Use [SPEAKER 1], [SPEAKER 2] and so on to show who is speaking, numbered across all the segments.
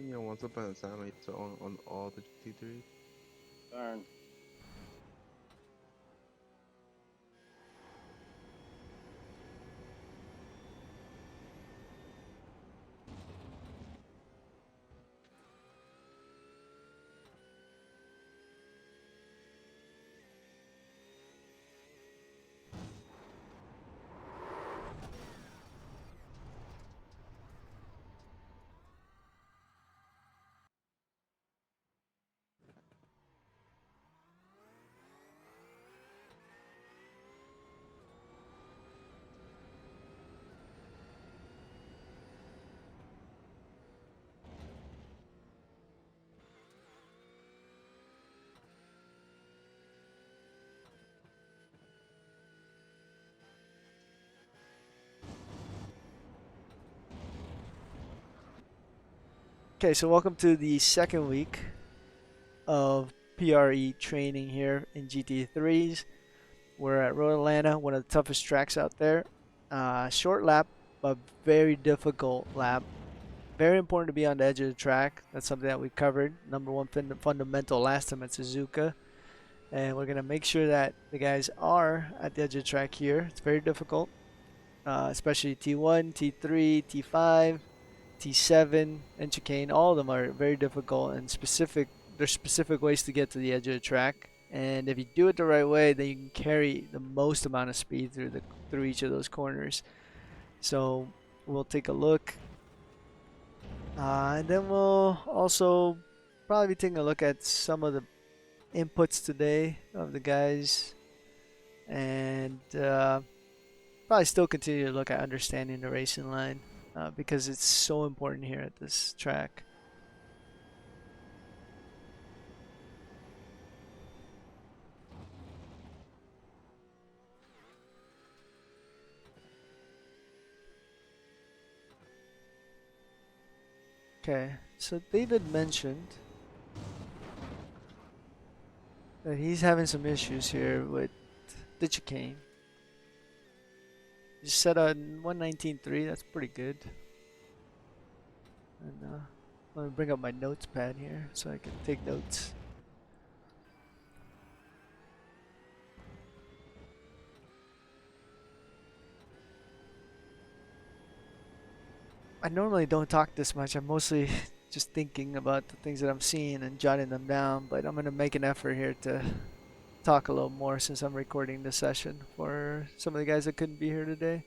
[SPEAKER 1] Yeah, once upon a time I used to own on all the GT3s.
[SPEAKER 2] Darn.
[SPEAKER 3] Okay, so welcome to the second week of PRE training here in GT3s. We're at Road Atlanta, one of the toughest tracks out there. Short lap, but very difficult lap. Very important to be on the edge of the track. That's something that we covered. Number one fundamental last time at Suzuka. And we're going to make sure that the guys are at the edge of the track here. It's very difficult, especially T1, T3, T5. T7 and chicane, all of them are very difficult and specific. There's specific ways to get to the edge of the track, and if you do it the right way, then you can carry the most amount of speed through each of those corners. So we'll take a look, and then we'll also probably be taking a look at some of the inputs today of the guys, and probably still continue to look at understanding the racing line. Because it's so important here at this track. Okay, so David mentioned that he's having some issues here with the chicane. He's set on 119.3, that's pretty good. And let me bring up my notes pad here so I can take notes. I normally don't talk this much. I'm mostly just thinking about the things that I'm seeing and jotting them down, but I'm going to make an effort here to talk a little more since I'm recording this session for some of the guys that couldn't be here today.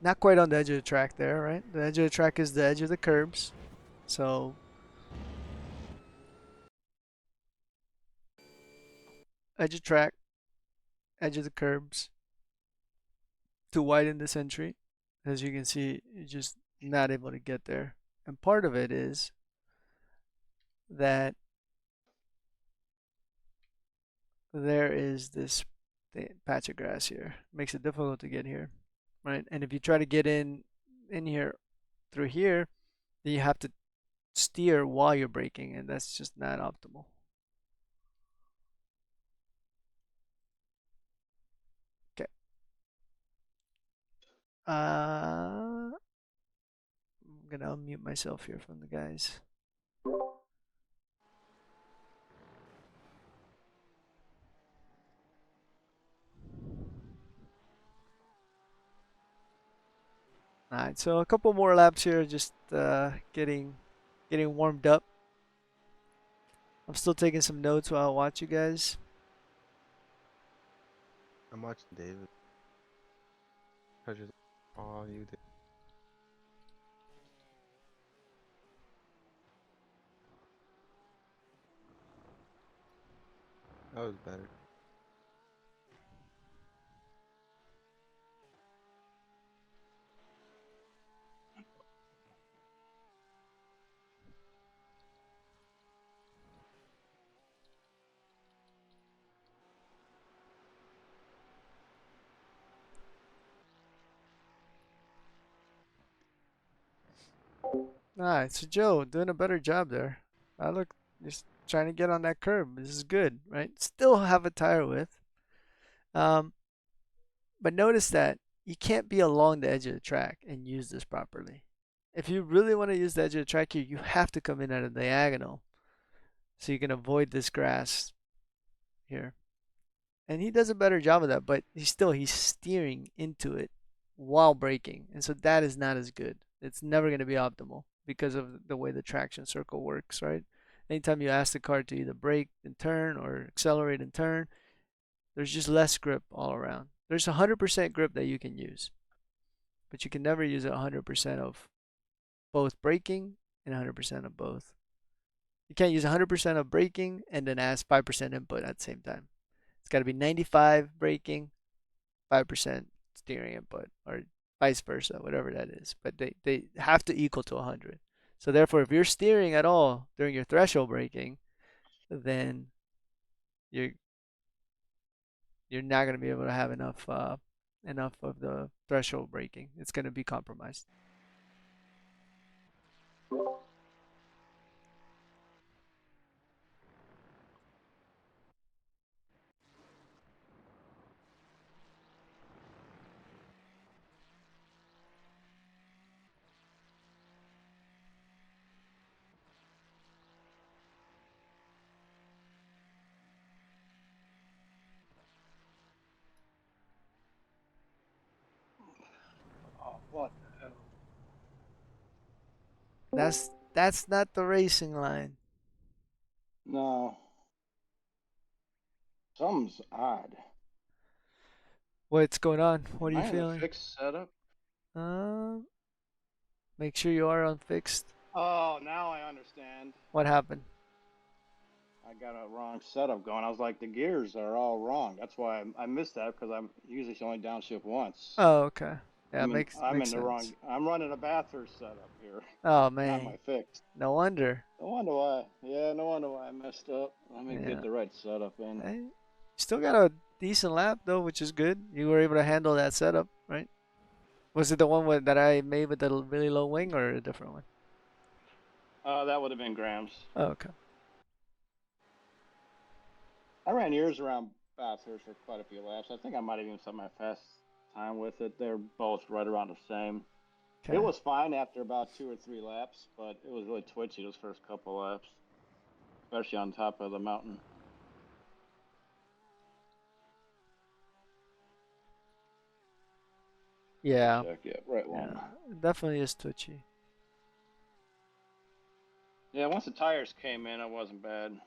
[SPEAKER 3] Not quite on the edge of the track there, right? The edge of the track is the edge of the curbs. So edge of track, edge of the curbs to widen this entry. As you can see, you're just not able to get there. And part of it is that there is this patch of grass here. Makes it difficult to get here, right? And if you try to get in here through here, then you have to steer while you're braking, and that's just not optimal. Okay. I'm gonna unmute myself here from the guys. Alright, so a couple more laps here, just getting warmed up. I'm still taking some notes while I watch you guys.
[SPEAKER 1] I'm watching David. How's your? Oh, you did. That was better.
[SPEAKER 3] Alright, so Joe, doing a better job there. I look just trying to get on that curb. This is good, right? Still have a tire width. But notice that you can't be along the edge of the track and use this properly. if you really want to use the edge of the track here, you have to come in at a diagonal so you can avoid this grass here. And he does a better job of that, but he's steering into it while braking, and so that is not as good. It's never going to be optimal because of the way the traction circle works, right? Anytime you ask the car to either brake and turn or accelerate and turn, there's just less grip all around. There's 100% grip that you can use, but you can never use 100% of both braking and 100% of both. You can't use 100% of braking and then ask 5% input at the same time. It's got to be 95 braking, 5% steering input, or vice versa, whatever that is. But they have to equal to 100. So therefore, if you're steering at all during your threshold braking, then you're you're not going to be able to have enough of the threshold braking. It's going to be compromised.
[SPEAKER 2] Oh, what the hell?
[SPEAKER 3] That's not the racing line.
[SPEAKER 2] No. Something's odd.
[SPEAKER 3] What's going on? What are
[SPEAKER 2] Am
[SPEAKER 3] you
[SPEAKER 2] I in the
[SPEAKER 3] feeling?
[SPEAKER 2] fixed setup?
[SPEAKER 3] Um, Make sure you are on fixed.
[SPEAKER 2] Oh, now I understand.
[SPEAKER 3] What happened?
[SPEAKER 2] I got a wrong setup going. I was like, the gears are all wrong. That's why I missed that because I'm usually only downshift once.
[SPEAKER 3] Oh, okay. Yeah,
[SPEAKER 2] I'm in
[SPEAKER 3] makes
[SPEAKER 2] I'm
[SPEAKER 3] makes
[SPEAKER 2] in the wrong.
[SPEAKER 3] sense.
[SPEAKER 2] I'm running a Bathurst setup here,
[SPEAKER 3] Oh
[SPEAKER 2] not
[SPEAKER 3] man,
[SPEAKER 2] my fixed.
[SPEAKER 3] no wonder.
[SPEAKER 2] No wonder why. Yeah, no wonder why I messed up. Let me get
[SPEAKER 3] Yeah.
[SPEAKER 2] the right setup in.
[SPEAKER 3] Hey, still got a decent lap though, which is good. You were able to handle that setup, right? Was it the one that I made with the really low wing or a different one?
[SPEAKER 2] That would have been Graham's.
[SPEAKER 3] Oh, okay.
[SPEAKER 2] I ran yours around Bathurst for quite a few laps. I think I might have even set my fast time with it. They're both right around the same. It
[SPEAKER 3] Okay.
[SPEAKER 2] was fine after about 2 or 3 laps, but it was really twitchy those first couple laps, especially on top of the mountain. Let me
[SPEAKER 3] Yeah.
[SPEAKER 2] check. Yeah, right
[SPEAKER 3] Yeah.
[SPEAKER 2] one.
[SPEAKER 3] It definitely is twitchy.
[SPEAKER 2] Yeah, once the tires came in, it wasn't bad.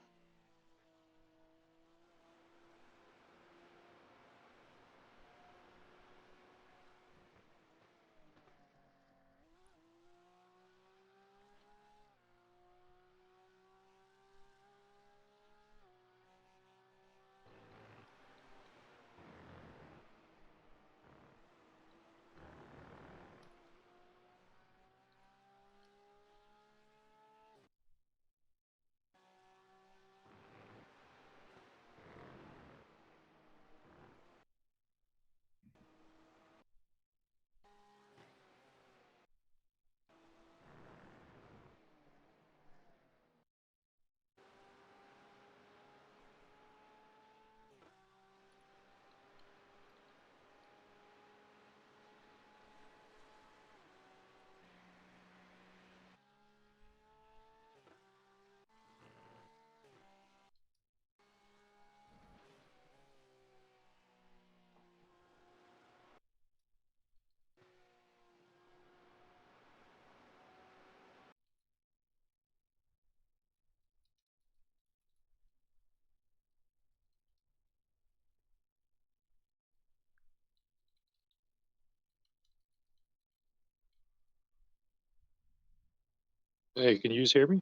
[SPEAKER 4] Hey, can you just hear me?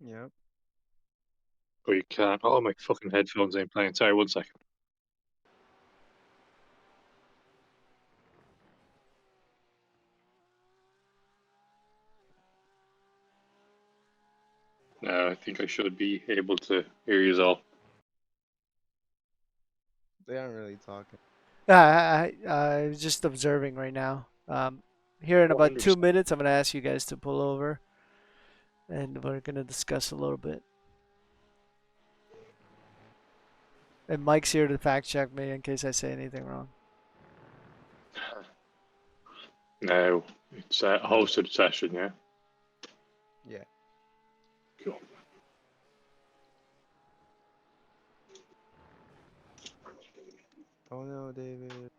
[SPEAKER 1] Yep.
[SPEAKER 4] Oh, you can't. Oh, my fucking headphones ain't playing. Sorry, 1 second. I think I should be able to hear you all.
[SPEAKER 1] They aren't really talking.
[SPEAKER 3] I was just observing right now. Here in about
[SPEAKER 4] 400.
[SPEAKER 3] 2 minutes, I'm gonna ask you guys to pull over, and we're gonna discuss a little bit. And Mike's here to fact check me in case I say anything wrong.
[SPEAKER 4] No. It's a hosted session, yeah.
[SPEAKER 1] Yeah.
[SPEAKER 4] Cool.
[SPEAKER 1] Oh no, David.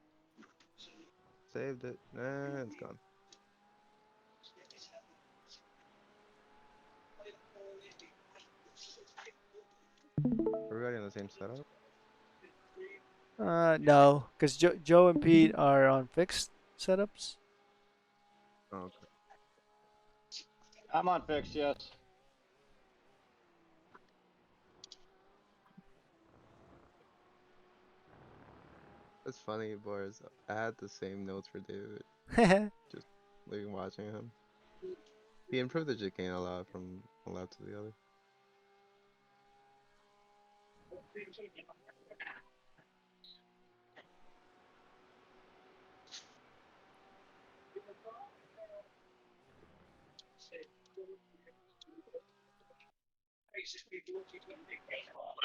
[SPEAKER 1] Saved it. Nah, it's gone. Everybody on the same setup?
[SPEAKER 3] No, because Joe and Pete are on fixed setups.
[SPEAKER 1] Oh, okay.
[SPEAKER 2] I'm on fixed, yes.
[SPEAKER 1] It's funny, boys. I had the same notes for David. Just like watching him. He improved the chicane a lot from one lap to the other.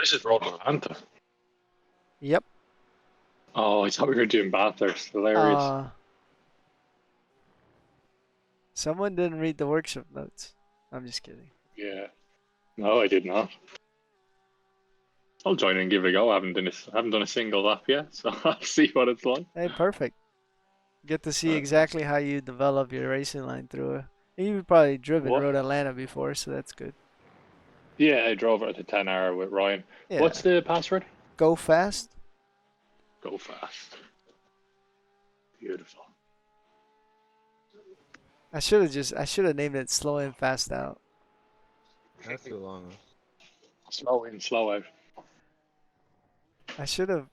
[SPEAKER 4] This is Road Atlanta.
[SPEAKER 3] Yep.
[SPEAKER 4] Oh, I thought we were doing Bathurst. Hilarious.
[SPEAKER 3] Uh, Someone didn't read the workshop notes. I'm just kidding.
[SPEAKER 4] Yeah. No, I did not. I'll join and give it a go. I haven't done a single lap yet, so I'll see what it's like.
[SPEAKER 3] Hey, perfect. Get to see
[SPEAKER 4] Uh,
[SPEAKER 3] exactly how you develop your racing line through it. You've probably driven
[SPEAKER 4] what?
[SPEAKER 3] Road Atlanta before, so that's good.
[SPEAKER 4] Yeah, I drove it at the 10 hour with Ryan.
[SPEAKER 3] Yeah.
[SPEAKER 4] What's the password?
[SPEAKER 3] Go fast.
[SPEAKER 4] Go fast. Beautiful.
[SPEAKER 3] I should have named it Slow and Fast Out.
[SPEAKER 1] That's too long.
[SPEAKER 4] Slow in, slow out.
[SPEAKER 3] I should have.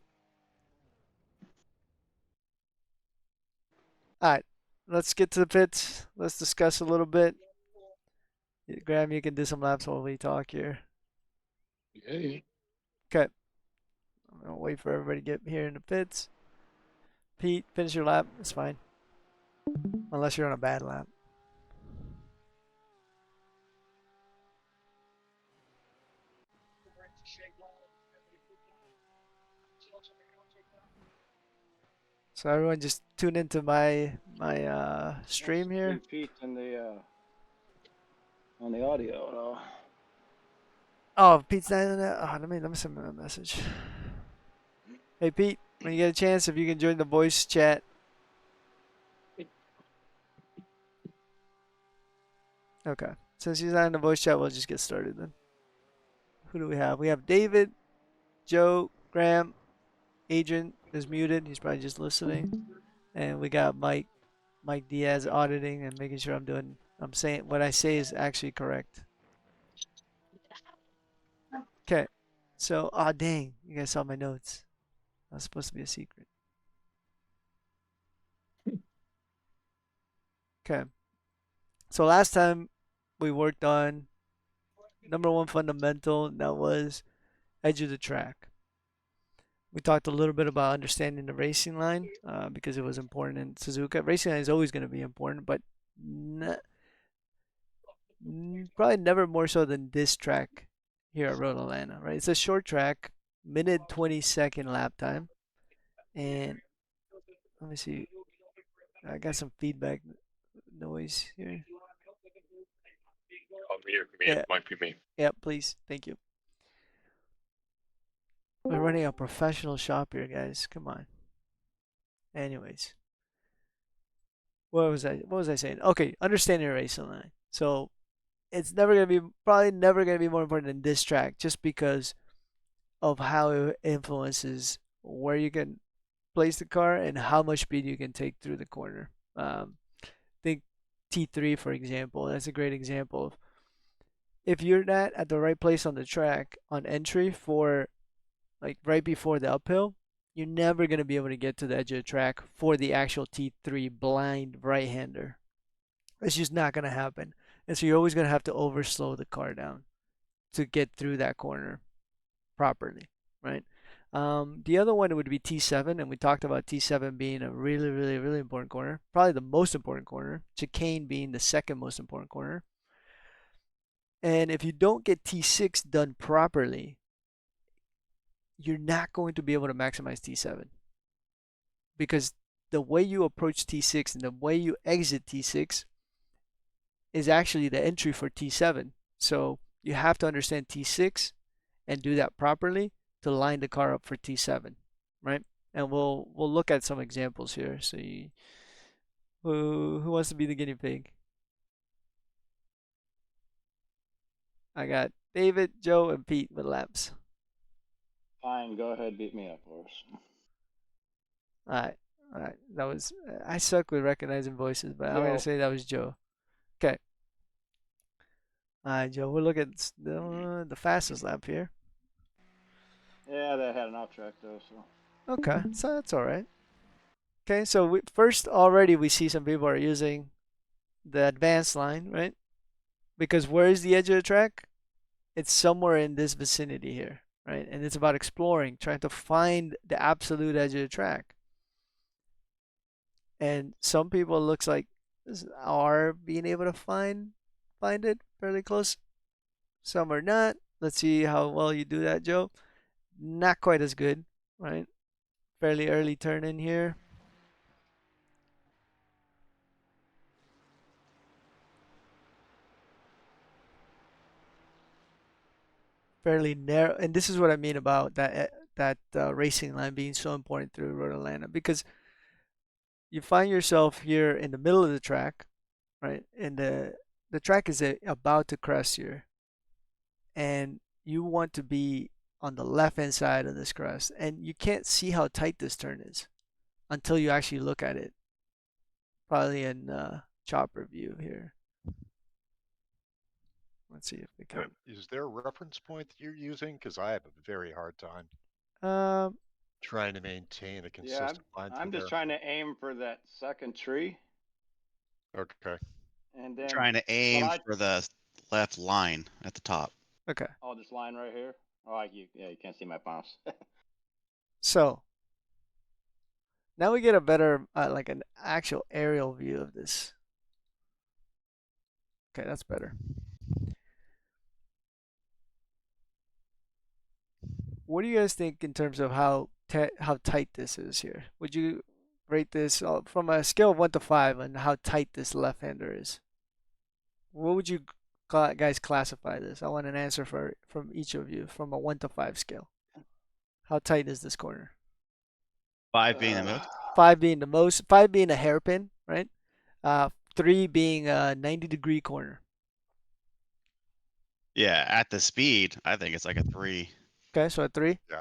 [SPEAKER 3] All right, let's get to the pits. Let's discuss a little bit. Graham, you can do some laps while we talk here.
[SPEAKER 4] Yeah, yeah.
[SPEAKER 3] Okay. I'm gonna wait for everybody to get here in the pits. Pete, finish your lap. It's fine. Unless you're on a bad lap. So everyone just tune into my stream here.
[SPEAKER 2] Pete in the on the audio. No.
[SPEAKER 3] Oh, Pete's not in that. Oh, let me send him a message. Hey Pete, when you get a chance, if you can join the voice chat. Okay. Since he's not in the voice chat, we'll just get started then. Who do we have? We have David, Joe, Graham, Adrian is muted. He's probably just listening. And we got Mike Diaz auditing and making sure I'm saying what I say is actually correct. Okay. So, dang, you guys saw my notes. That's supposed to be a secret. Okay. So last time we worked on number one fundamental, and that was edge of the track. We talked a little bit about understanding the racing line because it was important in Suzuka. Racing line is always going to be important, but probably never more so than this track here at Road Atlanta, right? It's a short track, minute 20-second lap time. And let me see. I got some feedback noise here.
[SPEAKER 4] Oh, me,
[SPEAKER 3] Yeah.
[SPEAKER 4] it might be me.
[SPEAKER 3] Yeah, please. Thank you. We're running a professional shop here, guys. Come on. Anyways, what was I saying? Okay, understanding your racing line. So it's probably never gonna be more important than this track, just because of how it influences where you can place the car and how much speed you can take through the corner. Think T3 for example. That's a great example of if you're not at the right place on the track on entry for like right before the uphill, you're never going to be able to get to the edge of the track for the actual T3 blind right-hander. It's just not going to happen. And so you're always going to have to overslow the car down to get through that corner properly, right? The other one would be T7, and we talked about T7 being a really, really, really important corner, probably the most important corner, chicane being the second most important corner. And if you don't get T6 done properly, you're not going to be able to maximize T7 because the way you approach T6 and the way you exit T6 is actually the entry for T7. So you have to understand T6 and do that properly to line the car up for T7, right? And we'll look at some examples here. So who wants to be the guinea pig? I got David, Joe, and Pete with laps.
[SPEAKER 2] Fine, go ahead, beat me up, Boris.
[SPEAKER 3] All right, all right. That was I suck with recognizing voices, but I'm gonna
[SPEAKER 2] Joe.
[SPEAKER 3] say that was Joe. Okay. All right, Joe. We'll look at the fastest lap here.
[SPEAKER 2] Yeah, they had an off track though, so.
[SPEAKER 3] Okay, so that's all right. Okay, so first already we see some people are using the advanced line, right? Because where is the edge of the track? It's somewhere in this vicinity here, right? And it's about exploring, trying to find the absolute edge of the track. And some people, it looks like, are being able to find it fairly close. Some are not. Let's see how well you do that, Joe. Not quite as good, right? Fairly early turn in here. Fairly narrow, and this is what I mean about that racing line being so important through Road Atlanta, because you find yourself here in the middle of the track, right? And the track is about to crest here, and you want to be on the left hand side of this crest, and you can't see how tight this turn is until you actually look at it. Probably in chopper view here. Let's see if we can.
[SPEAKER 5] Is there a reference point that you're using? Because I have a very hard time
[SPEAKER 3] Um,
[SPEAKER 5] trying to maintain a
[SPEAKER 2] Yeah,
[SPEAKER 5] consistent line
[SPEAKER 2] I'm
[SPEAKER 5] through
[SPEAKER 2] just
[SPEAKER 5] there.
[SPEAKER 2] trying to aim for that second tree,
[SPEAKER 5] Okay.
[SPEAKER 2] and then
[SPEAKER 6] Trying to aim for the left line at the top.
[SPEAKER 3] okay.
[SPEAKER 2] oh, this line right here. Oh, you can't see my bounce.
[SPEAKER 3] So now we get a better, like an actual aerial view of this. Okay, that's better. What do you guys think in terms of how tight this is here? Would you rate this from a scale of 1 to 5 on how tight this left-hander is? What would you guys classify this? I want an answer from each of you from a 1 to 5 scale. How tight is this corner?
[SPEAKER 6] 5 being the most.
[SPEAKER 3] 5 being the most. 5 being a hairpin, right? 3 being a 90-degree corner.
[SPEAKER 6] Yeah, at the speed, I think it's like a 3.
[SPEAKER 3] Okay, so a 3.
[SPEAKER 5] Yeah.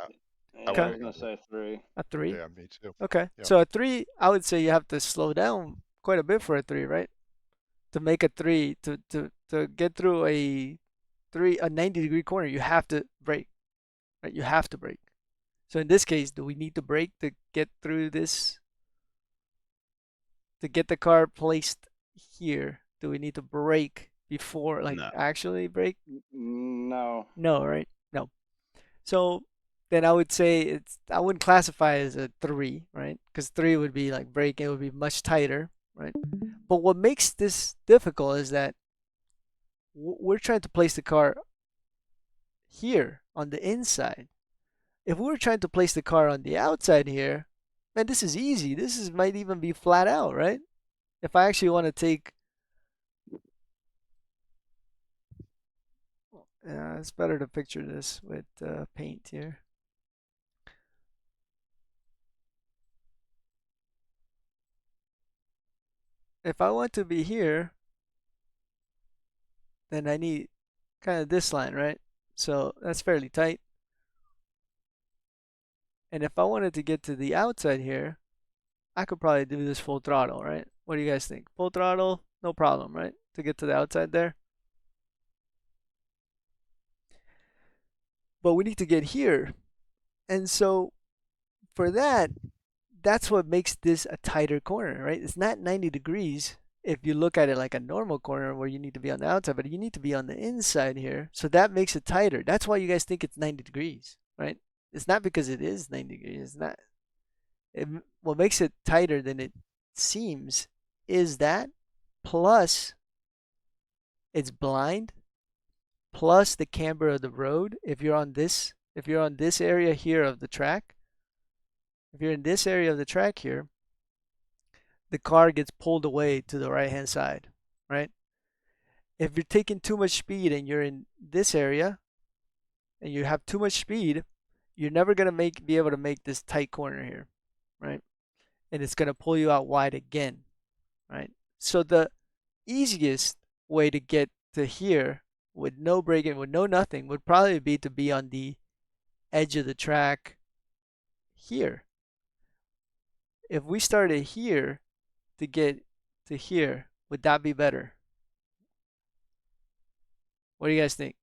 [SPEAKER 2] Yeah,
[SPEAKER 3] Okay.
[SPEAKER 2] I was gonna say 3.
[SPEAKER 3] A 3.
[SPEAKER 5] Yeah, me too.
[SPEAKER 3] Okay,
[SPEAKER 5] Yep.
[SPEAKER 3] so a 3, I would say you have to slow down quite a bit for a 3, right? To make a 3, to get through a 90-degree corner, you have to brake, right? You have to brake. So in this case, do we need to brake to get through this? To get the car placed here, do we need to brake before, like
[SPEAKER 6] No.
[SPEAKER 3] actually brake?
[SPEAKER 2] No.
[SPEAKER 3] No, right? No. So then I would say I wouldn't classify it as a 3, right? Because 3 would be like braking, it would be much tighter, right? But what makes this difficult is that we're trying to place the car here on the inside. If we were trying to place the car on the outside here, man, this is easy. Might even be flat out, right? If I actually want to take, it's better to picture this with paint here. If I want to be here, then I need kind of this line, right? So that's fairly tight. And if I wanted to get to the outside here, I could probably do this full throttle, right? What do you guys think? Full throttle, no problem, right? To get to the outside there. But we need to get here. And so for that, that's what makes this a tighter corner, right? It's not 90 degrees if you look at it like a normal corner where you need to be on the outside, but you need to be on the inside here. So that makes it tighter. That's why you guys think it's 90 degrees, right? It's not because it is 90 degrees. It's not. What makes it tighter than it seems is that plus it's blind, plus the camber of the road. If you're on this area here of the track, if you're in this area of the track here, the car gets pulled away to the right hand side, right? If you're taking too much speed and you're in this area and you have too much speed, you're never gonna be able to make this tight corner here, right? And it's gonna pull you out wide again, right? So the easiest way to get to here with no braking, with no nothing, would probably be to be on the edge of the track here. If we started here to get to here, would that be better? What do you guys think?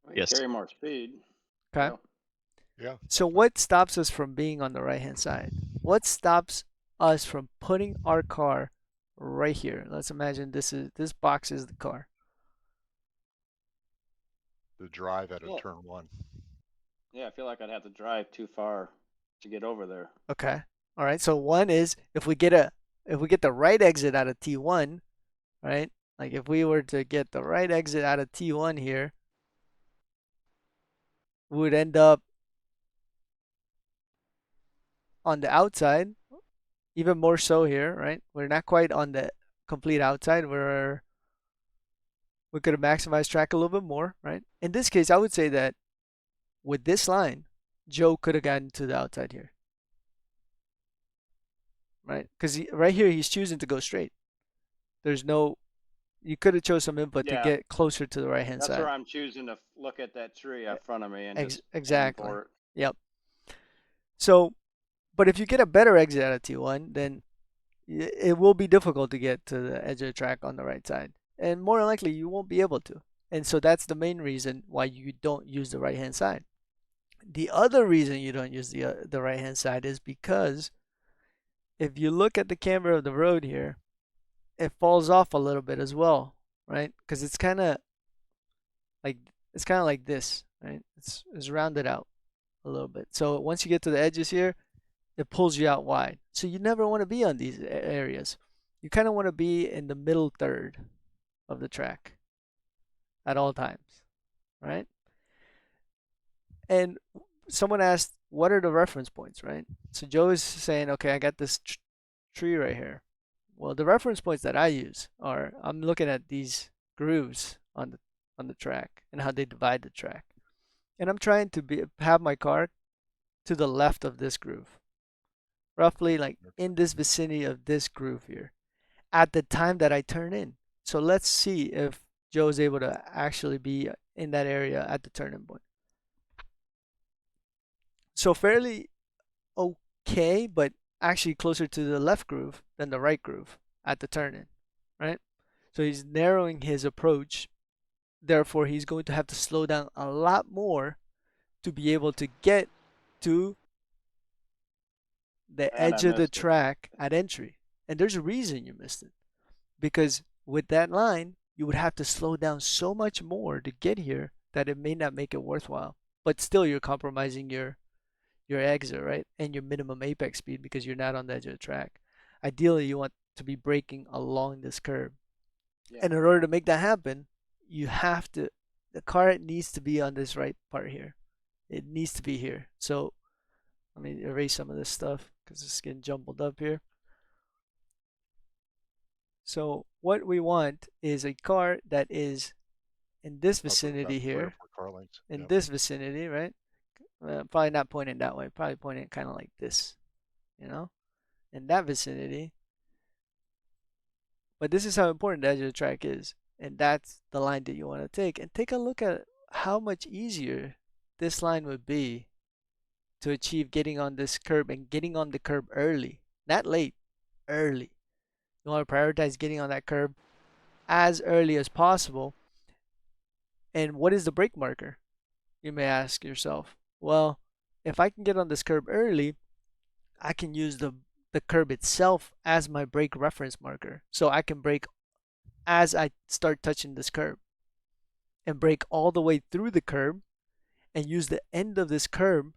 [SPEAKER 2] We
[SPEAKER 6] Yes.
[SPEAKER 2] carry more speed.
[SPEAKER 3] Okay.
[SPEAKER 2] Yeah.
[SPEAKER 5] Yeah.
[SPEAKER 3] So what stops us from being on the right hand side? What stops us from putting our car right here? Let's imagine this box is the car.
[SPEAKER 5] The drive out of
[SPEAKER 2] Yeah.
[SPEAKER 5] turn one.
[SPEAKER 2] Yeah, I feel like I'd have to drive too far to get over there.
[SPEAKER 3] Okay. All right. So one is if we get the right exit out of T1, right? Like if we were to get the right exit out of T1 here, we would end up on the outside, even more so here, right? We're not quite on the complete outside. We could have maximized track a little bit more, right? In this case, I would say that with this line, Joe could have gotten to the outside here, right? Because right here, he's choosing to go straight. You could have chose some input to
[SPEAKER 2] Yeah,
[SPEAKER 3] get closer to the right hand
[SPEAKER 2] that's
[SPEAKER 3] side.
[SPEAKER 2] where I'm choosing to look at that tree in front of me and just aim
[SPEAKER 3] Exactly.
[SPEAKER 2] for it.
[SPEAKER 3] Yep. So, but if you get a better exit out of T1, then it will be difficult to get to the edge of the track on the right side. And more likely, you won't be able to. And so that's the main reason why you don't use the right hand side. The other reason you don't use the right hand side is because if you look at the camera of the road here, it falls off a little bit as well, right? Because it's kind of like this, right? It's rounded out a little bit. So once you get to the edges here, it pulls you out wide. So you never want to be on these areas. You kind of want to be in the middle third of the track at all times, right? And someone asked, what are the reference points, right? So Joe is saying, okay, I got this tree right here. Well, the reference points that I use are I'm looking at these grooves on the track and how they divide the track. And I'm trying to have my car to the left of this groove, roughly like in this vicinity of this groove here at the time that I turn in. So let's see if Joe is able to actually be in that area at the turning point. So fairly okay, but actually closer to the left groove than the right groove at the turn in, right? So he's narrowing his approach. Therefore, he's going to have to slow down a lot more to be able to get to the
[SPEAKER 2] And I
[SPEAKER 3] edge of the
[SPEAKER 2] missed it.
[SPEAKER 3] track at entry. And there's a reason you missed it. Because with that line, you would have to slow down so much more to get here that it may not make it worthwhile. But still, you're compromising your exit, right? And your minimum apex speed because you're not on the edge of the track. Ideally, you want to be braking along this curb.
[SPEAKER 2] Yeah.
[SPEAKER 3] And in order to make that happen, the car needs to be on this right part here. It needs to be here. So let me erase some of this stuff because it's getting jumbled up here. So what we want is a car that is in this vicinity here, in
[SPEAKER 5] Yep.
[SPEAKER 3] this vicinity, right? Probably not pointing that way, probably pointing kind of like this, in that vicinity. But this is how important the edge of the track is, and that's the line that you want to take. And take a look at how much easier this line would be to achieve getting on this curb and getting on the curb early, not late, early. You want to prioritize getting on that curb as early as possible. And what is the brake marker? You may ask yourself. Well, if I can get on this curb early, I can use the curb itself as my brake reference marker. So I can brake as I start touching this curb and brake all the way through the curb and use the end of this curb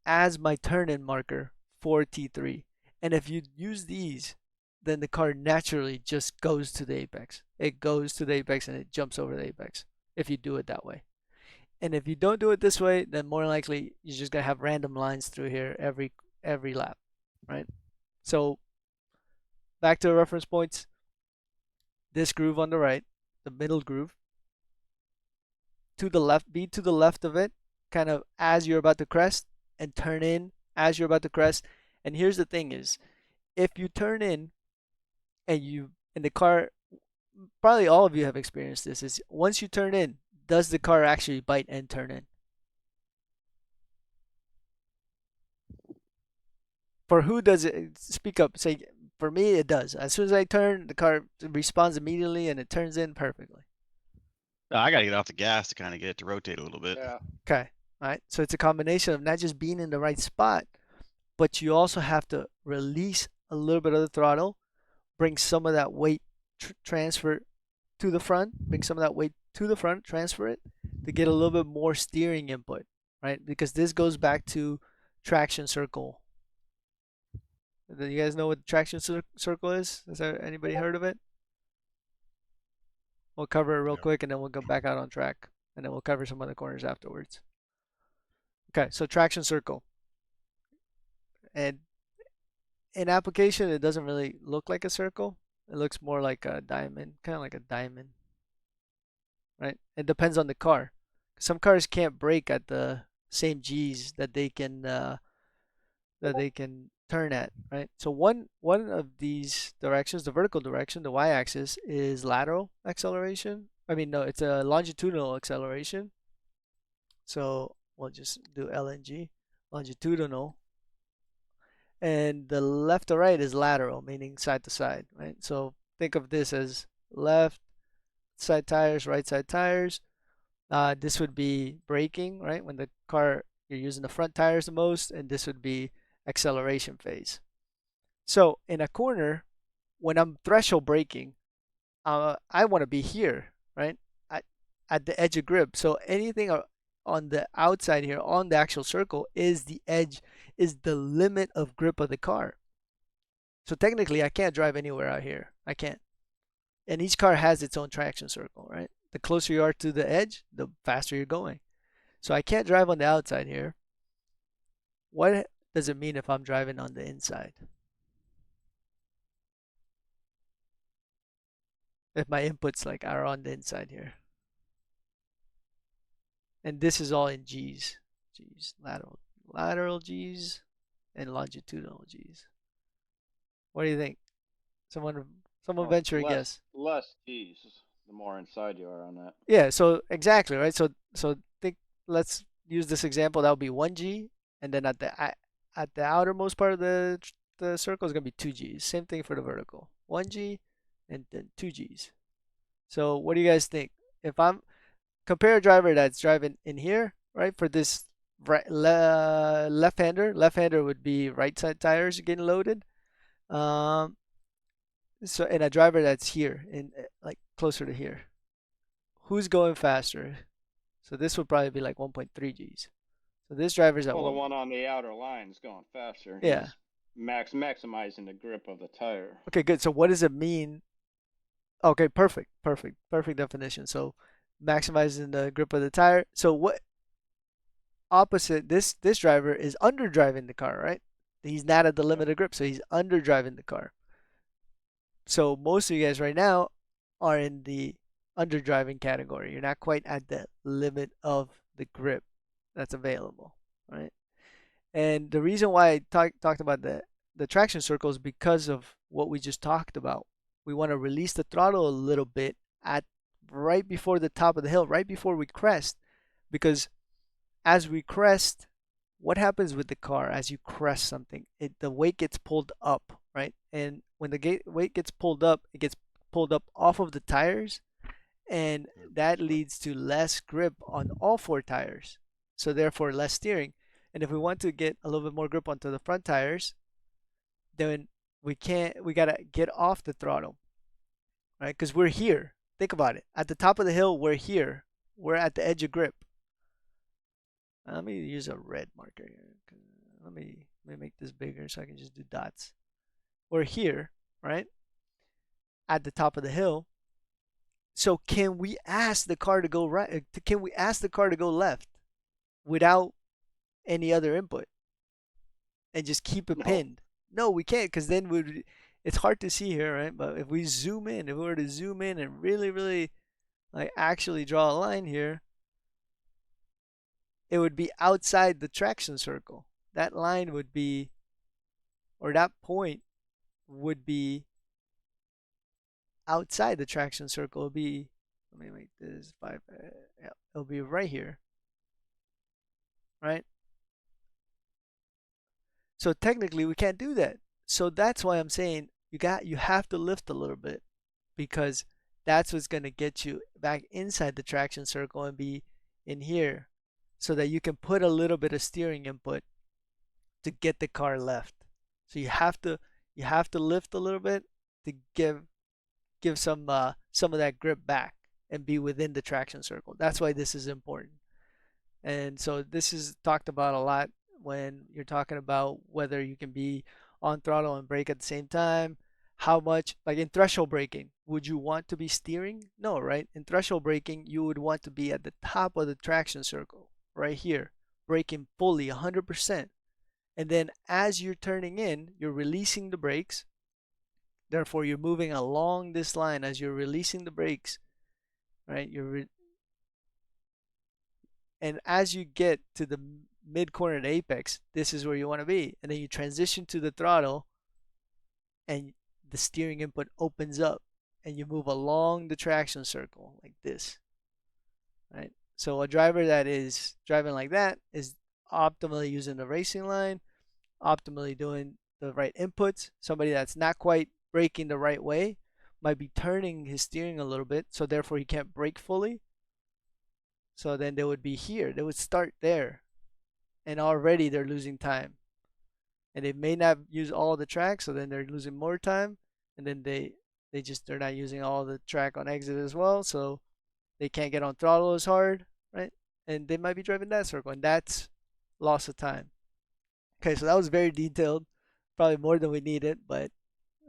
[SPEAKER 3] as my turn-in marker for T3. And if you use these, then the car naturally just goes to the apex. It goes to the apex and it jumps over the apex if you do it that way. And if you don't do it this way, then more likely you're just gonna have random lines through here every lap, right? So back to the reference points. This groove on the right, the middle groove, to the left, be to the left of it, kind of as you're about to crest, and turn in as you're about to crest. And here's the thing is, if you turn in and the car, probably all of you have experienced this, is once you turn in, does the car actually bite and turn in? For who does it? Speak up. Say, for me, it does. As soon as I turn, the car responds immediately and it turns in perfectly.
[SPEAKER 6] I gotta get off the gas to kind of get it to rotate a little bit.
[SPEAKER 2] Yeah.
[SPEAKER 3] Okay. All right. So it's a combination of not just being in the right spot, but you also have to release a little bit of the throttle, bring some of that weight transfer to the front, bring some of that weight to the front, transfer it to get a little bit more steering input, right? Because this goes back to traction circle. Do you guys know what traction circle is? Has there anybody heard of it? We'll cover it real
[SPEAKER 5] No.
[SPEAKER 3] quick and then we'll go back out on track. And then we'll cover some other corners afterwards. Okay, so traction circle. And in application, it doesn't really look like a circle. It looks more like a diamond, kind of like a diamond, right? It depends on the car. Some cars can't brake at the same G's that they can turn at, right? So one of these directions, the vertical direction, the y-axis, is lateral acceleration. I mean, no, it's a longitudinal acceleration. So we'll just do LNG, longitudinal. And the left to right is lateral, meaning side to side, right? So think of this as left side tires, right side tires. This would be braking, right? When the car, you're using the front tires the most, and this would be acceleration phase. So in a corner, when I'm threshold braking, I want to be here, right? At the edge of grip. So anything on the outside here, on the actual circle, is the edge, is the limit of grip of the car. So technically, I can't drive anywhere out here. I can't. And each car has its own traction circle, right? The closer you are to the edge, the faster you're going. So I can't drive on the outside here. What does it mean if I'm driving on the inside? If my inputs like are on the inside here. And this is all in G's. G's, lateral G's and longitudinal G's. What do you think? Someone
[SPEAKER 2] Well,
[SPEAKER 3] venture a guess.
[SPEAKER 2] less G's, the more inside you are on that.
[SPEAKER 3] Yeah, so exactly, right? So think, let's use this example. That would be 1G, and then at the outermost part of the circle is going to be 2G's. Same thing for the vertical. 1G and then 2G's. So what do you guys think? If I'm compare a driver that's driving in here, right? For this left-hander would be right side tires getting loaded. So and a driver that's here in like closer to here. Who's going faster? So this would probably be like 1.3 Gs. So this driver's at
[SPEAKER 2] Well, the
[SPEAKER 3] 1.
[SPEAKER 2] one on the outer line is going faster.
[SPEAKER 3] Yeah.
[SPEAKER 2] He's maximizing the grip of the tire.
[SPEAKER 3] Okay, good. So what does it mean? Okay, perfect definition. So maximizing the grip of the tire. So what opposite, this driver is under driving the car, right? He's not at the limit of grip, so he's under driving the car. So most of you guys right now are in the under driving category. You're not quite at the limit of the grip that's available, right? And the reason why I talked about the traction circle is because of what we just talked about. We want to release the throttle a little bit at right before the top of the hill, right before we crest, because as we crest, what happens with the car as you crest something? The weight gets pulled up, right? And when the weight gets pulled up, it gets pulled up off of the tires, and that leads to less grip on all 4 tires. So therefore less steering. And if we want to get a little bit more grip onto the front tires, then we gotta get off the throttle, right? Because we're here. Think about it. At the top of the hill, we're here. We're at the edge of grip. Let me use a red marker here. Let me make this bigger so I can just do dots. We're here, right? At the top of the hill. So can we ask the car to go right? Can we ask the car to go left without any other input and just keep it pinned? No, we can't, because then it's hard to see here, right? But if we were to zoom in and really, really like actually draw a line here, it would be outside the traction circle. That line would be, or that point would be outside the traction circle. It'll be, let me make this 5, yeah, it'll be right here, right? So technically we can't do that. So that's why I'm saying you have to lift a little bit, because that's what's going to get you back inside the traction circle and be in here, so that you can put a little bit of steering input to get the car left. So you have to lift a little bit to give some of that grip back and be within the traction circle. That's why this is important. And so this is talked about a lot when you're talking about whether you can be on throttle and brake at the same time. How much, like in threshold braking, would you want to be steering? No, right? In threshold braking, you would want to be at the top of the traction circle, right here, braking fully 100%. And then as you're turning in, you're releasing the brakes. Therefore, you're moving along this line as you're releasing the brakes, right? And as you get to the mid corner to apex, this is where you want to be. And then you transition to the throttle, and the steering input opens up, and you move along the traction circle like this, right? So a driver that is driving like that is optimally using the racing line, optimally doing the right inputs. Somebody that's not quite braking the right way might be turning his steering a little bit, so therefore he can't brake fully. So then they would be here. They would start there, and already they're losing time. And they may not use all the track, so then they're losing more time. And then they're not using all the track on exit as well, so they can't get on throttle as hard, right? And they might be driving that circle, and that's loss of time. Okay, so that was very detailed, probably more than we needed, but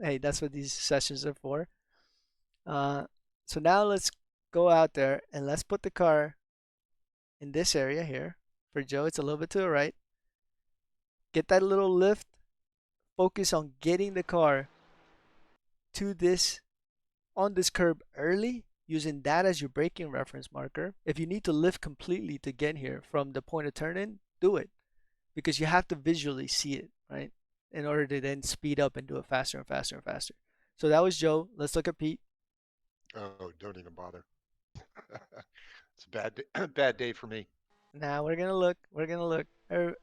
[SPEAKER 3] hey, that's what these sessions are for. So now let's go out there and let's put the car in this area here. For Joe, it's a little bit to the right. Get that little lift. Focus on getting the car to this, on this curb early, using that as your braking reference marker. If you need to lift completely to get here from the point of turn in, do it, because you have to visually see it, right? In order to then speed up and do it faster and faster and faster. So that was Joe. Let's look at Pete.
[SPEAKER 5] Oh, don't even bother. It's a bad day, bad day for me.
[SPEAKER 3] Now we're gonna look.
[SPEAKER 2] Come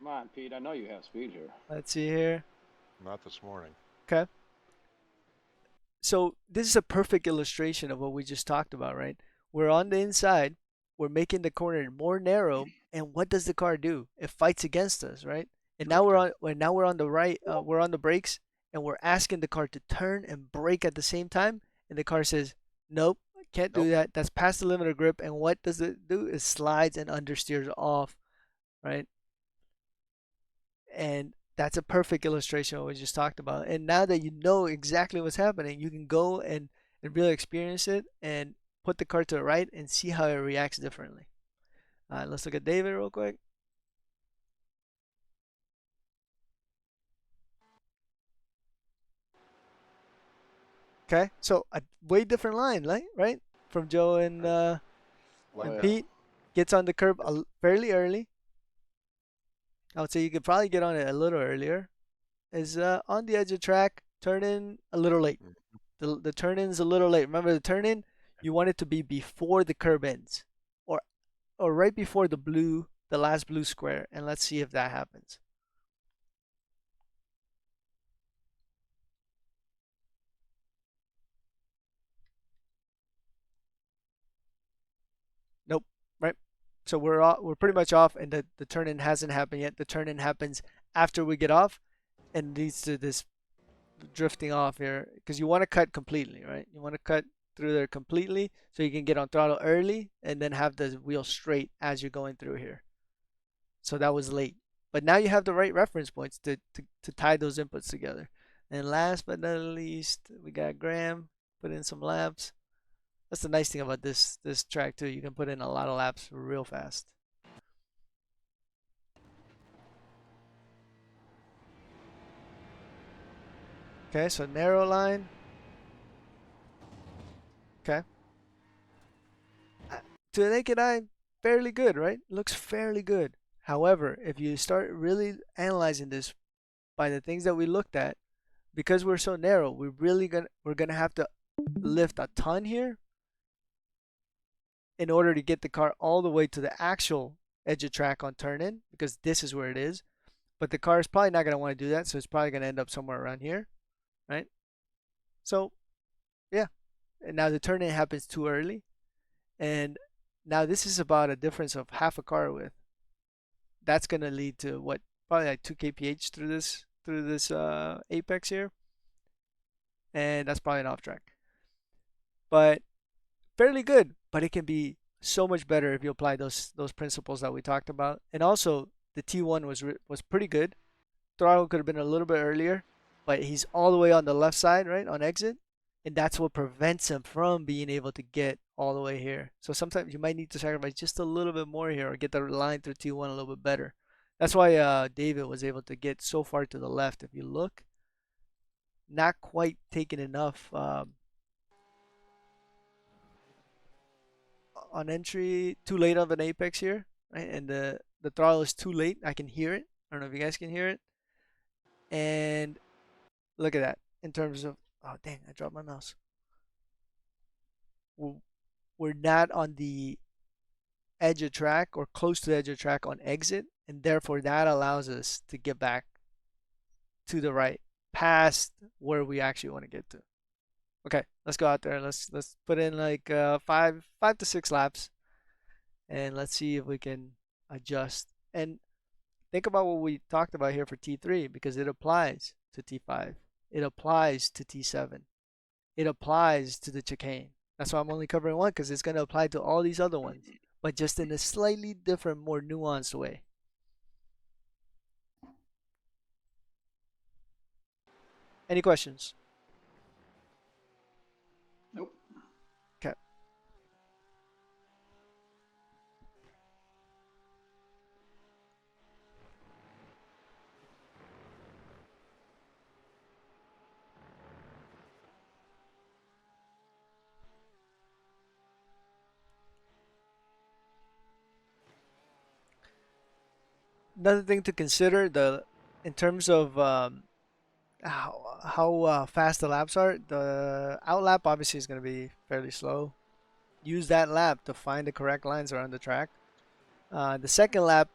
[SPEAKER 2] on, Pete. I know you have speed here.
[SPEAKER 3] Let's see here.
[SPEAKER 5] Not this morning.
[SPEAKER 3] Okay. So this is a perfect illustration of what we just talked about, right? We're on the inside, we're making the corner more narrow, and what does the car do? It fights against us, right? And now we're on the right, we're on the brakes, and we're asking the car to turn and brake at the same time, and the car says, "Nope, can't do
[SPEAKER 5] Nope.
[SPEAKER 3] that. That's past the limit of grip." And what does it do? It slides and understeers off, right? And that's a perfect illustration of what we just talked about. And now that you know exactly what's happening, you can go and really experience it and put the car to the right and see how it reacts differently. All right, let's look at David real quick. Okay, so a way different line, right? From Joe and
[SPEAKER 5] Like that.
[SPEAKER 3] Pete. Gets on the curb fairly early. I would say you could probably get on it a little earlier. Is on the edge of track, turn in a little late. The turn in's a little late. Remember, the turn in, you want it to be before the curb ends, or right before the last blue square. And let's see if that happens. Nope. Right. So we're pretty much off, and the turn in hasn't happened yet. The turn in happens after we get off, and leads to this drifting off here, because you want to cut completely, right? You want to cut through there completely so you can get on throttle early and then have the wheel straight as you're going through here. So that was late, but now you have the right reference points to tie those inputs together. And last but not least, we got Graham put in some laps. That's the nice thing about this track too. You can put in a lot of laps real fast. Okay, so narrow line. Okay. To the naked eye, fairly good, right? Looks fairly good. However, if you start really analyzing this by the things that we looked at, because we're so narrow, we're gonna have to lift a ton here in order to get the car all the way to the actual edge of track on turn in, because this is where it is. But the car is probably not gonna want to do that, so it's probably gonna end up somewhere around here, right? So yeah, and now the turn in happens too early, and now this is about a difference of half a car width. That's gonna lead to what, probably like 2 kph through this apex here, and that's probably an off track. But fairly good, but it can be so much better if you apply those principles that we talked about. And also, the T1 was pretty good. Throttle could have been a little bit earlier, but he's all the way on the left side, right, on exit, and that's what prevents him from being able to get all the way here. So sometimes you might need to sacrifice just a little bit more here or get the line through T1 a little bit better. That's why David was able to get so far to the left. If you look, not quite taking enough on entry, too late of an apex here, right? And the throttle is too late. I can hear it. I don't know if you guys can hear it. And look at that in terms of, oh dang, I dropped my mouse. We're not on the edge of track or close to the edge of track on exit, and therefore that allows us to get back to the right past where we actually want to get to. Okay, let's go out there. Let's put in like 5 to 6 laps, and let's see if we can adjust. And think about what we talked about here for T3 because it applies to T5. It applies to T7. It applies to the chicane. That's why I'm only covering one because it's going to apply to all these other ones, but just in a slightly different, more nuanced way. Any questions?
[SPEAKER 2] Nope.
[SPEAKER 3] Okay. Another thing to consider in terms of how fast the laps are. The out lap obviously is going to be fairly slow. Use that lap to find the correct lines around the track. The second lap,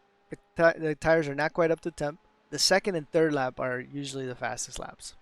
[SPEAKER 3] the tires are not quite up to temp. The second and third lap are usually the fastest laps.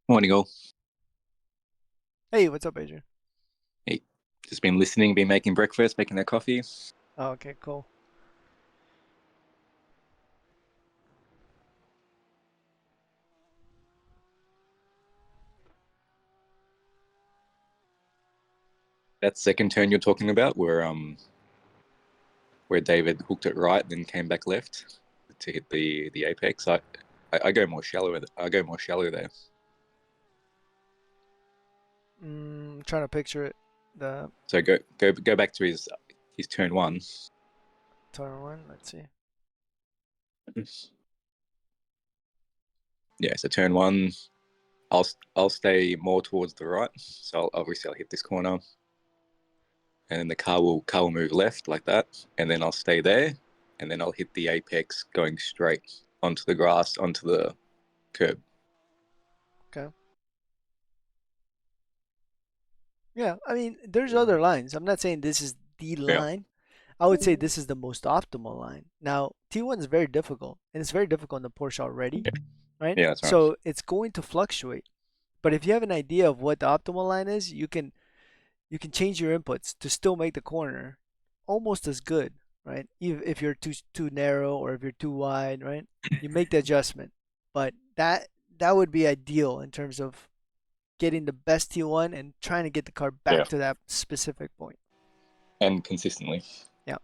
[SPEAKER 7] Morning, all.
[SPEAKER 3] Hey, what's up, Adrian?
[SPEAKER 7] Hey, just been listening, been making breakfast, making that coffee.
[SPEAKER 3] Oh, okay, cool.
[SPEAKER 7] That second turn you're talking about, where David hooked it right, then came back left to hit the apex. I go more shallow. I go more shallow there.
[SPEAKER 3] Trying to picture it. The
[SPEAKER 7] So go back to his turn one.
[SPEAKER 3] turn one. Let's see.
[SPEAKER 7] Yeah, so turn one, I'll stay more towards the right. So obviously I'll hit this corner, and then the car will move left like that, and then I'll stay there, and then I'll hit the apex going straight onto the grass, onto the curb.
[SPEAKER 3] Okay. Yeah, I mean, there's other lines. I'm not saying this is the
[SPEAKER 7] Yeah.
[SPEAKER 3] line. I would say this is the most optimal line. Now, T1 is very difficult, and it's very difficult in the Porsche already, right?
[SPEAKER 7] Yeah, that's right.
[SPEAKER 3] So it's going to fluctuate. But if you have an idea of what the optimal line is, you can change your inputs to still make the corner almost as good, right? Even if you're too narrow or if you're too wide, right? You make the adjustment. But that would be ideal in terms of getting the best T1 and trying to get the car
[SPEAKER 7] Yeah,
[SPEAKER 3] back to that specific point.
[SPEAKER 7] and consistently.
[SPEAKER 3] Yeah.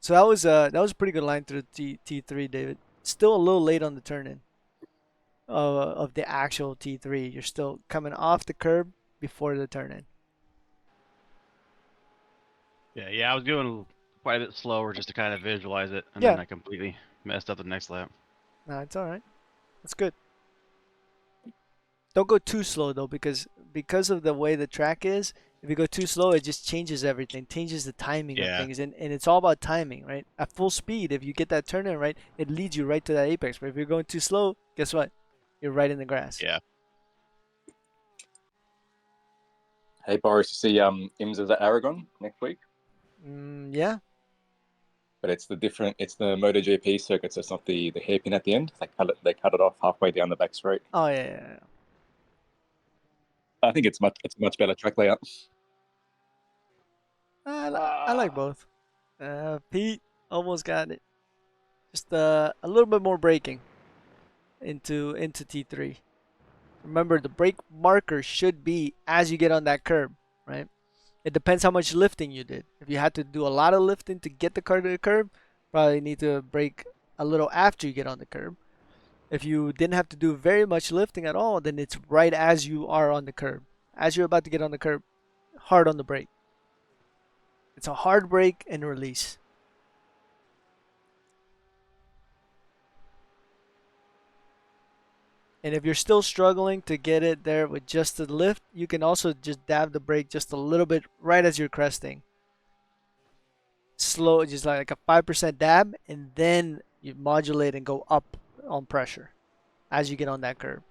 [SPEAKER 3] So that was a pretty good line through T3, David. Still a little late on the turn in of the actual T3. You're still coming off the curb before the turn in.
[SPEAKER 8] Yeah, I was going quite a bit slower just to kind of visualize it, and then
[SPEAKER 3] Yeah,
[SPEAKER 8] I completely messed up the next lap.
[SPEAKER 3] no, it's all right. That's good. Don't go too slow though, because of the way the track is. If you go too slow, it just changes everything, changes the timing of
[SPEAKER 8] Yeah,
[SPEAKER 3] things, and it's all about timing, right? At full speed, if you get that turn in right, it leads you right to that apex. But if you're going too slow, guess what? You're right in the grass.
[SPEAKER 8] yeah.
[SPEAKER 7] Hey Boris, you see IMSA's at Aragon next week,
[SPEAKER 3] Yeah.
[SPEAKER 7] but it's it's the MotoGP circuit, so it's not the hairpin at the end. They cut it off halfway down the back straight.
[SPEAKER 3] Oh yeah.
[SPEAKER 7] I think it's a much better track layout.
[SPEAKER 3] I like both. Pete almost got it. Just a little bit more braking into T3. Remember, the brake marker should be as you get on that curb, right? It depends how much lifting you did. If you had to do a lot of lifting to get the car to the curb, probably need to brake a little after you get on the curb. If you didn't have to do very much lifting at all, then it's right as you are on the curb. As you're about to get on the curb, hard on the brake. It's a hard brake and release. And if you're still struggling to get it there with just the lift, you can also just dab the brake just a little bit right as you're cresting. Slow, just like a 5% dab, and then you modulate and go up on pressure as you get on that curb.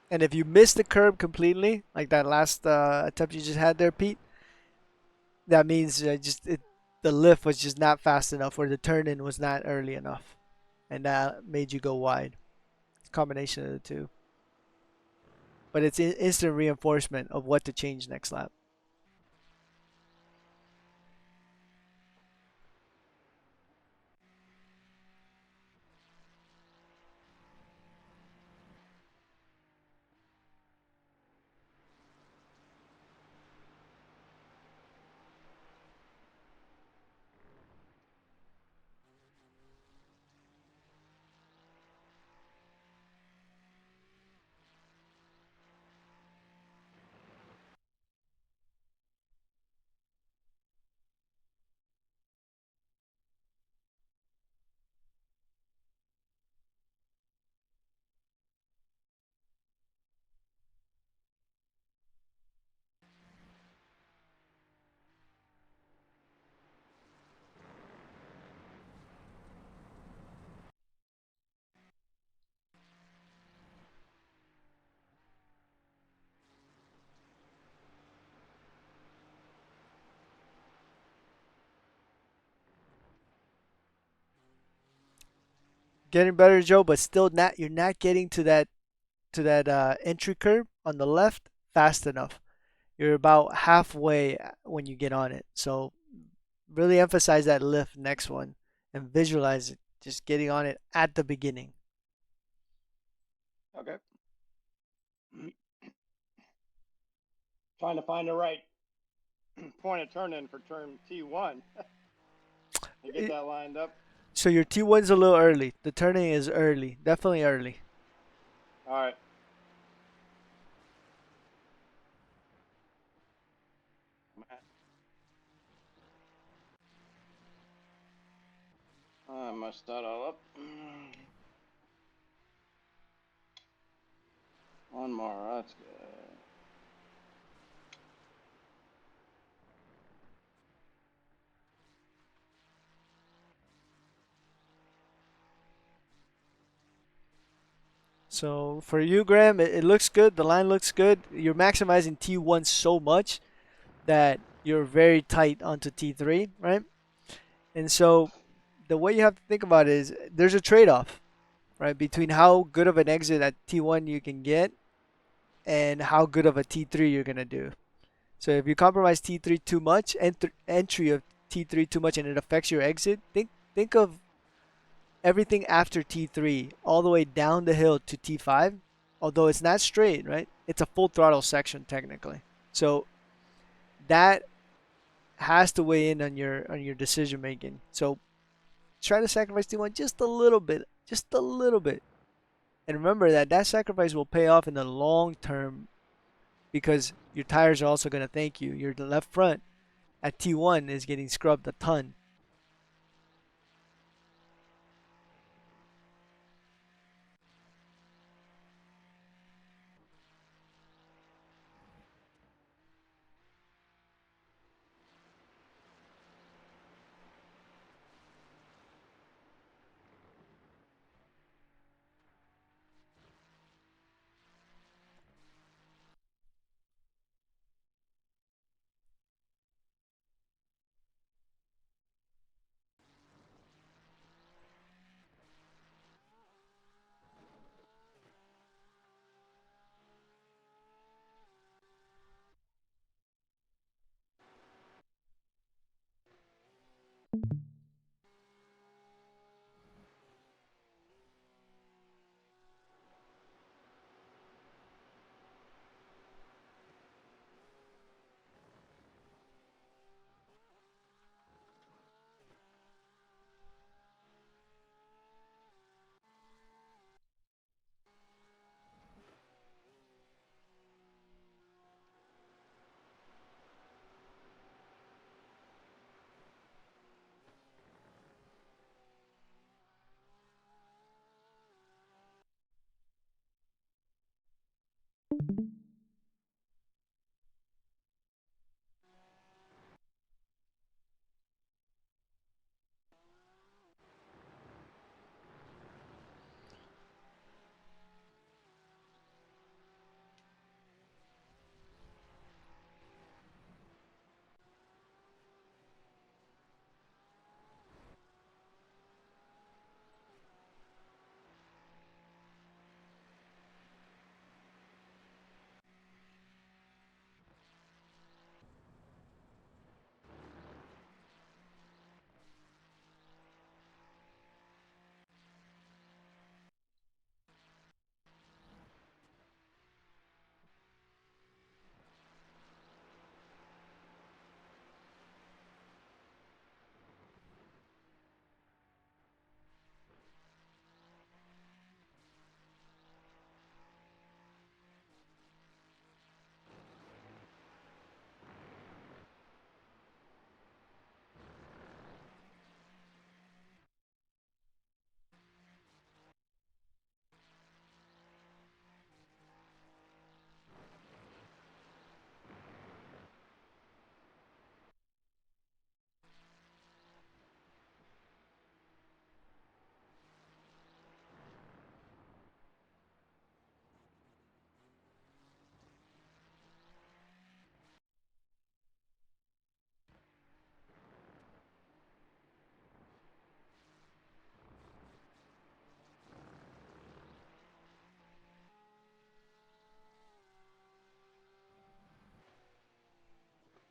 [SPEAKER 3] And if you miss the curb completely, like that last attempt you just had there, Pete, that means the lift was just not fast enough, or the turn in was not early enough, and that made you go wide. It's a combination of the two. But it's instant reinforcement of what to change next lap. Getting better, Joe, but still not. You're not getting to that entry curve on the left fast enough. You're about halfway when you get on it. So really emphasize that lift next one and visualize it. Just getting on it at the beginning.
[SPEAKER 2] Okay. Trying to find the right point of turn in for turn T1 to get that lined up.
[SPEAKER 3] So your T1's a little early. The turning is early. Definitely early.
[SPEAKER 2] All right. I messed that all up. One more. That's good.
[SPEAKER 3] So for you, Graham, it looks good. The line looks good. You're maximizing T1 so much that you're very tight onto T3, right? And so the way you have to think about it is there's a trade-off, right, between how good of an exit at T1 you can get and how good of a T3 you're gonna do. So if you compromise T3 too much, entry of T3 too much, and it affects your exit, think of everything after T3 all the way down the hill to T5. Although it's not straight, right? It's a full throttle section technically. So that has to weigh in on your decision making. So try to sacrifice T1 just a little bit. And remember that that sacrifice will pay off in the long term because your tires are also going to thank you. Your left front at T1 is getting scrubbed a ton.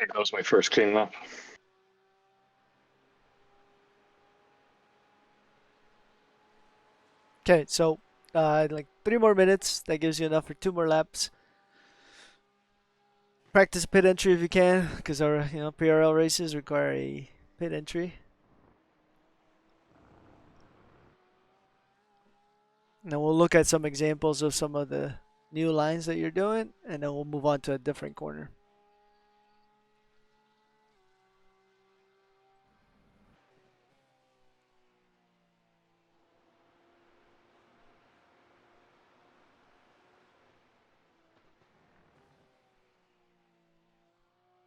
[SPEAKER 4] That was my first clean lap.
[SPEAKER 3] Okay, so like 3 more minutes. That gives you enough for 2 more laps. Practice pit entry if you can, because our PRL races require a pit entry. And then we'll look at some examples of some of the new lines that you're doing, and then we'll move on to a different corner.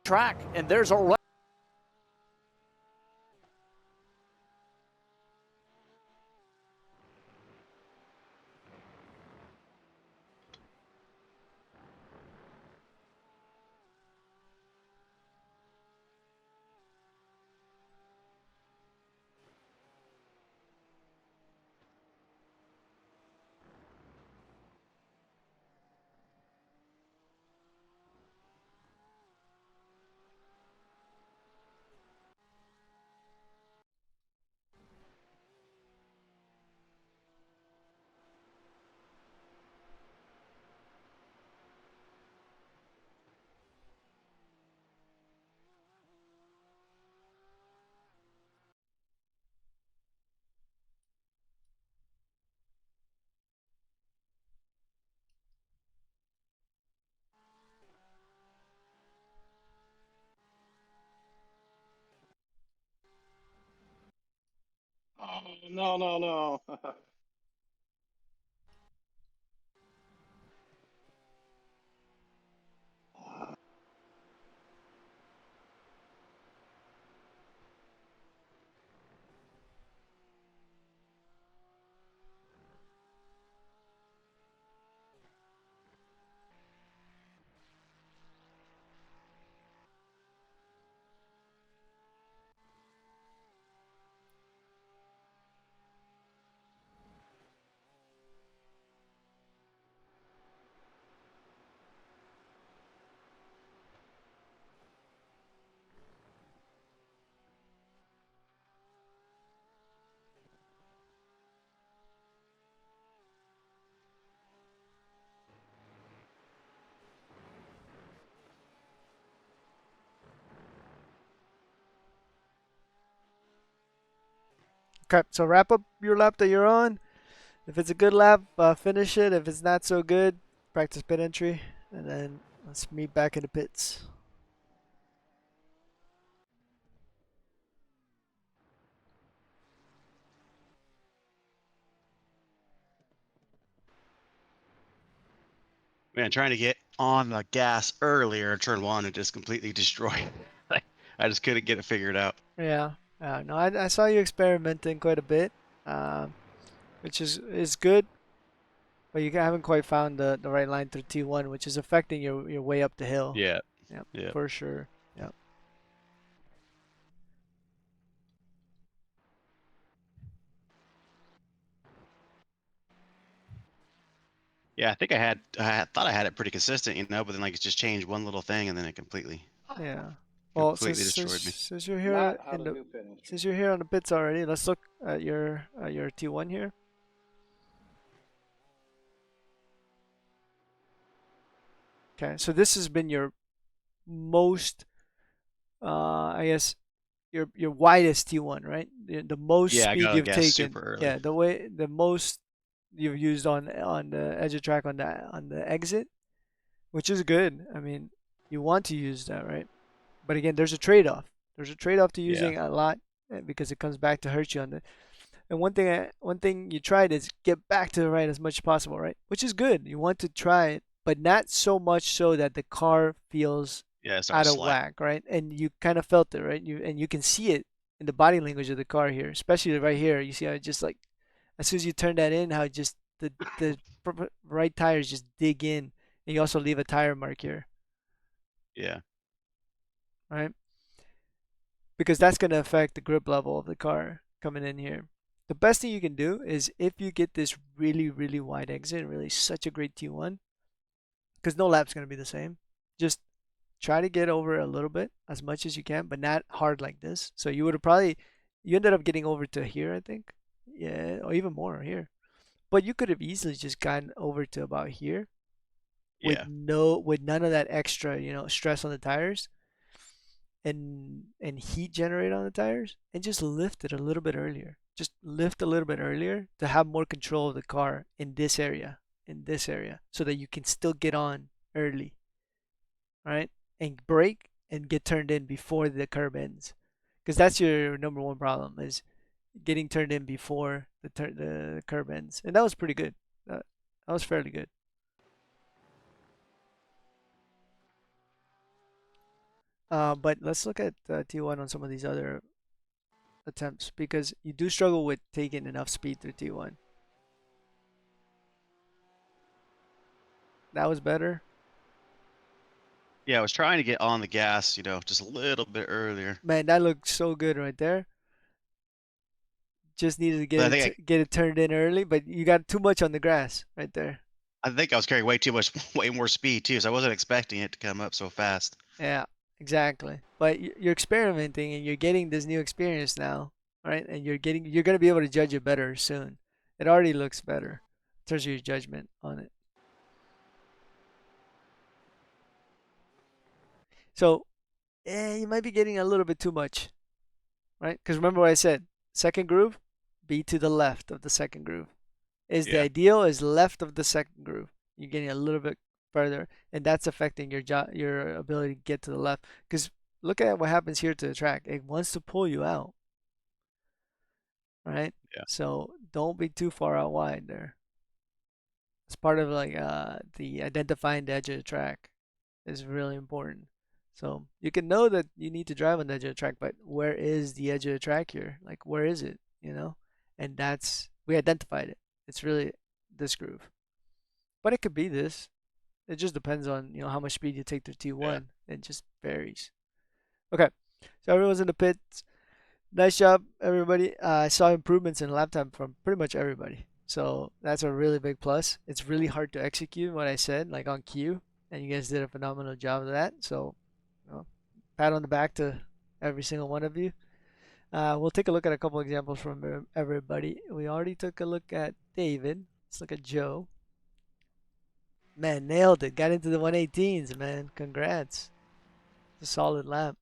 [SPEAKER 3] track, and there's a
[SPEAKER 2] Oh, no, no, no.
[SPEAKER 3] Okay, so wrap up your lap that you're on. If it's a good lap, finish it. If it's not so good, practice pit entry, and then let's meet back in the pits.
[SPEAKER 8] Man, trying to get on the gas earlier in turn one and just completely destroyed. I just couldn't get it figured out.
[SPEAKER 3] Yeah, no, I saw you experimenting quite a bit, um, which is good, but you haven't quite found the right line through T1, which is affecting your way up the hill.
[SPEAKER 8] Yeah.
[SPEAKER 3] Yep,
[SPEAKER 8] Yeah.
[SPEAKER 3] for sure. Yep.
[SPEAKER 8] Yeah, I think I thought I had it pretty consistent, but then like it's just changed one little thing and then it
[SPEAKER 3] Yeah. Well,
[SPEAKER 8] completely destroyed me.
[SPEAKER 3] since you're
[SPEAKER 2] Matt,
[SPEAKER 3] here
[SPEAKER 2] how did you finish?
[SPEAKER 3] since you're here on the pits already, let's look at your T1 here. Okay, so this has been your most, I guess your widest T1, right? The most
[SPEAKER 8] Yeah, I
[SPEAKER 3] speed
[SPEAKER 8] got on
[SPEAKER 3] you've
[SPEAKER 8] gas
[SPEAKER 3] taken.
[SPEAKER 8] super early.
[SPEAKER 3] Yeah, the most you've used on the edge of track on the exit, which is good. I mean, you want to use that, right? But again, there's a trade-off. There's a trade-off to
[SPEAKER 8] Yeah.
[SPEAKER 3] using a lot because it comes back to hurt you on the. And one thing you tried is get back to the right as much as possible, right? Which is good. You want to try it, but not so much so that the car feels
[SPEAKER 8] Yeah, it started
[SPEAKER 3] out of
[SPEAKER 8] sliding.
[SPEAKER 3] whack, right? And you kind of felt it, right? You can see it in the body language of the car here, especially right here. You see how it just like as soon as you turn that in, how just the right tires just dig in, and you also leave a tire mark here,
[SPEAKER 8] Yeah.
[SPEAKER 3] right? Because that's going to affect the grip level of the car coming in here. The best thing you can do is if you get this really, really wide exit, really such a great T1, because no lap's going to be the same. Just try to get over a little bit as much as you can, but not hard like this. So you would have probably, you ended up getting over to here, I think. Yeah, or even more here. But you could have easily just gotten over to about here with
[SPEAKER 8] Yeah.
[SPEAKER 3] with none of that extra, stress on the tires and heat generate on the tires and just lift it a little bit earlier. Just lift a little bit earlier to have more control of the car in this area, so that you can still get on early, right? And brake and get turned in before the curb ends. Because that's your number one problem is getting turned in before the curb ends. And that was pretty good. That was fairly good. But let's look at T1 on some of these other attempts because you do struggle with taking enough speed through T1. That was better.
[SPEAKER 8] Yeah, I was trying to get on the gas, just a little bit earlier.
[SPEAKER 3] Man, that looked so good right there. Just needed to
[SPEAKER 8] But
[SPEAKER 3] get it turned in early, but you got too much on the grass right there.
[SPEAKER 8] I think I was carrying way too much, way more speed too, so I wasn't expecting it to come up so fast.
[SPEAKER 3] Yeah, exactly. But you're experimenting and you're getting this new experience now, right? And you're gonna be able to judge it better soon. It already looks better in terms of your judgment on it. So, you might be getting a little bit too much, right? Because remember what I said, second groove, be to the left of the second groove. The
[SPEAKER 8] Yeah.
[SPEAKER 3] ideal is left of the second groove. You're getting a little bit further, and that's affecting your ability to get to the left. Because look at what happens here to the track. It wants to pull you out, right?
[SPEAKER 8] Yeah.
[SPEAKER 3] So don't be too far out wide there. It's part of like the identifying the edge of the track is really important. So you can know that you need to drive on the edge of the track, but where is the edge of the track here? Like where is it? And we identified it. It's really this groove, but it could be this. It just depends on how much speed you take through T1. It just varies. Okay, so everyone's in the pits. Nice job, everybody. I saw improvements in lap time from pretty much everybody. So that's a really big plus. It's really hard to execute what I said, like on cue, and you guys did a phenomenal job of that. So, pat on the back to every single one of you. We'll take a look at a couple examples from everybody. We already took a look at David. Let's look at Joe. Man, nailed it. Got into the 118s, man. Congrats. It's a solid lap.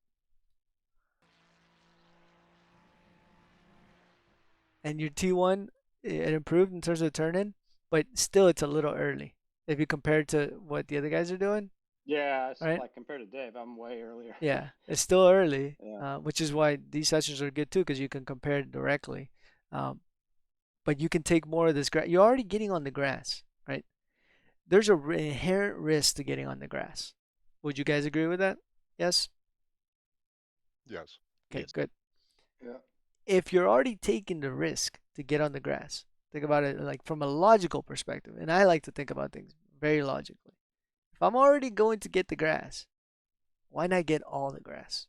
[SPEAKER 3] And your T1, it improved in terms of turn in, but still it's a little early if you compare it to what the other guys are doing.
[SPEAKER 2] Yeah, it's
[SPEAKER 3] Right?
[SPEAKER 2] like compared to Dave, I'm way earlier.
[SPEAKER 3] Yeah, it's still early,
[SPEAKER 2] Yeah.
[SPEAKER 3] which is why these sessions are good too because you can compare it directly. But you can take more of this grass. You're already getting on the grass, right? There's a inherent risk to getting on the grass. Would you guys agree with that? Yes?
[SPEAKER 5] Yes.
[SPEAKER 3] Okay,
[SPEAKER 8] Yes.
[SPEAKER 3] good.
[SPEAKER 2] Yeah.
[SPEAKER 3] If you're already taking the risk to get on the grass, think about it like from a logical perspective. And I like to think about things very logically. If I'm already going to get the grass, why not get all the grass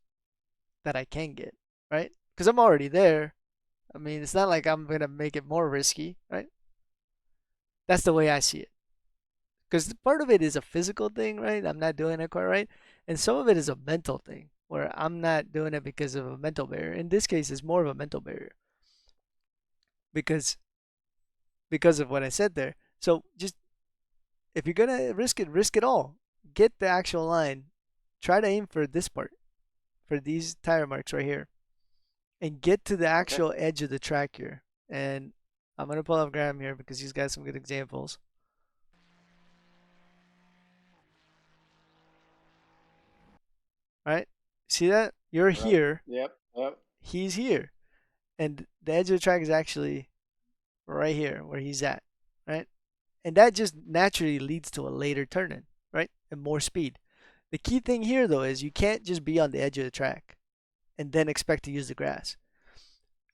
[SPEAKER 3] that I can get, right? Because I'm already there. I mean, it's not like I'm going to make it more risky, right? That's the way I see it. Because part of it is a physical thing, right? I'm not doing it quite right. And some of it is a mental thing where I'm not doing it because of a mental barrier. In this case, it's more of a mental barrier because of what I said there. So just if you're gonna risk it all. Get the actual line. Try to aim for this part, for these tire marks right here, and get to the
[SPEAKER 2] Okay.
[SPEAKER 3] actual edge of the track here. And I'm gonna pull up Graham here because he's got some good examples. All right, see that? You're
[SPEAKER 2] Right.
[SPEAKER 3] here.
[SPEAKER 2] Yep. Yep.
[SPEAKER 3] He's here, and the edge of the track is actually right here where he's at, right? And that just naturally leads to a later turn in, right? And more speed. The key thing here, though, is you can't just be on the edge of the track and then expect to use the grass.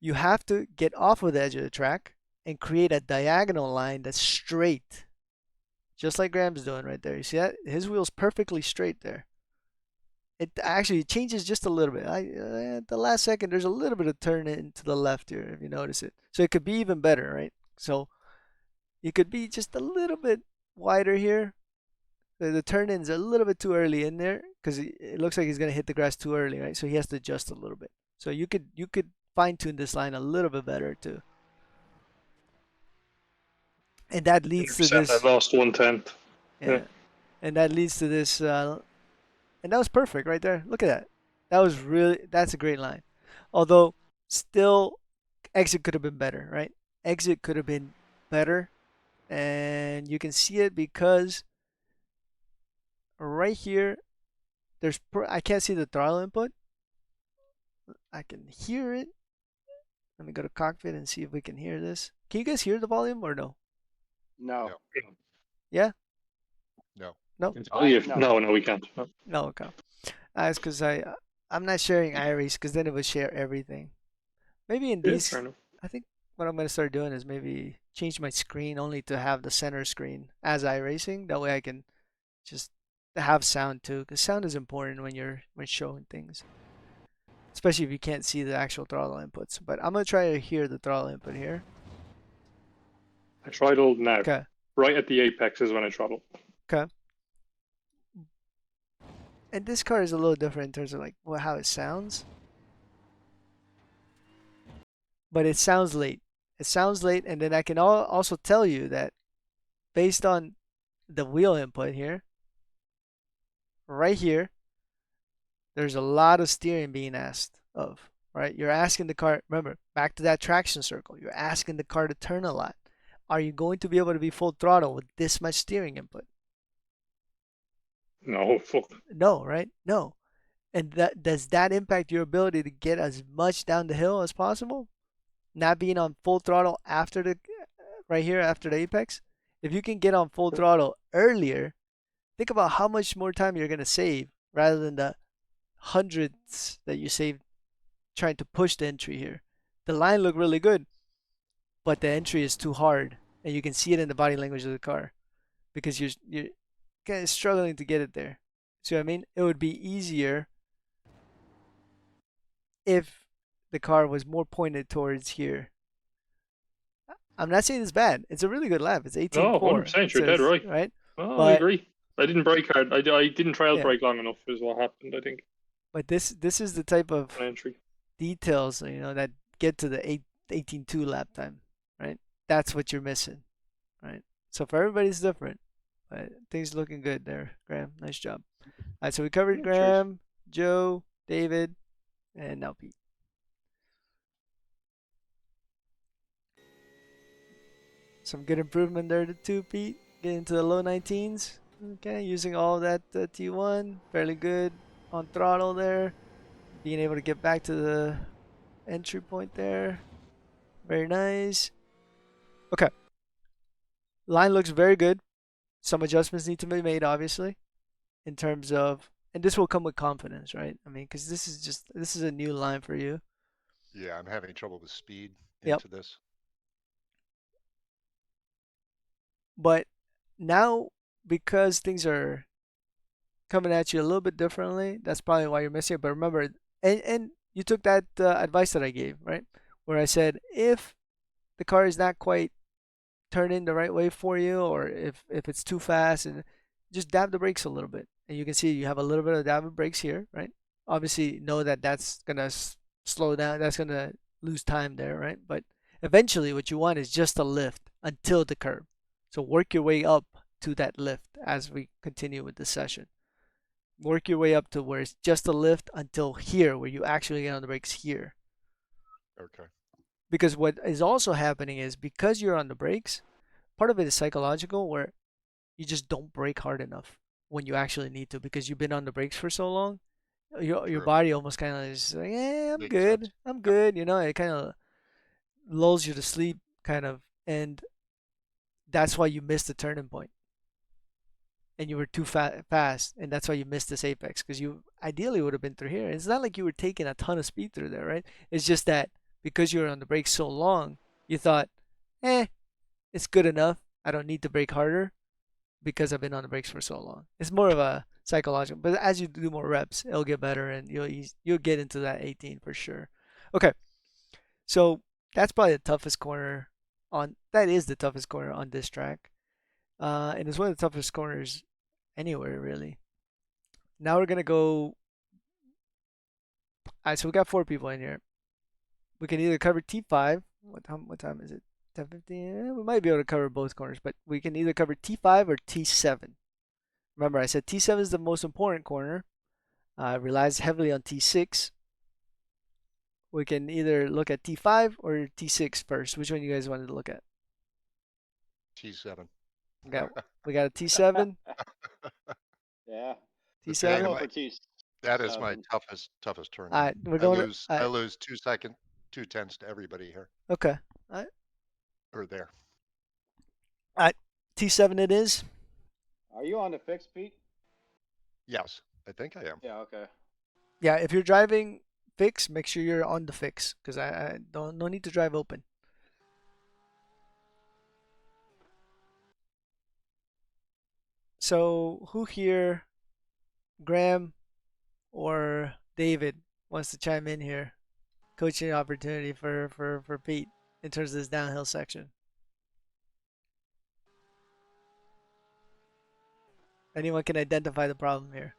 [SPEAKER 3] You have to get off of the edge of the track and create a diagonal line that's straight, just like Graham's doing right there. You see that? His wheel's perfectly straight there. It actually changes just a little bit. At the last second, there's a little bit of turn in to the left here, if you notice it. So it could be even better, right? So you could be just a little bit wider here. The turn in's a little bit too early in there because it looks like he's gonna hit the grass too early, right? So he has to adjust a little bit. So you could fine tune this line a little bit better too, and that leads to
[SPEAKER 4] 100%.
[SPEAKER 3] this.
[SPEAKER 4] I lost 1/10.
[SPEAKER 3] Yeah, and that leads to this. And that was perfect right there. Look at that. That's a great line. Although still, exit could have been better, right? Exit could have been better, and you can see it because right here I can't see the throttle input. I can hear it. Let me go to cockpit and see if we can hear this. Can you guys hear the volume or no?
[SPEAKER 2] No.
[SPEAKER 3] Yeah?
[SPEAKER 5] No.
[SPEAKER 3] No?
[SPEAKER 4] Oh, you
[SPEAKER 2] No.
[SPEAKER 4] no, no, we can't. No.
[SPEAKER 3] No, okay. That's because I'm not sharing iRace because then it would share everything. Maybe in
[SPEAKER 4] Yeah, fair
[SPEAKER 3] these,
[SPEAKER 4] enough.
[SPEAKER 3] I think what I'm gonna start doing is maybe change my screen only to have the center screen as iRacing. That way I can just have sound too, because sound is important when showing things, especially if you can't see the actual throttle inputs. But I'm gonna try to hear the throttle input here.
[SPEAKER 4] I throttled now.
[SPEAKER 3] Okay.
[SPEAKER 4] Right at the apex is when I throttle.
[SPEAKER 3] Okay. And this car is a little different in terms of like how it sounds, but it sounds late. It sounds late, and then I can also tell you that based on the wheel input here, right here, there's a lot of steering being asked of, right? You're asking the car, remember, back to that traction circle. You're asking the car to turn a lot. Are you going to be able to be full throttle with this much steering input?
[SPEAKER 4] No, fuck.
[SPEAKER 3] No, right? No. And does that impact your ability to get as much down the hill as possible? Not being on full throttle after the right here after the apex. If you can get on full throttle earlier, think about how much more time you're gonna save rather than the hundreds that you saved trying to push the entry here. The line looked really good, but the entry is too hard, and you can see it in the body language of the car because you're kind of struggling to get it there. See what I mean? It would be easier if the car was more pointed towards here. I'm not saying it's bad. It's a really good lap. It's
[SPEAKER 4] No,
[SPEAKER 3] 18.4.
[SPEAKER 4] 100%.
[SPEAKER 3] It
[SPEAKER 4] You're dead
[SPEAKER 3] says,
[SPEAKER 4] right.
[SPEAKER 3] right?
[SPEAKER 4] Oh, I
[SPEAKER 3] But
[SPEAKER 4] agree. I didn't brake hard. I didn't trail
[SPEAKER 3] yeah,
[SPEAKER 4] brake long enough is what happened, I think,
[SPEAKER 3] but this is the type of
[SPEAKER 4] on entry.
[SPEAKER 3] details, that get to the 18.2 lap time, right? That's what you're missing, right? So for everybody's different, but things looking good there, Graham. Nice job. All right, so we covered
[SPEAKER 4] Yeah, cheers.
[SPEAKER 3] Graham, Joe, David, and now Pete. Some good improvement there too, Pete. Getting to the low 19s. Okay, using all that T1, fairly good on throttle there. Being able to get back to the entry point there. Very nice. Okay. Line looks very good. Some adjustments need to be made, obviously, in terms of, and this will come with confidence, right? I mean, because this is a new line for you.
[SPEAKER 5] Yeah, I'm having trouble with speed
[SPEAKER 3] Yep.
[SPEAKER 5] into this.
[SPEAKER 3] But now, because things are coming at you a little bit differently, that's probably why you're missing it. But remember, and you took that advice that I gave, right? Where I said if the car is not quite turning the right way for you, or if it's too fast, and just dab the brakes a little bit, and you can see you have a little bit of dab of brakes here, right? Obviously, know that that's gonna slow down. That's gonna lose time there, right? But eventually, what you want is just a lift until the curb. So work your way up to that lift as we continue with the session. Work your way up to where it's just a lift until here, where you actually get on the brakes here.
[SPEAKER 5] Okay.
[SPEAKER 3] Because what is also happening is because you're on the brakes, part of it is psychological, where you just don't brake hard enough when you actually need to because you've been on the brakes for so long. Your
[SPEAKER 5] True.
[SPEAKER 3] body almost kind of is like, yeah, I'm
[SPEAKER 5] Makes sense.
[SPEAKER 3] good, I'm
[SPEAKER 5] Yep.
[SPEAKER 3] good. It kind of lulls you to sleep, kind of, and that's why you missed the turning point, and you were too fast, and that's why you missed this apex because you ideally would have been through here. It's not like you were taking a ton of speed through there, right? It's just that because you were on the brakes so long, you thought, it's good enough. I don't need to brake harder because I've been on the brakes for so long. It's more of a psychological, but as you do more reps, it'll get better, and you'll get into that 18 for sure. Okay, so that's probably the toughest corner on. That is the toughest corner on this track, and it's one of the toughest corners anywhere really. Now we're gonna go. All right, so we got 4 people in here. We can either cover T5. What time is it? 10:15. We might be able to cover both corners, but we can either cover T5 or T7. Remember, I said T7 is the most important corner. Relies heavily on T6. We can either look at T5 or T6 first. Which one you guys wanted to look at?
[SPEAKER 5] T7.
[SPEAKER 3] We got we got a T7,
[SPEAKER 2] Yeah.
[SPEAKER 5] But
[SPEAKER 2] I'll
[SPEAKER 5] dang,
[SPEAKER 3] T7.
[SPEAKER 2] go
[SPEAKER 5] my
[SPEAKER 2] for T
[SPEAKER 5] that is my
[SPEAKER 2] seven.
[SPEAKER 5] toughest turn
[SPEAKER 3] All
[SPEAKER 5] here.
[SPEAKER 3] right, we're
[SPEAKER 5] I
[SPEAKER 3] going to.
[SPEAKER 5] lose
[SPEAKER 3] All
[SPEAKER 5] I
[SPEAKER 3] right,
[SPEAKER 5] lose 2 tenths to everybody here
[SPEAKER 3] okay. All right,
[SPEAKER 5] or there.
[SPEAKER 3] all right. T7 it is.
[SPEAKER 2] Are you on the fix, Pete?
[SPEAKER 5] Yes, I think I am.
[SPEAKER 2] Yeah. Okay.
[SPEAKER 3] Yeah, if you're driving fix, make sure you're on the fix because I don't no need to drive open. So who here, Graham or David, wants to chime in here? Coaching opportunity for Pete in terms of this downhill section. Anyone can identify the problem here,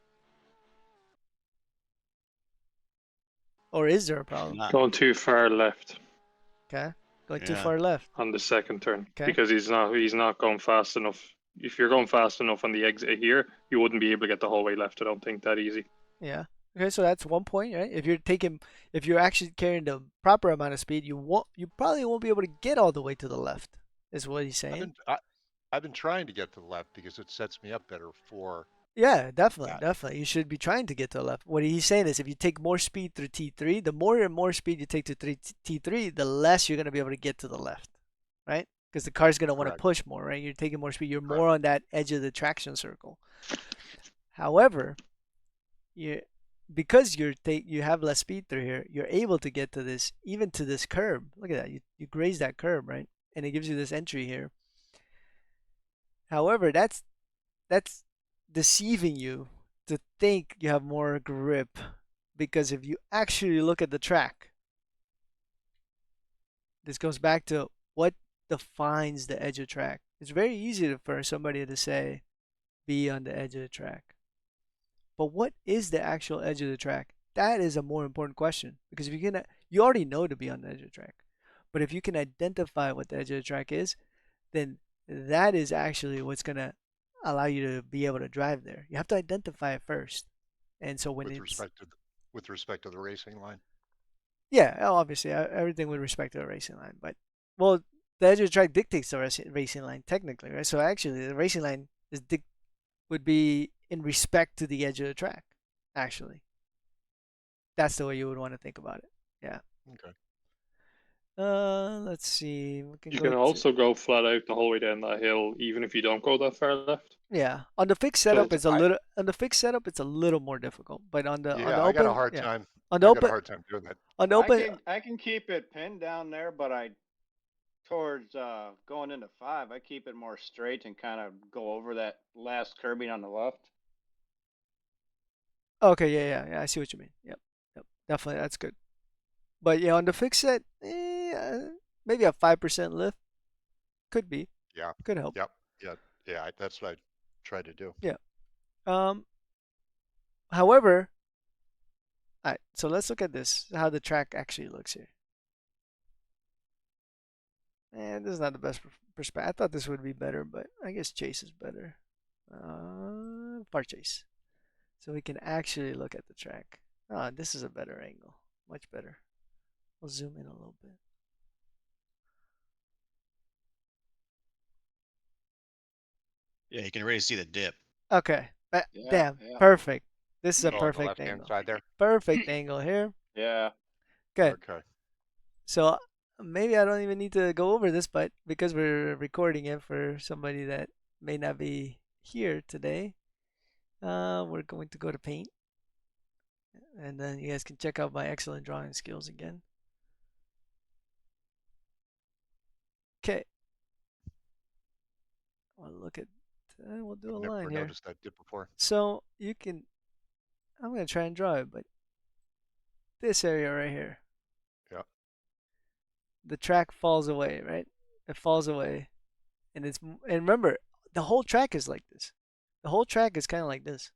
[SPEAKER 3] or is there a problem?
[SPEAKER 8] Not.
[SPEAKER 4] Going too far left
[SPEAKER 3] Okay, going too
[SPEAKER 8] Yeah.
[SPEAKER 3] far left.
[SPEAKER 4] on the second turn
[SPEAKER 3] Okay,
[SPEAKER 4] because he's not going fast enough. If you're going fast enough on the exit here, you wouldn't be able to get the whole way left. I don't think that easy.
[SPEAKER 3] yeah. Okay, so that's 1 point, right? If you're actually carrying the proper amount of speed, you probably won't be able to get all the way to the left. Is what he's
[SPEAKER 5] I've
[SPEAKER 3] saying.
[SPEAKER 5] been I, I've been trying to get to the left because it sets me up better for
[SPEAKER 3] Yeah, definitely,
[SPEAKER 5] that.
[SPEAKER 3] definitely. You should be trying to get to the left. What he's saying is if you take more speed through T3, the more and more speed you take to T3, the less you're going to be able to get to the left, right? Because the car's going to want to
[SPEAKER 5] Correct.
[SPEAKER 3] push more, right? You're taking more speed. You're
[SPEAKER 5] Correct.
[SPEAKER 3] more on that edge of the traction circle. However, you because you have less speed through here, you're able to get to this even to this curb. Look at that. You graze that curb, right? And it gives you this entry here. However, that's deceiving you to think you have more grip because if you actually look at the track, this goes back to what defines the edge of track. It's very easy for somebody to say be on the edge of the track. But what is the actual edge of the track? That is a more important question because if you already know to be on the edge of the track. But if you can identify what the edge of the track is, then that is actually what's going to allow you to be able to drive there. You have to identify it first. And so when
[SPEAKER 5] with
[SPEAKER 3] it's
[SPEAKER 5] respect to the racing line.
[SPEAKER 3] yeah, obviously everything with respect to the racing line, but well, the edge of the track dictates the racing line technically, right? So actually, the racing line would be in respect to the edge of the track. Actually, that's the way you would want to think about it. Yeah.
[SPEAKER 5] Okay.
[SPEAKER 3] Let's see. We can
[SPEAKER 4] You
[SPEAKER 3] go
[SPEAKER 4] can
[SPEAKER 3] to
[SPEAKER 4] also go flat out the whole way down that hill, even if you don't go that far left.
[SPEAKER 3] yeah. On the fixed
[SPEAKER 4] So
[SPEAKER 3] setup, it's a
[SPEAKER 5] I
[SPEAKER 3] little it's a little more difficult, but on the
[SPEAKER 5] yeah, I got a
[SPEAKER 3] open,
[SPEAKER 5] hard
[SPEAKER 3] yeah,
[SPEAKER 5] time.
[SPEAKER 3] on the
[SPEAKER 5] I got a
[SPEAKER 3] open,
[SPEAKER 5] hard time doing that.
[SPEAKER 3] on the
[SPEAKER 2] I
[SPEAKER 3] open.
[SPEAKER 2] can I can keep it pinned down there, but I towards going into 5, I keep it more straight and kind of go over that last curbing on the left.
[SPEAKER 3] Okay, yeah. I see what you mean. Yep. Definitely, that's good. But yeah, on the fixed set, maybe a 5% lift could be,
[SPEAKER 5] Yeah.
[SPEAKER 3] could help.
[SPEAKER 5] Yep. Yeah. Yeah. That's what I try to do.
[SPEAKER 3] Yeah. Um. However, all right. So let's look at this. How the track actually looks here. And this is not the best perspective. I thought this would be better, but I guess Chase is better. Far Chase. So we can actually look at the track. Ah, this is a better angle. Much better. We'll zoom in a little bit.
[SPEAKER 8] Yeah, you can really see the dip.
[SPEAKER 3] Okay.
[SPEAKER 2] Yeah,
[SPEAKER 3] Damn.
[SPEAKER 2] yeah,
[SPEAKER 3] Perfect. This is a
[SPEAKER 5] Oh, on the
[SPEAKER 3] perfect
[SPEAKER 5] left-hand
[SPEAKER 3] angle.
[SPEAKER 5] side there.
[SPEAKER 3] Perfect angle here.
[SPEAKER 2] yeah.
[SPEAKER 3] Good.
[SPEAKER 5] Okay.
[SPEAKER 3] So maybe I don't even need to go over this, but because we're recording it for somebody that may not be here today, we're going to go to paint. And then you guys can check out my excellent drawing skills again. Okay. I'll look at, we'll do a
[SPEAKER 5] I've
[SPEAKER 3] line
[SPEAKER 5] never
[SPEAKER 3] here.
[SPEAKER 5] noticed that dip before.
[SPEAKER 3] So you can, I'm going to try and draw it, but this area right here,
[SPEAKER 5] Yeah.
[SPEAKER 3] the track falls away, right? It falls away. And remember, the whole track is like this. The whole track is kind of like this.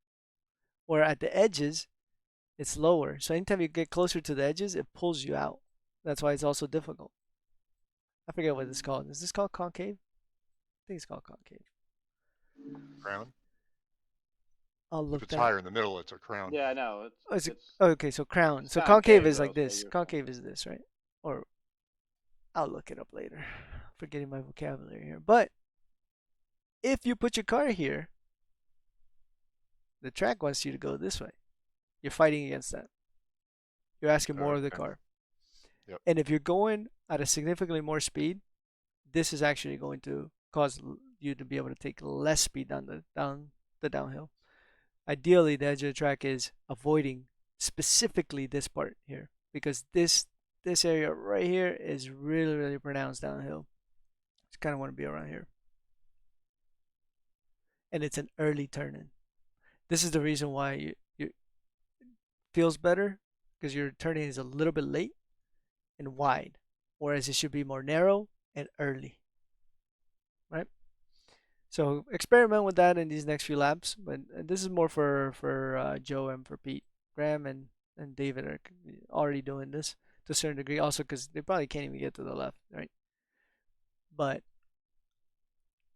[SPEAKER 3] Where at the edges, it's lower. So anytime you get closer to the edges, it pulls you out. That's why it's also difficult. I forget what it's called. Is this called concave? I think it's called concave.
[SPEAKER 5] Crown.
[SPEAKER 3] I'll
[SPEAKER 5] If
[SPEAKER 3] look
[SPEAKER 5] it's
[SPEAKER 3] that.
[SPEAKER 5] higher in the middle, it's a crown.
[SPEAKER 2] Yeah, no,
[SPEAKER 3] Oh,
[SPEAKER 2] it's
[SPEAKER 3] okay, so crown.
[SPEAKER 2] it's
[SPEAKER 3] So concave
[SPEAKER 2] concave
[SPEAKER 3] is
[SPEAKER 2] though,
[SPEAKER 3] like
[SPEAKER 2] so
[SPEAKER 3] this.
[SPEAKER 2] you're fine.
[SPEAKER 3] Concave is this, right? Or I'll look it up later. Forgetting my vocabulary here. But if you put your car here, the track wants you to go this way. You're fighting against that. You're asking more of the
[SPEAKER 5] Okay.
[SPEAKER 3] car.
[SPEAKER 5] Yep.
[SPEAKER 3] And if you're going at a significantly more speed, this is actually going to cause you to be able to take less speed down the downhill. Ideally, the edge of the track is avoiding specifically this part here, because this area right here is really, really pronounced downhill. Just kind of want to be around here. And it's an early turn in. This is the reason why you feels better, because your turning is a little bit late and wide, whereas it should be more narrow and early, right? So experiment with that in these next few laps. But this is more for Joe and for Pete. Graham and David are already doing this to a certain degree, also because they probably can't even get to the left, right? But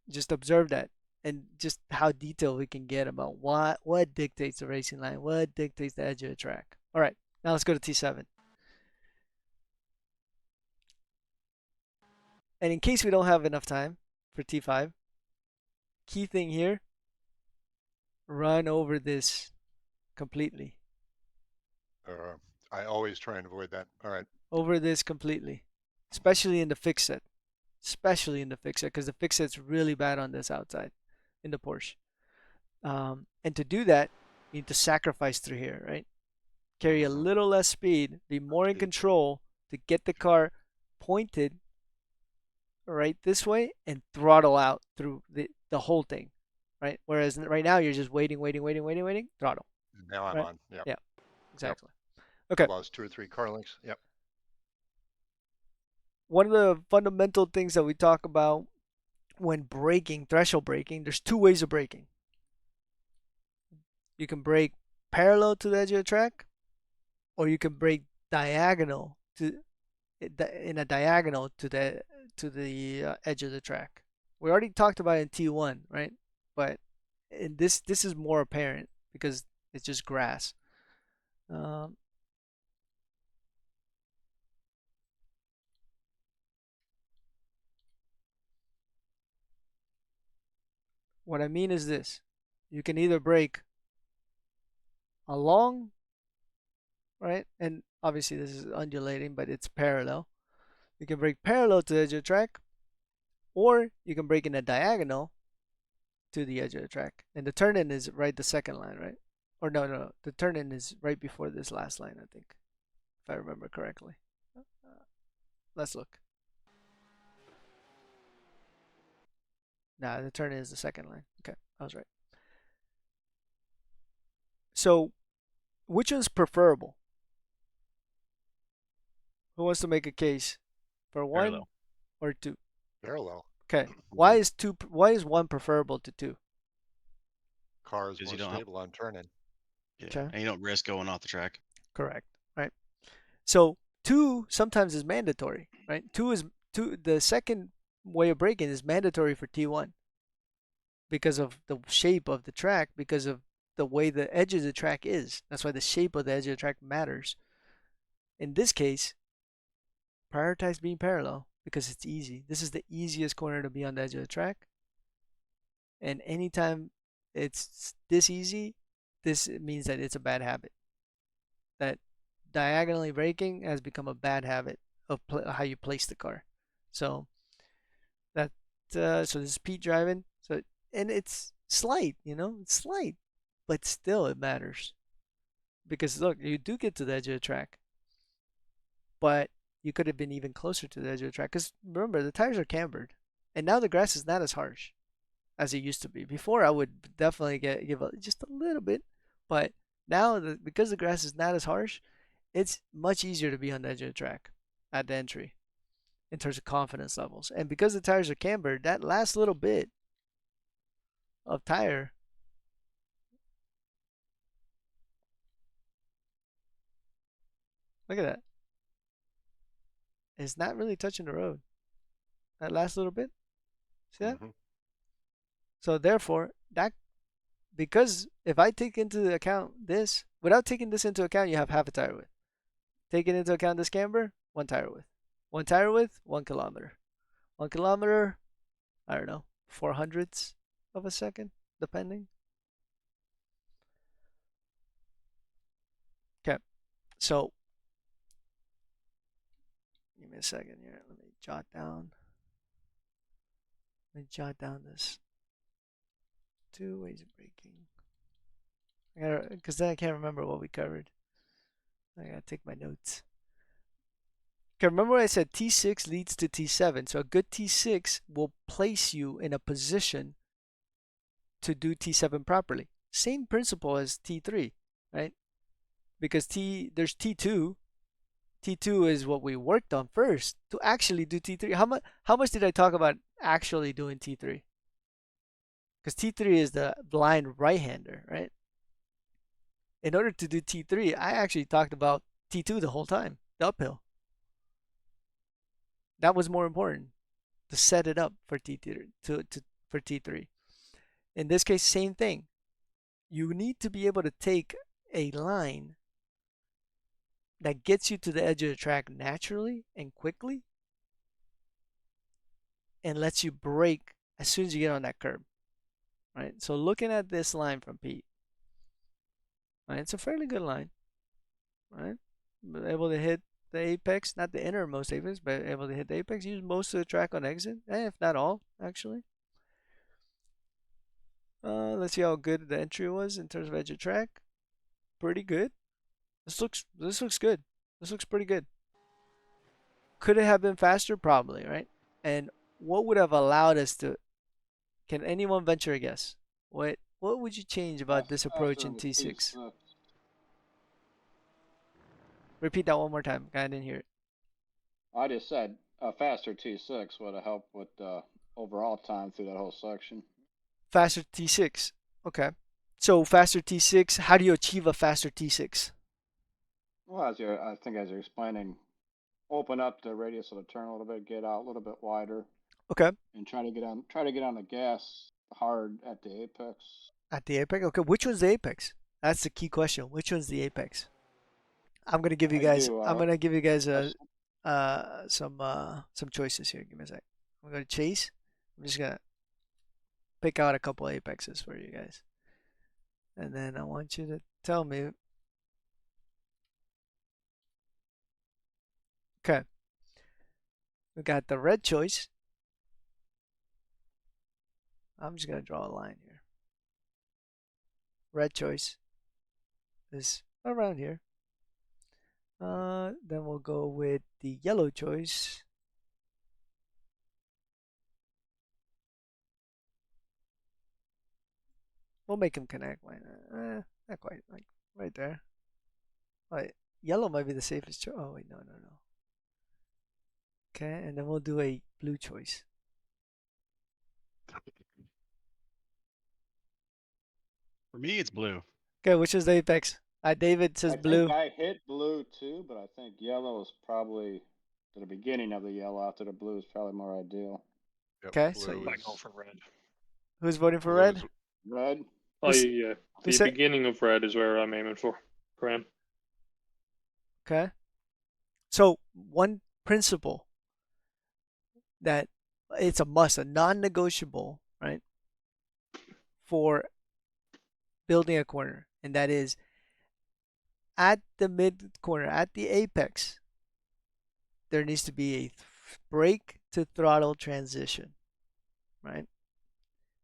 [SPEAKER 3] just observe that and just how detailed we can get about what dictates the racing line, what dictates the edge of the track. All right, now let's go to T7. And in case we don't have enough time for T5, key thing here, run over this completely.
[SPEAKER 5] I always try and avoid that. All right.
[SPEAKER 3] Over this completely, especially in the fix set. Especially in the fix set, because the fix set's really bad on this outside in the Porsche. And to do that, you need to sacrifice through here, right? Carry a little less speed, be more in control to get the car pointed right this way and throttle out through the whole thing, right? Whereas right now you're just waiting, throttle.
[SPEAKER 5] Now I'm
[SPEAKER 3] right?
[SPEAKER 5] on. Yep.
[SPEAKER 3] Yeah, exactly. Okay.
[SPEAKER 5] Lost 2 or 3 car lengths. Yep.
[SPEAKER 3] One of the fundamental things that we talk about when braking, threshold braking, there's two ways of braking. You can brake parallel to the edge of the track, or you can brake diagonal to in a diagonal to the edge of the track. We already talked about it in T1, right? But in this is more apparent because it's just grass. What I mean is this: you can either brake along, right? And obviously this is undulating, but it's parallel. You can brake parallel to the edge of the track, or you can brake in a diagonal to the edge of the track. And the turn in is right the second line, right? Or no. The turn in is right before this last line, I think, if I remember correctly. Let's look. Nah, the turn in is the second line. Okay, I was right. So, which one's preferable? Who wants to make a case for one
[SPEAKER 8] Parallel.
[SPEAKER 3] or two?
[SPEAKER 5] Parallel.
[SPEAKER 3] Okay. Why is two? Why is one preferable to two?
[SPEAKER 5] Car is
[SPEAKER 8] Because
[SPEAKER 5] more
[SPEAKER 8] you don't have,
[SPEAKER 5] stable on turn-in.
[SPEAKER 8] yeah,
[SPEAKER 3] Okay.
[SPEAKER 8] and you don't risk going off the track.
[SPEAKER 3] Correct. Right. So two sometimes is mandatory, right? Two. The second way of braking is mandatory for T1 because of the shape of the track, because of the way the edge of the track is. That's why the shape of the edge of the track matters. In this case, prioritize being parallel because it's easy. This is the easiest corner to be on the edge of the track. And anytime it's this easy, this means that it's a bad habit. That diagonally braking has become a bad habit of how you place the car. So that so this is Pete driving. So and it's slight, it's slight, but still it matters because look, you do get to the edge of the track, but you could have been even closer to the edge of the track because remember the tires are cambered, and now the grass is not as harsh as it used to be. Before I would definitely give just a little bit, but now because the grass is not as harsh, it's much easier to be on the edge of the track at the entry in terms of confidence levels. And because the tires are cambered, that last little bit of tire look at that. It's not really touching the road. That last little bit. See that? So therefore, that because if I take into account this, without taking this into account, you have half a tire width. Taking into account this camber, one tire width. One tire width, 1 kilometer. 1 kilometer, I don't know, 400ths of a second, depending. Okay, so give me a second here. Let me jot down. Let me jot down this. 2 ways of braking. Because then I can't remember what we covered. I gotta take my notes. Okay, remember I said T6 leads to T7. So a good T6 will place you in a position to do T7 properly. Same principle as T3, right? Because there's T2. T2 is what we worked on first to actually do T3. How much did I talk about actually doing T3? Because T3 is the blind right-hander, right? In order to do T3, I actually talked about T2 the whole time, the uphill. That was more important to set it up for T3 for T3. In this case, same thing. You need to be able to take a line that gets you to the edge of the track naturally and quickly and lets you brake as soon as you get on that curb. Right? So looking at this line from Pete, right, it's a fairly good line. Right? Able to hit the apex, not the innermost apex, but able to hit the apex, use most of the track on exit, if not all, actually. Let's see how good the entry was in terms of edge of track. Pretty good. This looks good. This looks pretty good. Could it have been faster? Probably, right? And what would have allowed us to? Can anyone venture a guess? What would you change about this approach
[SPEAKER 2] Faster
[SPEAKER 3] in
[SPEAKER 2] in the
[SPEAKER 3] T6?
[SPEAKER 2] T6.
[SPEAKER 3] Repeat that one more time. I didn't hear it.
[SPEAKER 2] I just said a faster T6 would have helped with overall time through that whole section.
[SPEAKER 3] Faster T6. Okay. So faster T6. How do you achieve a faster T6?
[SPEAKER 2] Well, I think as you're explaining, open up the radius of the turn a little bit, get out a little bit wider,
[SPEAKER 3] Okay.
[SPEAKER 2] and try to get on the gas hard at the apex.
[SPEAKER 3] At the apex. Okay. Which one's the apex? That's the key question. Which one's the apex? I'm gonna give you
[SPEAKER 2] I
[SPEAKER 3] guys.
[SPEAKER 2] do.
[SPEAKER 3] I'm gonna give you guys
[SPEAKER 2] A
[SPEAKER 3] some choices here. Give me a sec. I'm gonna chase. I'm just gonna pick out a couple apexes for you guys, and then I want you to tell me. Okay. We got the red choice. I'm just gonna draw a line here. Red choice is around here. Then we'll go with the yellow choice. We'll make him connect. Not quite. Like right there. Wait, yellow might be the safest choice. Oh wait, no. Okay, and then we'll do a blue choice.
[SPEAKER 8] For me, it's blue.
[SPEAKER 3] Okay, which is the apex? David says
[SPEAKER 2] I
[SPEAKER 3] blue.
[SPEAKER 2] think I hit blue too, but I think yellow is probably to the beginning of the yellow after the blue is probably more ideal.
[SPEAKER 5] Yep,
[SPEAKER 3] Okay, so
[SPEAKER 5] blue
[SPEAKER 4] I
[SPEAKER 5] is
[SPEAKER 4] go for red.
[SPEAKER 3] who's voting for
[SPEAKER 5] blue is
[SPEAKER 3] red?
[SPEAKER 2] Red.
[SPEAKER 4] Oh
[SPEAKER 3] Who's,
[SPEAKER 4] yeah,
[SPEAKER 3] who
[SPEAKER 4] the
[SPEAKER 3] said?
[SPEAKER 4] beginning of red is where I'm aiming for. Graham.
[SPEAKER 3] Okay. So one principle that it's a must, a non-negotiable, right, for building a corner, and that is at the mid corner, at the apex, there needs to be a brake to throttle transition, right?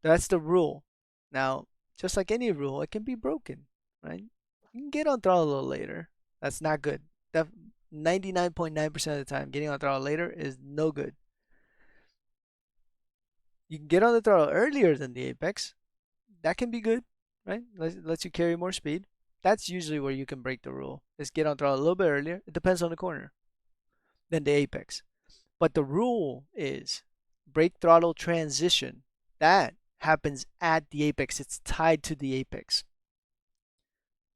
[SPEAKER 3] That's the rule. Now, just like any rule, it can be broken, right? You can get on throttle a little later. That's not good. 99.9% of the time, getting on throttle later is no good. You can get on the throttle earlier than the apex. That can be good, right? Lets you carry more speed. That's usually where you can break the rule. Is get on throttle a little bit earlier. It depends on the corner than the apex. But the rule is brake throttle transition. That happens at the apex. It's tied to the apex.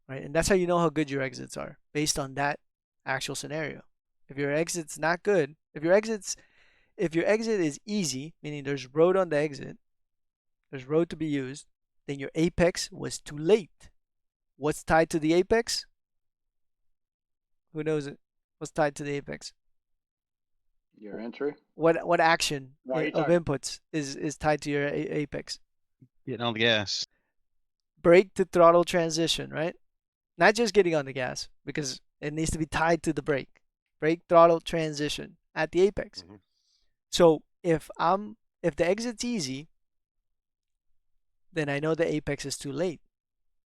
[SPEAKER 3] Right? And that's how you know how good your exits are, based on that actual scenario. If your exit's not good, if your exit is easy, meaning there's road on the exit, there's road to be used, then your apex was too late. What's tied to the apex? Who knows it? What's tied to the apex?
[SPEAKER 2] Your entry.
[SPEAKER 3] What action
[SPEAKER 2] No, you
[SPEAKER 3] of
[SPEAKER 2] talk.
[SPEAKER 3] inputs is tied to your apex?
[SPEAKER 8] Getting on the gas.
[SPEAKER 3] Brake to throttle transition, right? Not just getting on the gas, because it needs to be tied to the brake. Brake throttle transition at the apex.
[SPEAKER 5] Mhm.
[SPEAKER 3] So if the exit's easy, then I know the apex is too late.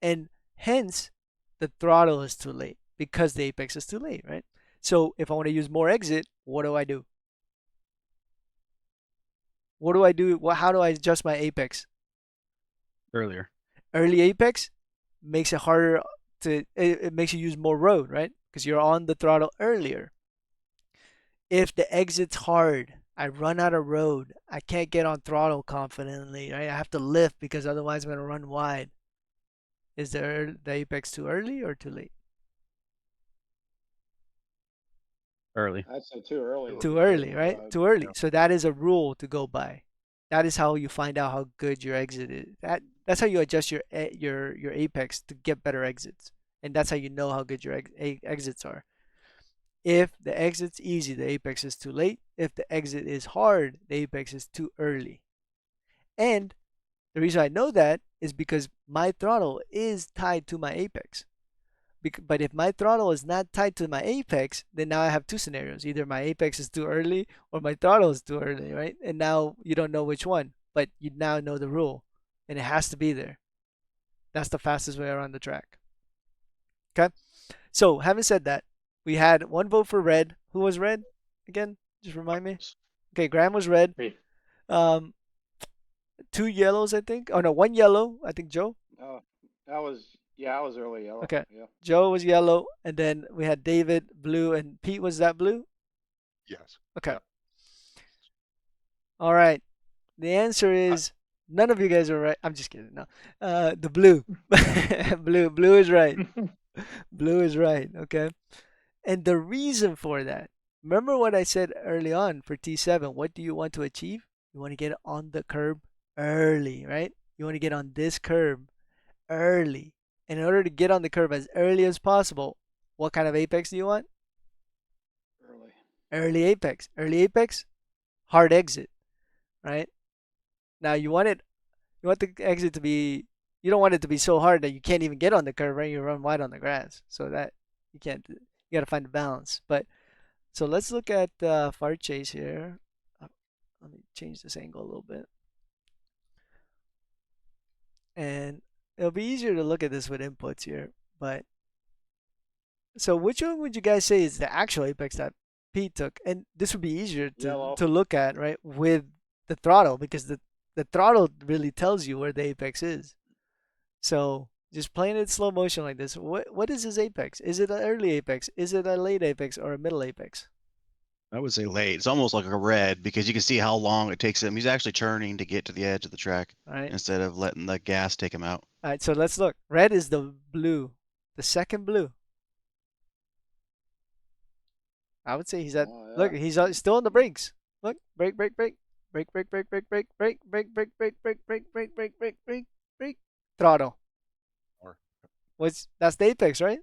[SPEAKER 3] And hence the throttle is too late because the apex is too late, right? So if I want to use more exit, what do I do? What do I do? How do I adjust my apex?
[SPEAKER 8] Earlier.
[SPEAKER 3] Early apex makes it harder it makes you use more road, right? Because you're on the throttle earlier. If the exit's hard, I run out of road, I can't get on throttle confidently, right? I have to lift because otherwise I'm going to run wide. Is the apex too early or too late?
[SPEAKER 8] Early.
[SPEAKER 2] I'd say too early.
[SPEAKER 3] Too
[SPEAKER 2] to get
[SPEAKER 3] early,
[SPEAKER 2] on
[SPEAKER 3] right?
[SPEAKER 2] road.
[SPEAKER 3] Too early.
[SPEAKER 5] Yeah.
[SPEAKER 3] So that is a rule to go by. That is how you find out how good your exit is. That's how you adjust your apex to get better exits, and that's how you know how good your exits are. If the exit's easy, the apex is too late. If the exit is hard, the apex is too early. And the reason I know that is because my throttle is tied to my apex. But if my throttle is not tied to my apex, then now I have two scenarios. Either my apex is too early or my throttle is too early, right? And now you don't know which one, but you now know the rule, and it has to be there. That's the fastest way around the track. Okay? So, having said that, we had one vote for red. Who was red again? Just remind me. Okay, Graham was red.
[SPEAKER 4] Me.
[SPEAKER 3] Um, two yellows, I think. Oh no, one yellow. I think Joe.
[SPEAKER 2] Oh, I was early yellow.
[SPEAKER 3] Okay,
[SPEAKER 2] Yeah.
[SPEAKER 3] Joe was yellow, and then we had David blue, and Pete was that blue.
[SPEAKER 5] Yes.
[SPEAKER 3] Okay.
[SPEAKER 5] Yep.
[SPEAKER 3] All right. The answer is none of you guys are right. I'm just kidding. No. The blue. Blue is right. Blue is right. Okay. And the reason for that, remember what I said early on for T7. What do you want to achieve? You want to get on the curb early, right? You want to get on this curb early. And in order to get on the curb as early as possible, what kind of apex do you want?
[SPEAKER 2] Early.
[SPEAKER 3] Early apex. Early apex, hard exit, right? Now you want the exit to be, you don't want it to be so hard that you can't even get on the curve, right? You run wide on the grass. So that you can't, you got to find the balance. But so let's look at far chase here. Let me change this angle a little bit. And it'll be easier to look at this with inputs here. But so which one would you guys say is the actual apex that Pete took? And this would be easier
[SPEAKER 2] Yellow.
[SPEAKER 3] to look at, right? With the throttle, because the throttle really tells you where the apex is. So just playing it slow motion like this, what is his apex? Is it an early apex? Is it a late apex or a middle apex?
[SPEAKER 8] I would say late. It's almost like a red because you can see how long it takes him. He's actually turning to get to the edge of the track
[SPEAKER 3] All right.
[SPEAKER 8] instead of letting the gas take him out.
[SPEAKER 3] All right, so let's look. Red is the blue, the second blue. I would say he's at.
[SPEAKER 2] Oh,
[SPEAKER 3] Look,
[SPEAKER 2] yeah.
[SPEAKER 3] he's still on the brakes. Look, brake, brake, brake, brake, brake, brake, brake, brake, brake, brake, brake, brake, brake, brake, brake, brake, brake, brake, brake, throttle.
[SPEAKER 5] Or
[SPEAKER 3] That's the apex, right?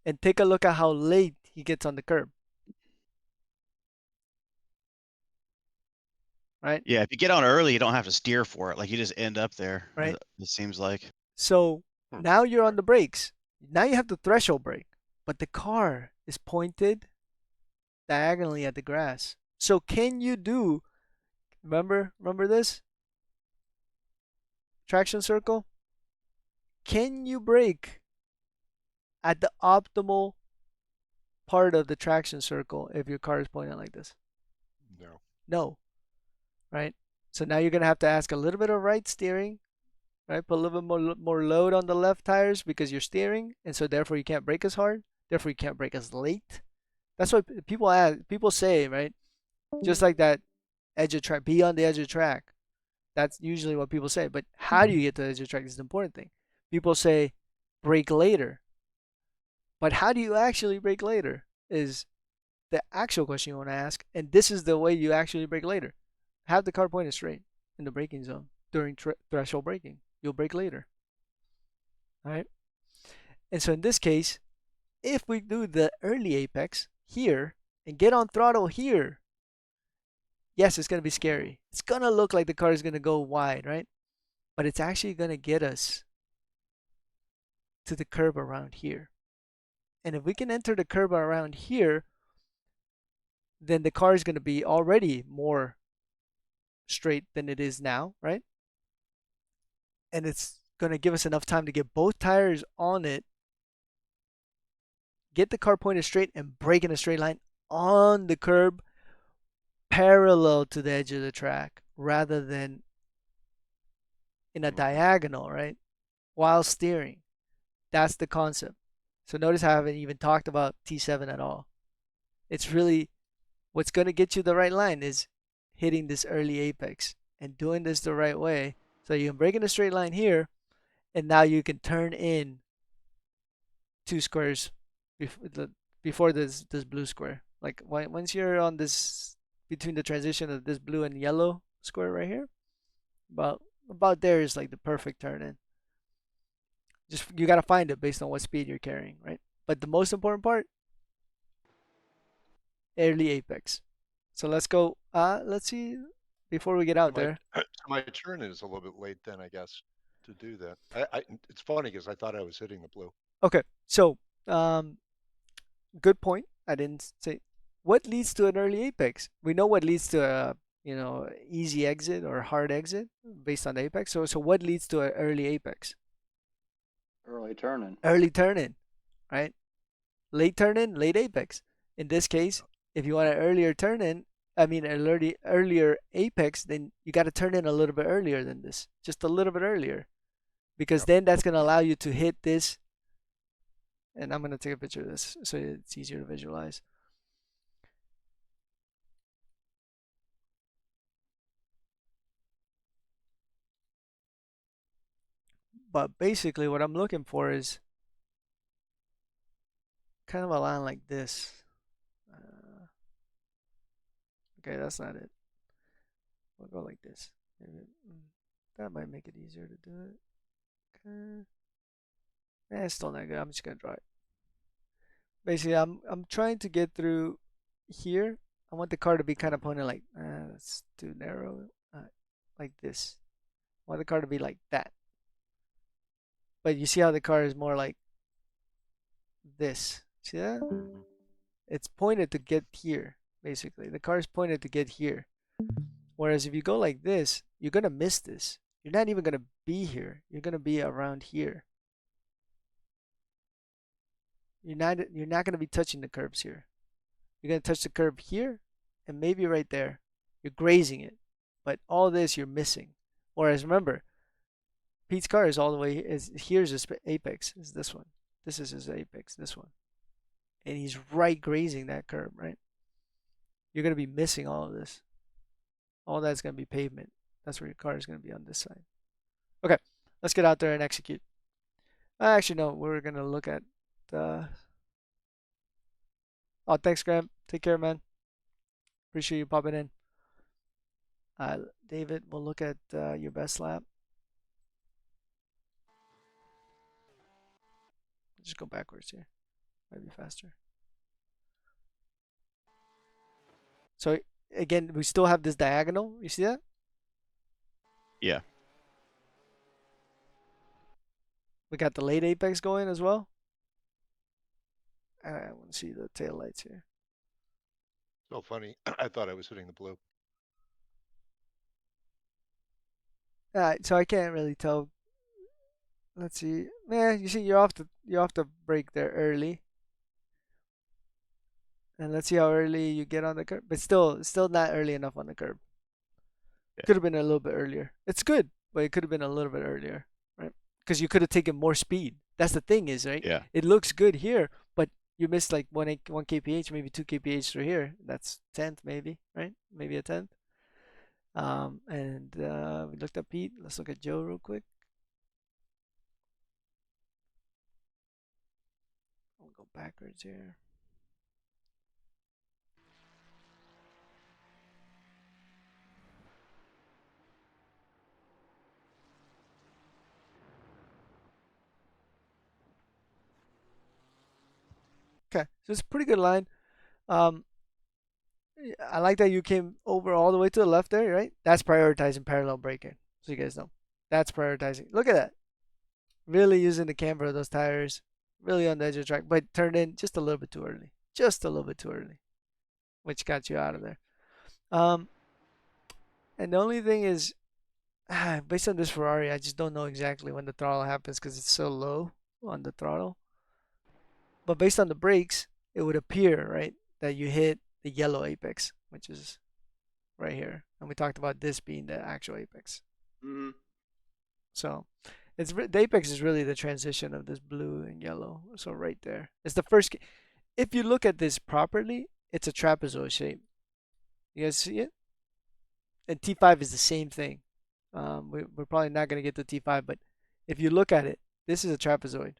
[SPEAKER 3] And take a look at how late he gets on the curb. Right?
[SPEAKER 8] Yeah, if you get on early, you don't have to steer for it. Like you just end up there.
[SPEAKER 3] Right.
[SPEAKER 8] It seems like.
[SPEAKER 3] So
[SPEAKER 5] Hmm.
[SPEAKER 3] now you're on the brakes. Now you have the threshold brake, but the car is pointed diagonally at the grass. So can you do, remember this? Traction circle? Can you brake at the optimal part of the traction circle if your car is pointed like this?
[SPEAKER 5] no.
[SPEAKER 3] No, right? So now you're going to have to ask a little bit of right steering, right? Put a little bit more load on the left tires because you're steering, and so therefore you can't brake as hard. Therefore you can't brake as late. That's what people say, right? Just like that edge of track, be on the edge of track. That's usually what people say. But how do you get to the edge of track is the important thing. People say brake later. But how do you actually brake later is the actual question you want to ask. And this is the way you actually brake later. Have the car pointed straight in the braking zone during threshold braking. You'll brake later. All right. And so in this case, if we do the early apex here and get on throttle here, yes, it's going to be scary. It's going to look like the car is going to go wide, right? But it's actually going to get us to the curb around here. And if we can enter the curb around here, then the car is going to be already more straight than it is now, right? And it's going to give us enough time to get both tires on it, get the car pointed straight, and brake in a straight line on the curb parallel to the edge of the track rather than in a diagonal, right? While steering. That's the concept. So notice how I haven't even talked about T7 at all. It's really what's going to get you the right line is hitting this early apex and doing this the right way. So you can break in a straight line here, and now you can turn in 2 squares before this blue square. Like once you're on this between the transition of this blue and yellow square right here, about there is like the perfect turn in. Just you gotta find it based on what speed you're carrying, right? But the most important part, early apex. So let's go. Let's see before we get out there.
[SPEAKER 5] So my turn is a little bit late then, I guess, to do that. It's funny because I thought I was hitting the blue.
[SPEAKER 3] Okay, so good point. I didn't say what leads to an early apex. We know what leads to a easy exit or hard exit based on the apex. So what leads to an early apex?
[SPEAKER 2] Early turn-in.
[SPEAKER 3] Early turn in, right? Late turn in, late apex. In this case, if you want an earlier turn in, I mean an earlier apex, then you got to turn in a little bit earlier than this, just a little bit earlier, because then that's going to allow you to hit this. And I'm going to take a picture of this so it's easier to visualize. But basically what I'm looking for is kind of a line like this. Okay, that's not it. We'll go like this. Maybe, that might make it easier to do it. Okay. It's still not good. I'm just gonna draw it. Basically, I'm trying to get through here. I want the car to be kind of pointed like that's too narrow. Like this. I want the car to be like that. But you see how the car is more like this. See that? It's pointed to get here, basically. The car is pointed to get here. Whereas if you go like this, you're gonna miss this. You're not even gonna be here. You're gonna be around here. You're not gonna be touching the curbs here. You're gonna touch the curb here and maybe right there. You're grazing it. But all this you're missing. Whereas remember, Pete's car is all the way here's his apex, is this one. This is his apex, this one. And he's right grazing that curb, right? You're gonna be missing all of this. All that's gonna be pavement. That's where your car is gonna be on this side. Okay, let's get out there and execute. Actually, no, we're gonna look at the. Oh, thanks, Graham. Take care, man. Appreciate you popping in. David, we'll look at your best lap. Just go backwards here. Might be faster. So again, we still have this diagonal. You see that?
[SPEAKER 8] Yeah.
[SPEAKER 3] We got the late apex going as well. I want to see the tail lights here.
[SPEAKER 5] So funny. I thought I was hitting the blue.
[SPEAKER 3] So I can't really tell. Let's see. Yeah, you see, you're off the brake there early. And let's see how early you get on the curb. But still not early enough on the curb.
[SPEAKER 8] Yeah.
[SPEAKER 3] Could have been a little bit earlier. It's good, but it could have been a little bit earlier, right? Because you could have taken more speed. That's the thing is, right?
[SPEAKER 8] Yeah.
[SPEAKER 3] It looks good here, but you missed like 1 kph, maybe 2 kph through here. That's 10th maybe, right? Maybe a 10th. And we looked at Pete. Let's look at Joe real quick. We'll go backwards here. Okay, so it's a pretty good line. I like that you came over all the way to the left there, right? That's prioritizing parallel braking, so you guys know. That's prioritizing. Look at that. Really using the camber of those tires. Really on the edge of the track, but turned in just a little bit too early. Just a little bit too early, which got you out of there. And the only thing is, based on this Ferrari, I just don't know exactly when the throttle happens because it's so low on the throttle. But based on the brakes, it would appear, right, that you hit the yellow apex, which is right here. And we talked about this being the actual apex.
[SPEAKER 2] Mm-hmm.
[SPEAKER 3] So the apex is really the transition of this blue and yellow. So right there. It's the first. If you look at this properly, it's a trapezoid shape. You guys see it? And T5 is the same thing. We're probably not going to get to T5, but if you look at it, this is a trapezoid.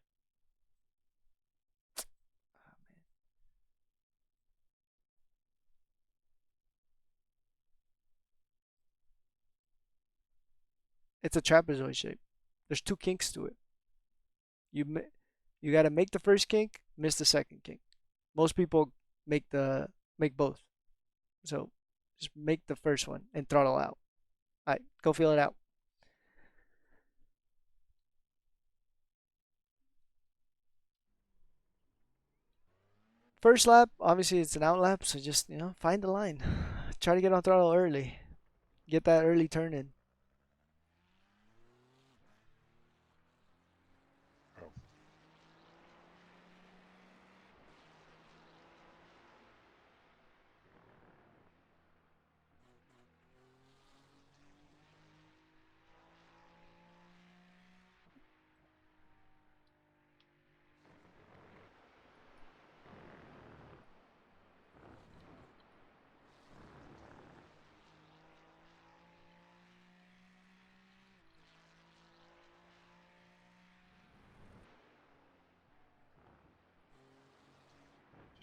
[SPEAKER 3] It's a trapezoid shape. There's two kinks to it. You you got to make the first kink, miss the second kink. Most people make both. So just make the first one and throttle out. All right, go feel it out. First lap, obviously it's an out lap, so just find the line. Try to get on throttle early. Get that early turn in.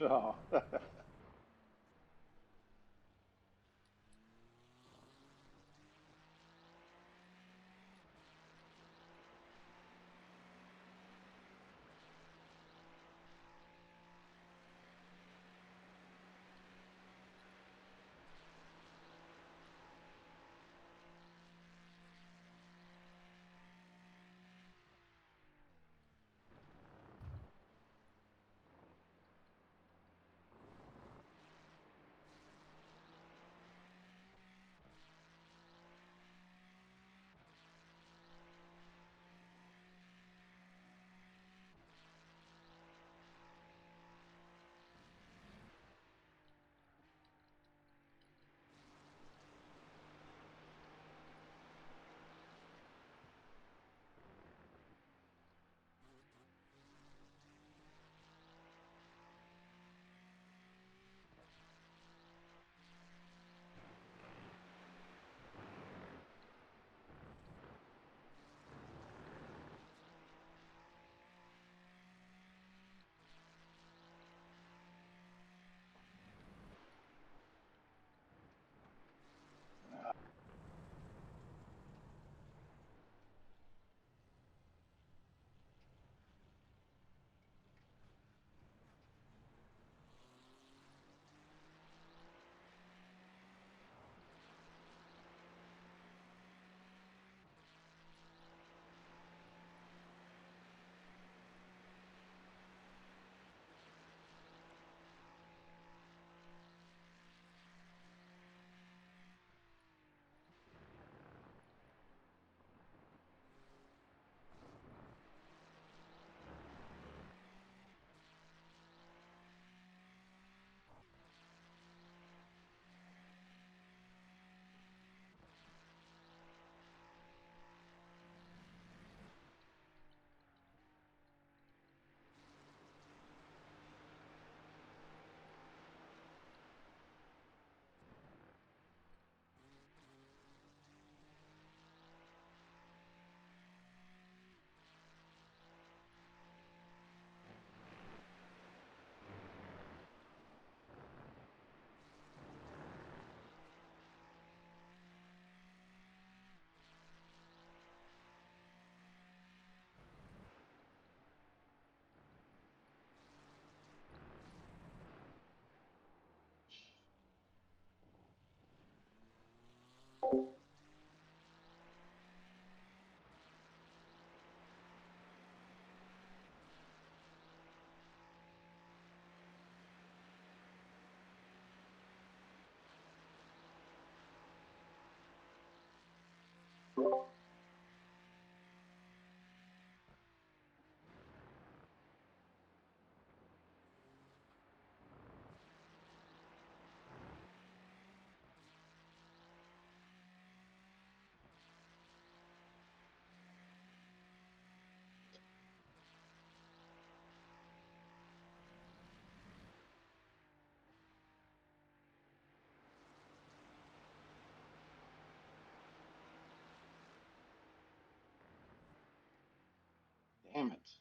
[SPEAKER 5] Oh,
[SPEAKER 2] Oh. Damn it.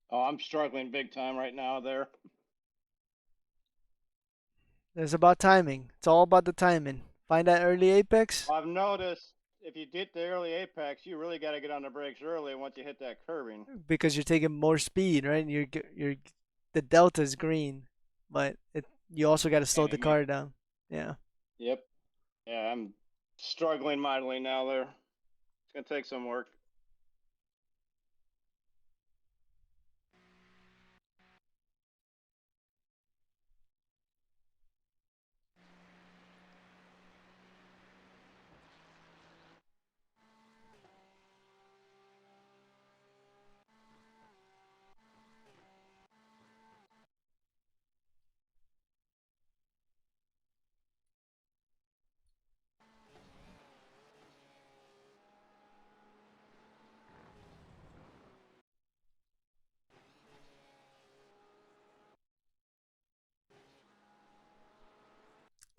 [SPEAKER 2] Oh, I'm struggling big time right now there.
[SPEAKER 3] It's about timing. It's all about the timing. Find that early apex
[SPEAKER 2] I've noticed if you get the early apex, you really got to get on the brakes early once you hit that curving.
[SPEAKER 3] because you're taking more speed, right? You're the delta is green. but you also got to slow
[SPEAKER 2] And
[SPEAKER 3] the
[SPEAKER 2] I mean,
[SPEAKER 3] car down. Yeah.
[SPEAKER 2] yep. Yeah, I'm struggling mightily now there. It's gonna take some work.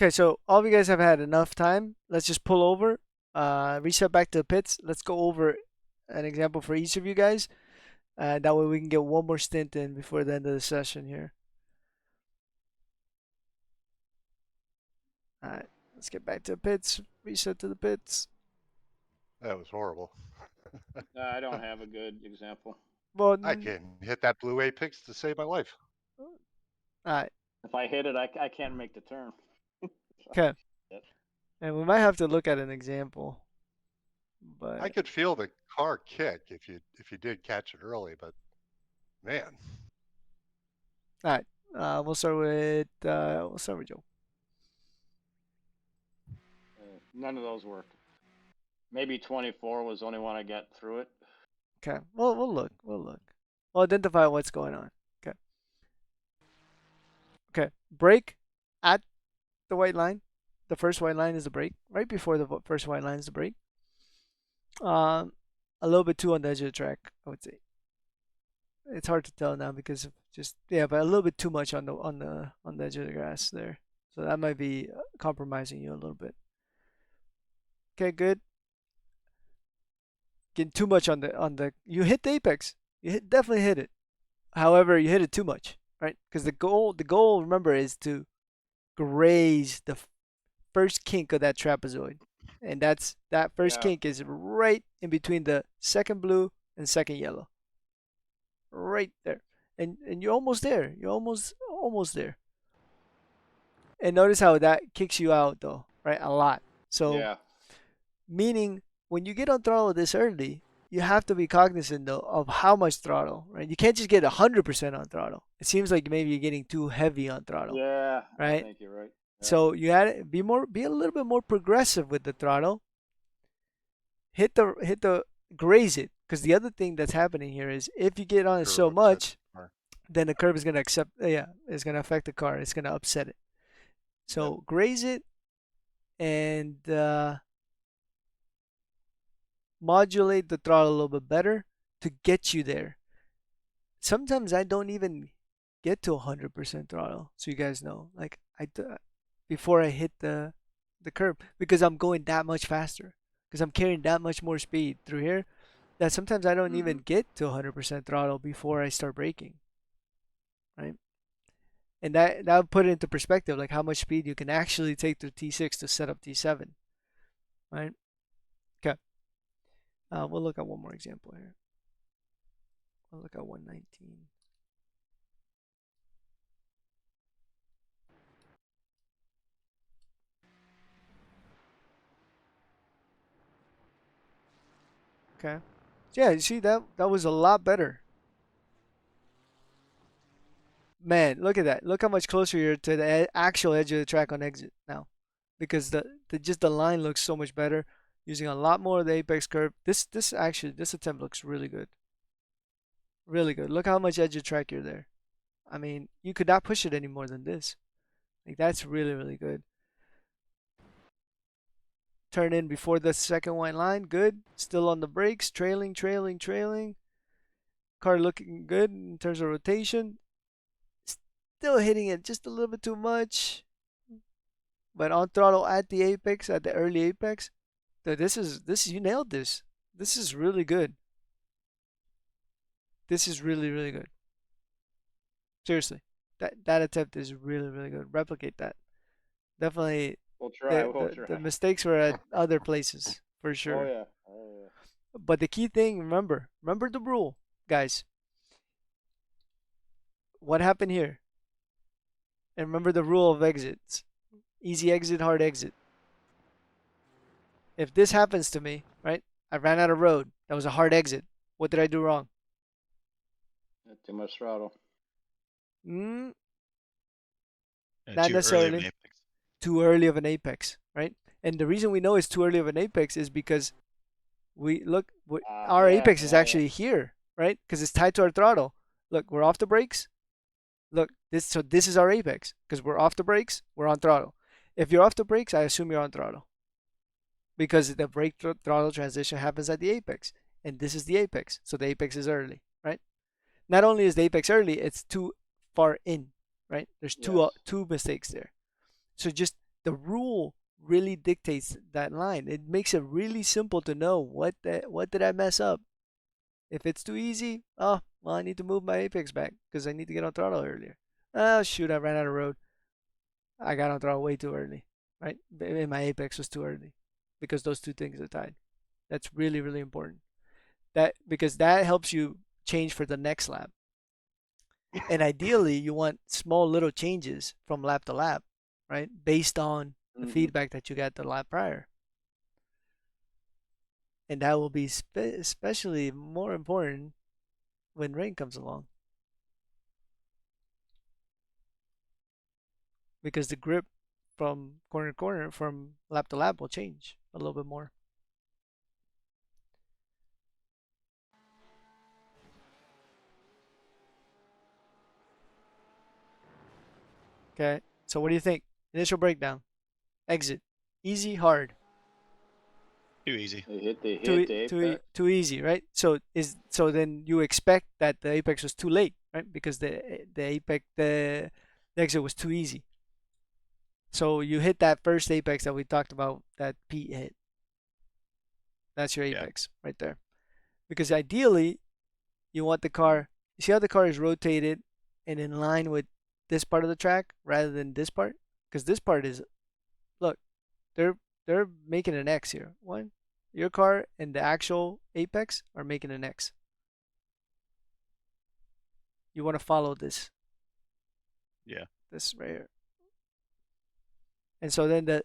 [SPEAKER 3] Okay, so all of you guys have had enough time. Let's just pull over, reset back to the pits. Let's go over an example for each of you guys. That way we can get one more stint in before the end of the session here. All right, let's get back to the pits. Reset to the pits.
[SPEAKER 5] That was horrible.
[SPEAKER 2] I don't have a good example.
[SPEAKER 3] Well,
[SPEAKER 5] I can hit that blue apex to save my life.
[SPEAKER 3] all right,
[SPEAKER 2] If I hit it, I can't make the turn.
[SPEAKER 3] okay.
[SPEAKER 2] Yep.
[SPEAKER 3] And we might have to look at an example,
[SPEAKER 5] I
[SPEAKER 3] but
[SPEAKER 5] could feel the car kick if you did catch it early, but man,
[SPEAKER 3] all right. We'll start with Joe.
[SPEAKER 2] None of those worked. Maybe 24 was the only one I got through it.
[SPEAKER 3] Okay. We'll look. We'll look. We'll identify what's going on. Okay. Okay. Brake at the white line. The first white line is the brake. Right before the first white line is the brake. Um, a little bit too on the edge of the track, I would say. It's hard to tell now because of just but a little bit too much on the edge of the grass there. So that might be compromising you a little bit. Okay, good. Getting too much on the you hit the apex. Definitely hit it. However, you hit it too much, right? Because the goal remember is to graze the first kink of that trapezoid. And that first
[SPEAKER 2] Yeah.
[SPEAKER 3] kink is right in between the second blue and second yellow. Right there. And you're almost there. You're almost there. And notice how that kicks you out though, right? A lot. So
[SPEAKER 2] Yeah.
[SPEAKER 3] meaning when you get on throttle this early, you have to be cognizant though of how much throttle, right? You can't just get 100% on throttle. It seems like maybe you're getting too heavy on throttle,
[SPEAKER 2] Yeah. I
[SPEAKER 3] right?
[SPEAKER 2] think you're right. Yeah.
[SPEAKER 3] So you had to be a little bit more progressive with the throttle. Hit the graze it, because the other thing that's happening here is if you get on it
[SPEAKER 5] curve
[SPEAKER 3] so
[SPEAKER 5] upsets
[SPEAKER 3] much,
[SPEAKER 5] the car.
[SPEAKER 3] then the curb is gonna it's gonna affect the car. It's gonna upset it. So
[SPEAKER 5] Yep.
[SPEAKER 3] graze it and modulate the throttle a little bit better to get you there. Sometimes I don't even get to 100% throttle, so you guys know. Like before I hit the curb, because I'm going that much faster, because I'm carrying that much more speed through here, that sometimes I don't even get to 100% throttle before I start braking, right? And that would put it into perspective, like how much speed you can actually take through T6 to set up T7, right? Okay. We'll look at one more example here. We'll look at 119. Okay. Yeah, you see that was a lot better. Man, look at that. Look how much closer you're to the actual edge of the track on exit now. Because the line looks so much better, using a lot more of the apex curve. This attempt looks really good. Really good. Look how much edge of track you're there. I mean, you could not push it any more than this. Like that's really, really good. Turn in before the second white line. Good. Still on the brakes. Trailing, trailing, trailing. Car looking good in terms of rotation. Still hitting it just a little bit too much. But on throttle at the apex, at the early apex, this you nailed this. This is really good. This is really, really good. Seriously. That attempt is really, really good. Replicate that. Definitely
[SPEAKER 2] We'll try.
[SPEAKER 3] the,
[SPEAKER 2] We'll
[SPEAKER 3] the,
[SPEAKER 2] try.
[SPEAKER 3] the mistakes were at other places for
[SPEAKER 2] Oh
[SPEAKER 3] sure.
[SPEAKER 2] yeah. Oh yeah.
[SPEAKER 3] But the key thing, remember the rule, guys. What happened here? And remember the rule of exits. Easy exit, hard exit. If this happens to me, right? I ran out of road. That was a hard exit. What did I do wrong?
[SPEAKER 2] Too much throttle.
[SPEAKER 3] Mm,
[SPEAKER 8] And
[SPEAKER 3] not
[SPEAKER 8] too early of an
[SPEAKER 3] necessarily.
[SPEAKER 8] apex.
[SPEAKER 3] Too early of an apex, right? And the reason we know it's too early of an apex is because we look, our
[SPEAKER 2] Yeah,
[SPEAKER 3] apex is
[SPEAKER 2] yeah, yeah.
[SPEAKER 3] actually here, right? Because it's tied to our throttle. Look, we're off the brakes. Look, this is our apex because we're off the brakes, we're on throttle. If you're off the brakes, I assume you're on throttle because the brake throttle transition happens at the apex, and this is the apex, so the apex is early, right? Not only is the apex early, it's too far in, right? There's
[SPEAKER 2] Yes.
[SPEAKER 3] two mistakes there. So just the rule really dictates that line. It makes it really simple to know what did I mess up. If it's too easy, oh well, I need to move my apex back because I need to get on throttle earlier. Oh shoot, I ran out of road. I got on throttle way too early, right? And my apex was too early because those two things are tied. That's really really important. That because that helps you change for the next lap. And ideally, you want small little changes from lap to lap, right? Based on the feedback that you got the lap prior. And that will be especially more important when rain comes along. Because the grip from corner to corner, from lap to lap, will change a little bit more. Okay, so what do you think? Initial breakdown. Exit. Easy, hard.
[SPEAKER 8] Too easy.
[SPEAKER 2] They hit the apex.
[SPEAKER 3] Too easy, right? So then you expect that the apex was too late, right? Because the exit was too easy. So you hit that first apex that we talked about that Pete hit. That's your apex right there. Because ideally, you want the car. You see how the car is rotated and in line with this part of the track rather than this part? Because this part is, look, they're they're making an X here. One, your car and the actual apex are making an X. You want to follow this.
[SPEAKER 8] Yeah.
[SPEAKER 3] This right here. And so then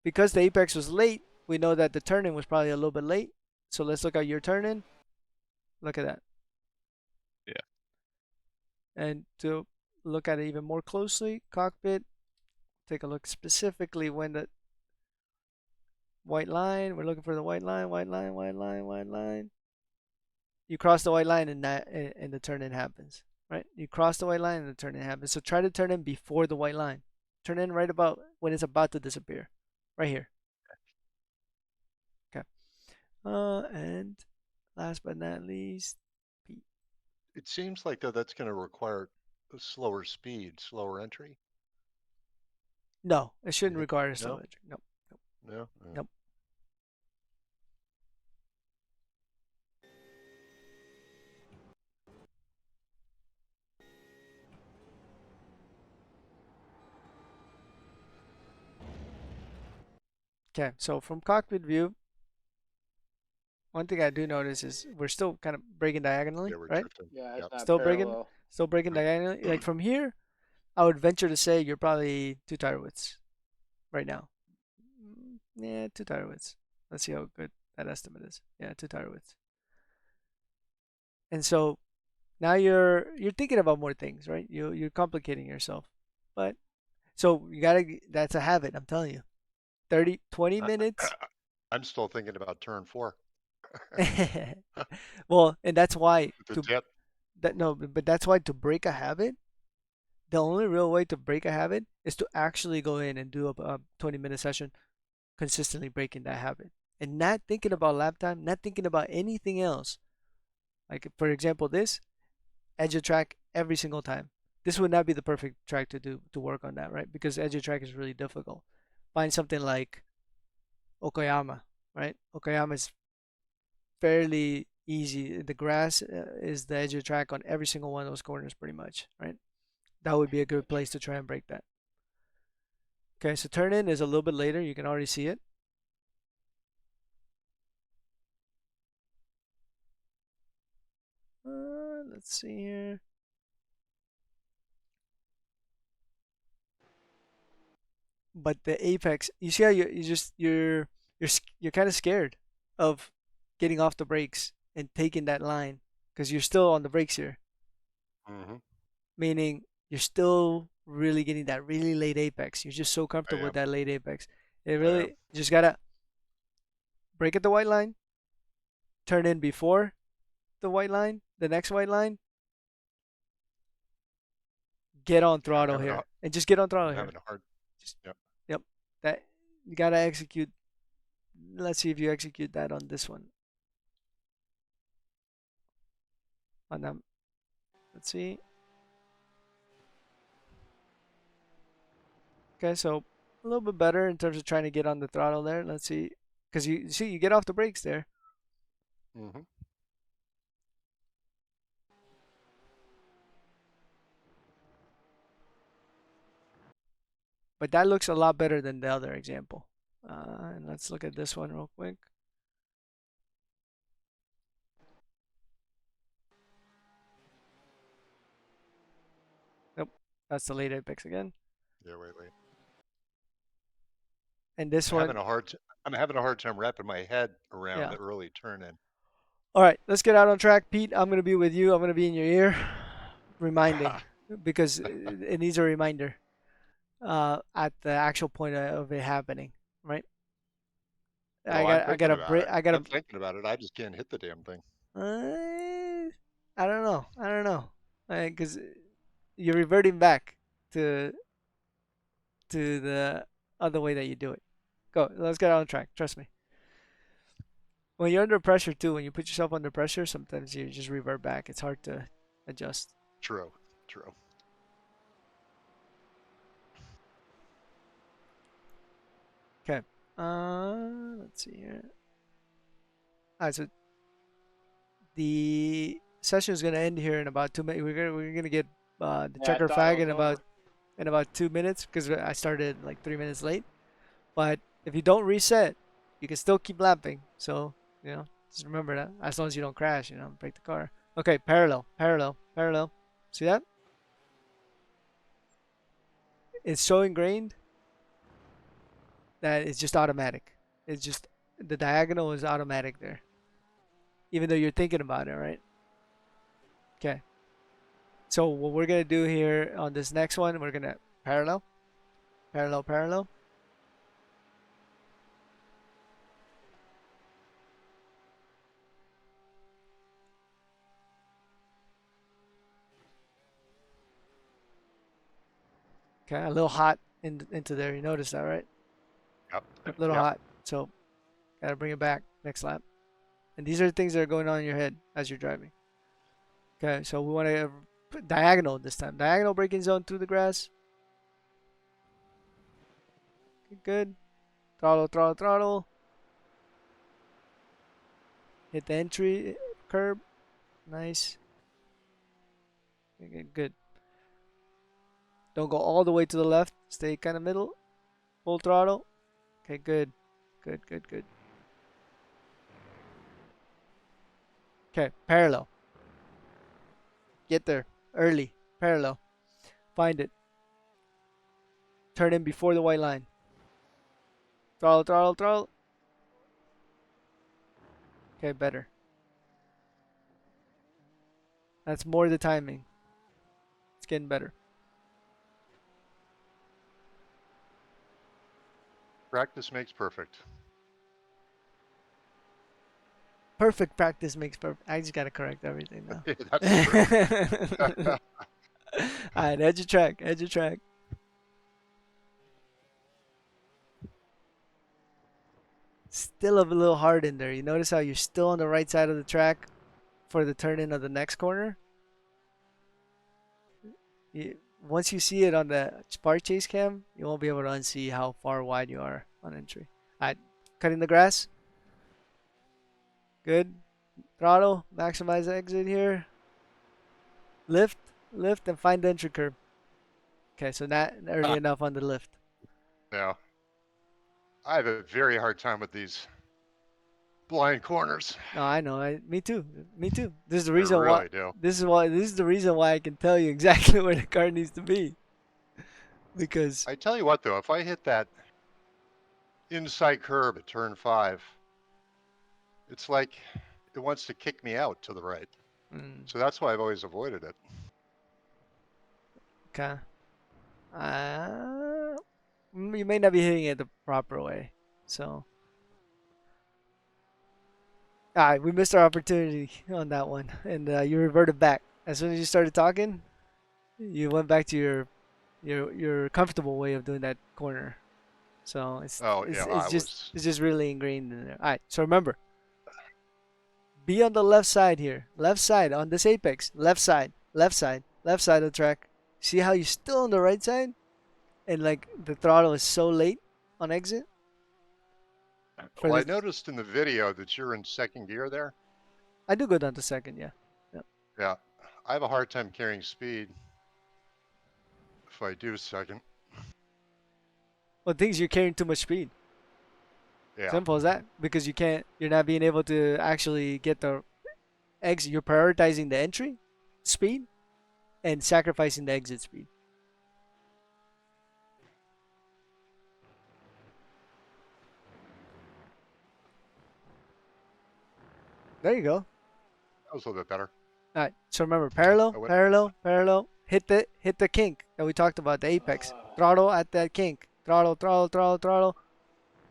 [SPEAKER 3] because the apex was late, we know that the turn in was probably a little bit late. So let's look at your turn in. Look at that.
[SPEAKER 8] Yeah.
[SPEAKER 3] And to look at it even more closely, cockpit, take a look specifically when the white line, we're looking for the white line, white line, white line, white line. You cross the white line and the turn in happens, right? You cross the white line and the turn in happens. So try to turn in before the white line. Turn in right about when it's about to disappear, right here. Okay. And last but not least, Pete.
[SPEAKER 5] It seems like though that's going to require a slower speed, slower entry.
[SPEAKER 3] No, it shouldn't
[SPEAKER 5] Yeah.
[SPEAKER 3] require a slow
[SPEAKER 5] No?
[SPEAKER 3] entry. Nope.
[SPEAKER 5] No.
[SPEAKER 3] Nope. Okay, so from cockpit view, one thing I do notice is we're still kind of breaking diagonally,
[SPEAKER 5] Yeah, we're
[SPEAKER 3] right?
[SPEAKER 5] drifting.
[SPEAKER 2] Yeah,
[SPEAKER 5] Yep.
[SPEAKER 2] it's not
[SPEAKER 3] Still breaking,
[SPEAKER 2] parallel.
[SPEAKER 3] still breaking diagonally. Like from here, I would venture to say you're probably 2 tire widths right now. Yeah, 2 tire widths. Let's see how good that estimate is. Yeah, 2 tire widths. And so now you're thinking about more things, right? You're complicating yourself. But so you gotta that's a habit, I'm telling you. 30, 20 minutes.
[SPEAKER 5] I'm still thinking about turn 4.
[SPEAKER 3] Well, and that's why
[SPEAKER 5] The
[SPEAKER 3] to
[SPEAKER 5] dip.
[SPEAKER 3] that no, but that's why to break a habit, the only real way to break a habit is to actually go in and do a 20-minute session consistently breaking that habit and not thinking about lap time, not thinking about anything else. Like for example, this edge of track every single time. This would not be the perfect track to work on that, right? Because edge of track is really difficult. Find something like Okayama, right? Okayama is fairly easy. The grass is the edge of track on every single one of those corners, pretty much, right? That would be a good place to try and break that. Okay, so turn in is a little bit later. You can already see it. Let's see here. but the apex, you see how you're kind of scared of getting off the brakes and taking that line because you're still on the brakes here,
[SPEAKER 5] Mm-hmm.
[SPEAKER 3] meaning you're still really getting that really late apex. You're just so
[SPEAKER 5] I
[SPEAKER 3] comfortable with
[SPEAKER 5] am.
[SPEAKER 3] that late apex. It
[SPEAKER 5] I
[SPEAKER 3] really
[SPEAKER 5] am.
[SPEAKER 3] you just gotta brake at the white line, turn in before the white line, the next white line, get on
[SPEAKER 5] Yeah,
[SPEAKER 3] throttle here, and just get on
[SPEAKER 5] I'm
[SPEAKER 3] throttle here.
[SPEAKER 5] having a hard.
[SPEAKER 3] Just
[SPEAKER 5] Yep.
[SPEAKER 3] yep, that you gotta execute. Let's see if you execute that on this one. On them, let's see. Okay, so a little bit better in terms of trying to get on the throttle there. Let's see, because you see you get off the brakes there.
[SPEAKER 5] Mm-hmm.
[SPEAKER 3] But that looks a lot better than the other example. And let's look at this one real quick. Nope, that's the late apex again.
[SPEAKER 5] Yeah, wait.
[SPEAKER 3] And this
[SPEAKER 5] I'm having
[SPEAKER 3] one,
[SPEAKER 5] a hard. I'm having a hard time wrapping my head around
[SPEAKER 3] yeah.
[SPEAKER 5] the early turn in.
[SPEAKER 3] All right, let's get out on track. Pete, I'm going to be with you. I'm going to be in your ear, reminding, because it needs a reminder at the actual point of it happening, right?
[SPEAKER 5] Oh, I'm
[SPEAKER 3] I
[SPEAKER 5] thinking
[SPEAKER 3] got a
[SPEAKER 5] about
[SPEAKER 3] break.
[SPEAKER 5] it.
[SPEAKER 3] I got
[SPEAKER 5] I'm
[SPEAKER 3] a.
[SPEAKER 5] thinking about it. I just can't hit the damn thing.
[SPEAKER 3] I don't know. I don't know, because you're reverting back to the other way that you do it. Go. Let's get on track. Trust me. When you're under pressure too, when you put yourself under pressure, sometimes you just revert back. It's hard to adjust.
[SPEAKER 5] True. True.
[SPEAKER 3] Okay. Let's see here. All right, so the session is gonna end here in about 2 minutes. We're gonna get the
[SPEAKER 2] Yeah,
[SPEAKER 3] checker fag
[SPEAKER 2] dyno's over.
[SPEAKER 3] in about 2 minutes because I started like 3 minutes late. But if you don't reset, you can still keep lapping. So just remember that. As long as you don't crash, break the car. Okay, parallel, parallel, parallel. See that? It's so ingrained that it's just automatic. It's just the diagonal is automatic there, even though you're thinking about it, right? Okay. So what we're gonna do here on this next one, we're gonna parallel, parallel, parallel. Okay, a little hot into there. You notice that, right?
[SPEAKER 5] Yep.
[SPEAKER 3] A little
[SPEAKER 5] Yep.
[SPEAKER 3] hot. So gotta bring it back next lap. And these are the things that are going on in your head as you're driving. Okay, so we want to put diagonal this time. Diagonal braking zone through the grass. Okay, good. Throttle, throttle, throttle. Hit the entry curb. Nice. Okay, good. Don't go all the way to the left. Stay kind of middle. Full throttle. Okay, good. Good, good, good. Okay, parallel. Get there. Early. Parallel. Find it. Turn in before the white line. Throttle, throttle, throttle. Okay, better. That's more the timing. It's getting better.
[SPEAKER 5] Practice makes perfect.
[SPEAKER 3] Perfect practice makes perfect. I just gotta correct everything now.
[SPEAKER 5] That's true.
[SPEAKER 3] All right, edge of track, edge of track. Still a little hard in there. You notice how you're still on the right side of the track for the turn in of the next corner? Once you see it on the Spark Chase cam, you won't be able to unsee how far wide you are on entry. All right, cutting the grass. Good. Throttle, maximize exit here. Lift, lift, and find the entry curb. Okay, so not early enough on the lift.
[SPEAKER 5] Now, I have a very hard time with these blind corners.
[SPEAKER 3] No, I know. Me too. Me too. This is the
[SPEAKER 5] I
[SPEAKER 3] reason why.
[SPEAKER 5] really do.
[SPEAKER 3] This is the reason why I can tell you exactly where the car needs to be. because
[SPEAKER 5] I tell you what, though, if I hit that inside curb at turn 5, it's like it wants to kick me out to the right. So that's why I've always avoided it.
[SPEAKER 3] okay. Uh, you may not be hitting it the proper way. So, all right, we missed our opportunity on that one, and you reverted back as soon as you started talking. You went back to your comfortable way of doing that corner. So it's
[SPEAKER 5] Oh,
[SPEAKER 3] it's
[SPEAKER 5] yeah,
[SPEAKER 3] it's
[SPEAKER 5] I
[SPEAKER 3] just
[SPEAKER 5] was.
[SPEAKER 3] it's just really ingrained in there. All right. So remember, be on the left side here. Left side on this apex. Left side. Left side. Left side of the track. See how you're still on the right side? And like the throttle is so late on exit? For
[SPEAKER 5] Well, I
[SPEAKER 3] this,
[SPEAKER 5] noticed in the video that you're in second gear there.
[SPEAKER 3] I do go down to second, yeah. Yeah.
[SPEAKER 5] Yeah. I have a hard time carrying speed if I do second.
[SPEAKER 3] Well, things you're carrying too much speed.
[SPEAKER 5] Yeah.
[SPEAKER 3] Simple as that. Because you're not being able to actually get the exit. You're prioritizing the entry speed and sacrificing the exit speed. There you go.
[SPEAKER 5] That was a little bit better.
[SPEAKER 3] All right. So remember, parallel,
[SPEAKER 5] I went,
[SPEAKER 3] parallel, parallel. Hit the kink that we talked about, the apex. Throttle at that kink. Throttle, throttle, throttle, throttle.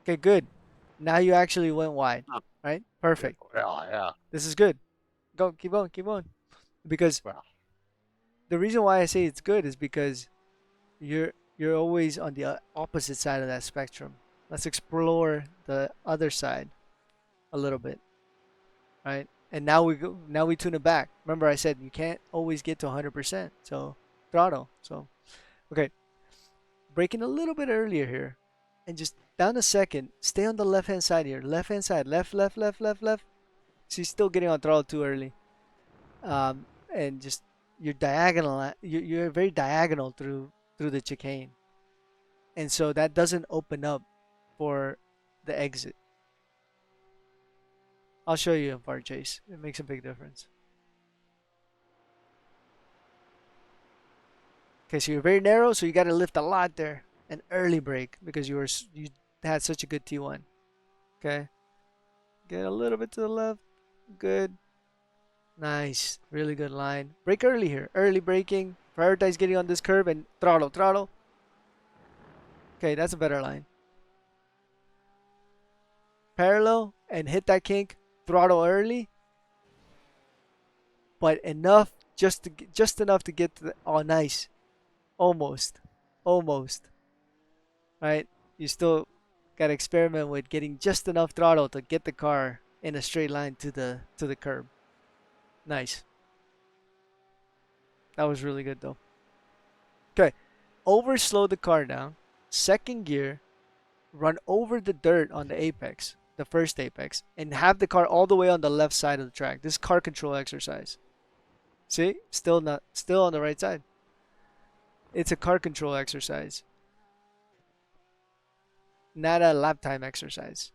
[SPEAKER 3] Okay, good. Now you actually went wide, right? Perfect.
[SPEAKER 5] well, yeah.
[SPEAKER 3] This is good. Go, keep going, keep going. Because
[SPEAKER 5] Well,
[SPEAKER 3] the reason why I say it's good is because you're always on the opposite side of that spectrum. Let's explore the other side a little bit, right? And now we tune it back. Remember I said you can't always get to 100%. So throttle. So okay, braking a little bit earlier here and just down a second, stay on the left hand side here. Left hand side, left, left, left, left, left. She's still getting on throttle too early. And just you're diagonal. You're very diagonal through the chicane, and so that doesn't open up for the exit. I'll show you in far chase. It makes a big difference. Okay, so you're very narrow, so you got to lift a lot there. An early brake because you had such a good T1. Okay, get a little bit to the left. Good. Nice. Really good line. Brake early here. Early braking. Prioritize getting on this curve and throttle, throttle. Okay, that's a better line. Parallel and hit that kink. Throttle early, but enough just enough to get to the, oh nice. Almost. Almost. Right? You still got to experiment with getting just enough throttle to get the car in a straight line to the curb. Nice. That was really good though. Okay. Overslow the car down. Second gear. Run over the dirt on the apex, the first apex, and have the car all the way on the left side of the track. This is car control exercise. See? Still on the right side. It's a car control exercise, not a lap time exercise.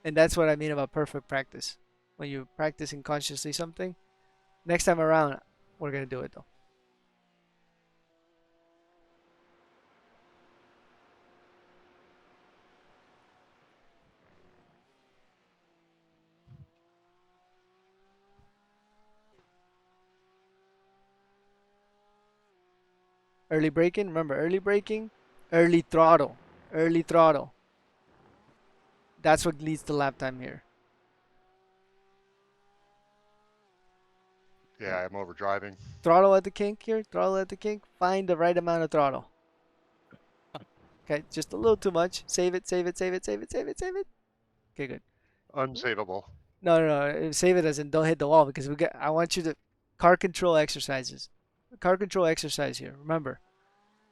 [SPEAKER 3] And that's what I mean about perfect practice. When you're practicing consciously something, next time around, we're going to do it though. Early braking, remember early braking, early throttle, early throttle. That's what leads to lap time here.
[SPEAKER 5] yeah, I'm over driving.
[SPEAKER 3] Throttle at the kink here, throttle at the kink. Find the right amount of throttle. Okay, just a little too much. Save it, save it, save it, save it, save it, save it. Okay, good.
[SPEAKER 5] Unsavable.
[SPEAKER 3] No, no, no. Save it as in don't hit the wall because I want you to car control exercises. Car control exercise here. Remember,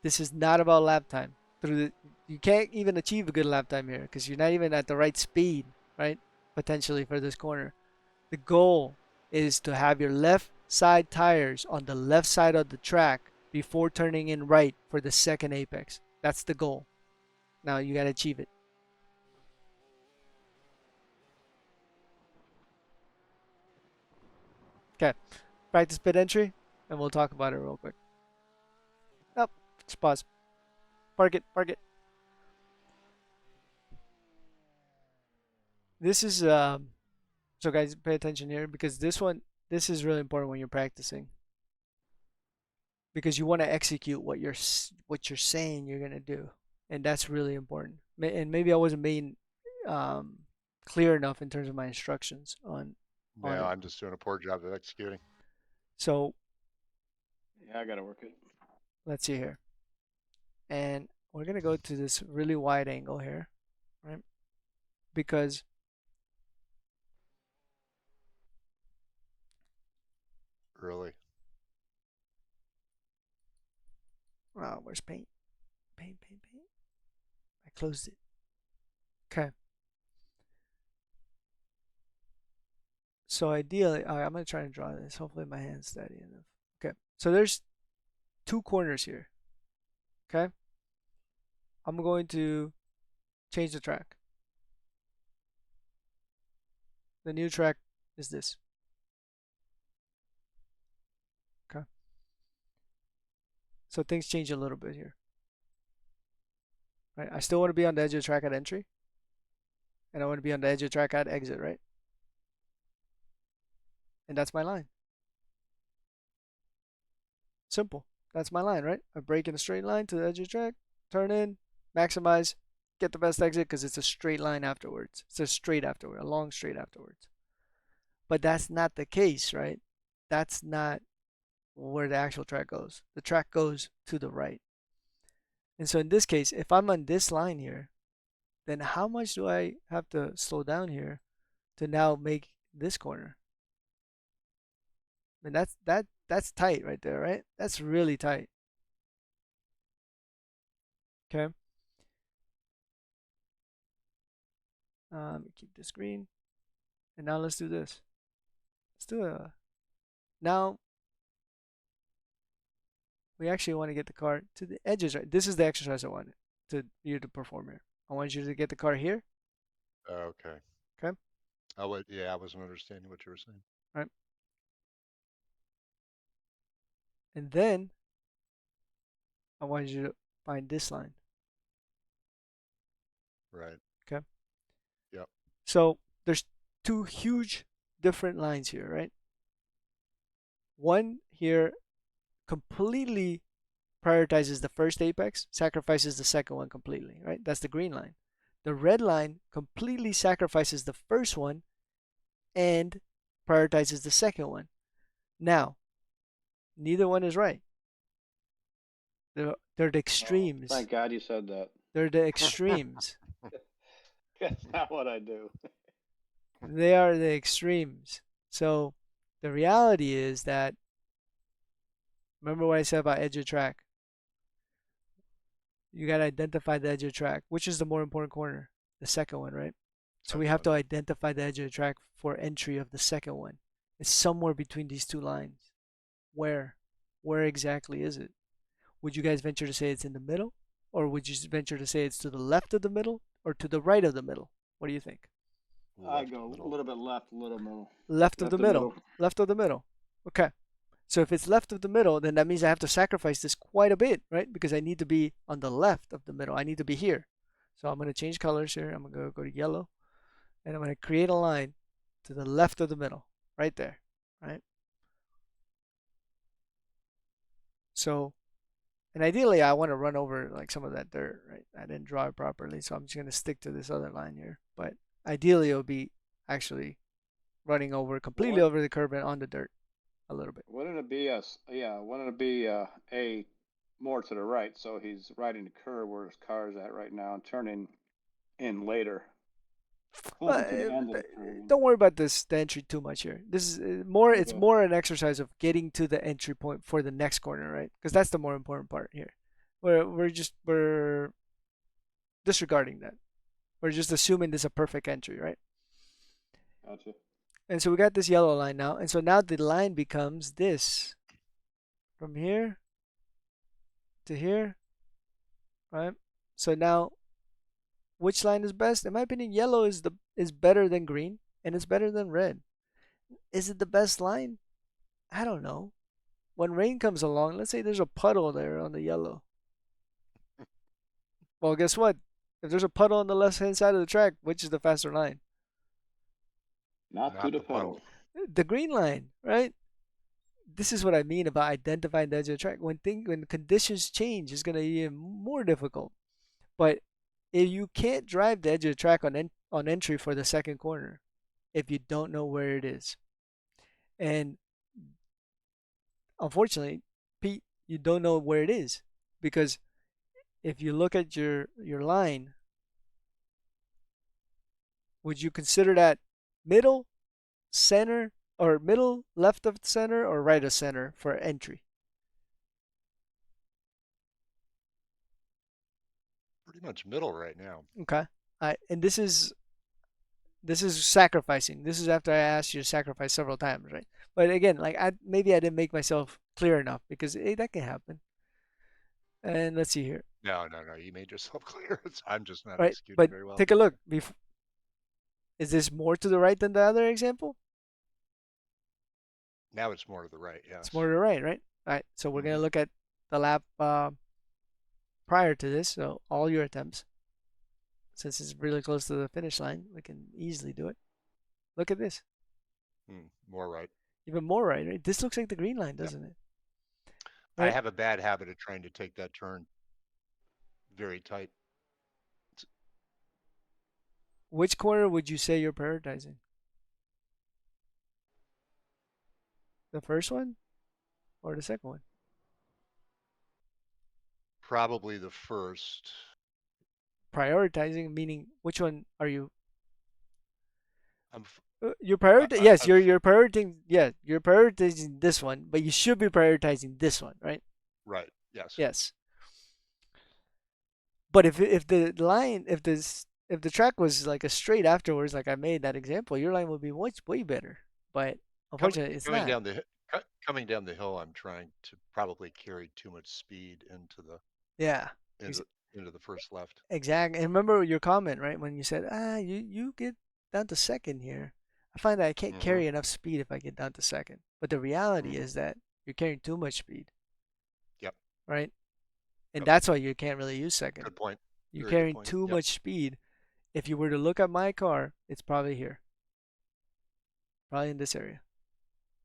[SPEAKER 3] this is not about lap time. You can't even achieve a good lap time here because you're not even at the right speed, right? Potentially for this corner. The goal is to have your left side tires on the left side of the track before turning in right for the second apex. That's the goal. Now you got to achieve it. Okay. Practice pit entry and we'll talk about it real quick. Oh, Just pause. Park it. Park it. This is so guys, pay attention here because this is really important when you're practicing because you want to execute what you're saying you're gonna do, and that's really important. And maybe I wasn't being um, clear enough in terms of my instructions on
[SPEAKER 5] Yeah,
[SPEAKER 3] it.
[SPEAKER 5] I'm just doing a poor job of executing.
[SPEAKER 3] So
[SPEAKER 2] Yeah, I gotta work it.
[SPEAKER 3] let's see here, and we're gonna go to this really wide angle here, right? Because
[SPEAKER 5] Really.
[SPEAKER 3] where's paint? Paint. I closed it. Okay. So ideally, I'm gonna try to draw this. Hopefully my hand's steady enough. Okay. So there's two corners here. Okay. I'm going to change the track. The new track is this. Okay. So things change a little bit here. Right. I still want to be on the edge of the track at entry. And I want to be on the edge of the track at exit, right? And that's my line. Simple. That's my line, right? I break in a straight line to the edge of the track, turn in, maximize, get the best exit because it's a straight line afterwards. It's a straight afterward, a long straight afterwards. But that's not the case, right? That's not where the actual track goes. The track goes to the right. And so in this case, if I'm on this line here, then how much do I have to slow down here to now make this corner? And that's tight right there, right? That's really tight. Okay. Keep this green. And now let's do this. Let's do a. Now we actually want to get the car to the edges, right? This is the exercise I wanted you to perform here. I want you to get the car here.
[SPEAKER 5] Okay.
[SPEAKER 3] Okay.
[SPEAKER 5] I wasn't understanding what you were saying.
[SPEAKER 3] Right. And then I want you to find this line.
[SPEAKER 5] Right.
[SPEAKER 3] Okay.
[SPEAKER 5] Yep.
[SPEAKER 3] So there's two huge different lines here, right? One here completely prioritizes the first apex, sacrifices the second one completely, right? That's the green line. The red line completely sacrifices the first one and prioritizes the second one. Now, neither one is right. They're the extremes.
[SPEAKER 2] Oh, thank God you said that.
[SPEAKER 3] They're the extremes.
[SPEAKER 2] That's not what I do.
[SPEAKER 3] They are the extremes. So the reality is that, remember what I said about edge of track? You got to identify the edge of track. Which is the more important corner? The second one, right? So we have to identify the edge of the track for entry of the second one. It's somewhere between these two lines. Where? Where exactly is it? Would you guys venture to say it's in the middle? Or would you venture to say it's to the left of the middle or to the right of the middle? What do you think?
[SPEAKER 2] I go a little bit left, a little middle.
[SPEAKER 3] Left of the middle. Left of the middle. Okay. So if it's left of the middle, then that means I have to sacrifice this quite a bit, right? Because I need to be on the left of the middle. I need to be here. So I'm going to change colors here. I'm going to go to yellow. And I'm going to create a line to the left of the middle, right there, right? So, and ideally I want to run over like some of that dirt, right? I didn't draw it properly, so I'm just going to stick to this other line here. But ideally it would be actually running over completely over the curb and on the dirt a little bit.
[SPEAKER 2] Wouldn't it be wouldn't it be a more to the right? So he's riding the curve where his car's at right now and turning in later. Closer to the end of the turn.
[SPEAKER 3] Don't worry about the entry too much here. This is more. It's more an exercise of getting to the entry point for the next corner, right? Because that's the more important part here. We're disregarding that. We're just assuming this is a perfect entry, right?
[SPEAKER 2] Gotcha.
[SPEAKER 3] And so we got this yellow line now, and so now the line becomes this, from here to here, right? So now, which line is best? In my opinion, yellow is better than green, and it's better than red. Is it the best line? I don't know. When rain comes along, let's say there's a puddle there on the yellow. Well, guess what? If there's a puddle on the left-hand side of the track, which is the faster line?
[SPEAKER 2] Not to
[SPEAKER 5] Not
[SPEAKER 2] the
[SPEAKER 5] the puddle.
[SPEAKER 2] puddle.
[SPEAKER 3] The green line, right? This is what I mean about identifying the edge of the track. When conditions change, it's gonna be even more difficult. But if you can't drive the edge of the track on entry for the second corner, if you don't know where it is, and unfortunately, Pete, you don't know where it is because if you look at your line, would you consider that middle, center, or middle, left of center, or right of center for entry?
[SPEAKER 5] Pretty much middle right now.
[SPEAKER 3] Okay. And this is sacrificing. This is after I asked you to sacrifice several times, right? But again, like maybe I didn't make myself clear enough because that can happen. And let's see here,
[SPEAKER 5] No, you made yourself clear. I'm just not
[SPEAKER 3] right?
[SPEAKER 5] executing
[SPEAKER 3] But
[SPEAKER 5] very well.
[SPEAKER 3] take a look. Is this more to the right than the other example?
[SPEAKER 5] Now it's more to the right, yes.
[SPEAKER 3] It's more to the right, right? All right. So we're gonna
[SPEAKER 5] Mhm.
[SPEAKER 3] look at the lap prior to this. So all your attempts, since it's really close to the finish line, we can easily do it. Look at this.
[SPEAKER 5] More right.
[SPEAKER 3] Even more right, right? This looks like the green line,
[SPEAKER 5] Yep.
[SPEAKER 3] doesn't it?
[SPEAKER 5] I
[SPEAKER 3] Right?
[SPEAKER 5] have a bad habit of trying to take that turn very tight.
[SPEAKER 3] Which corner would you say you're prioritizing? The first one or the second one?
[SPEAKER 5] Probably the first.
[SPEAKER 3] Prioritizing meaning which one are you?
[SPEAKER 5] I'm
[SPEAKER 3] You're priority. Yes,
[SPEAKER 5] I'm
[SPEAKER 3] you're prioritizing. Yeah, you're prioritizing this one, but you should be prioritizing this one, right?
[SPEAKER 5] right. Yes.
[SPEAKER 3] Yes. But if the line if the track was like a straight afterwards, like I made that example, your line would be much way better. But
[SPEAKER 5] Coming
[SPEAKER 3] unfortunately, it's
[SPEAKER 5] coming
[SPEAKER 3] not.
[SPEAKER 5] down the coming down the hill, I'm trying to probably carry too much speed into the
[SPEAKER 3] Yeah.
[SPEAKER 5] into into the first left.
[SPEAKER 3] Exactly. And remember your comment, right? When you said, you get down to second here. I find that I can't
[SPEAKER 5] Mm-hmm.
[SPEAKER 3] carry enough speed if I get down to second. But the reality
[SPEAKER 5] Mm-hmm.
[SPEAKER 3] is that you're carrying too much speed,
[SPEAKER 5] Yep.
[SPEAKER 3] right? And
[SPEAKER 5] Yep.
[SPEAKER 3] that's why you can't really use second.
[SPEAKER 5] Good point.
[SPEAKER 3] You're
[SPEAKER 5] Very good
[SPEAKER 3] carrying
[SPEAKER 5] point.
[SPEAKER 3] too
[SPEAKER 5] Yep.
[SPEAKER 3] much speed. If you were to look at my car, it's probably here, probably in this area.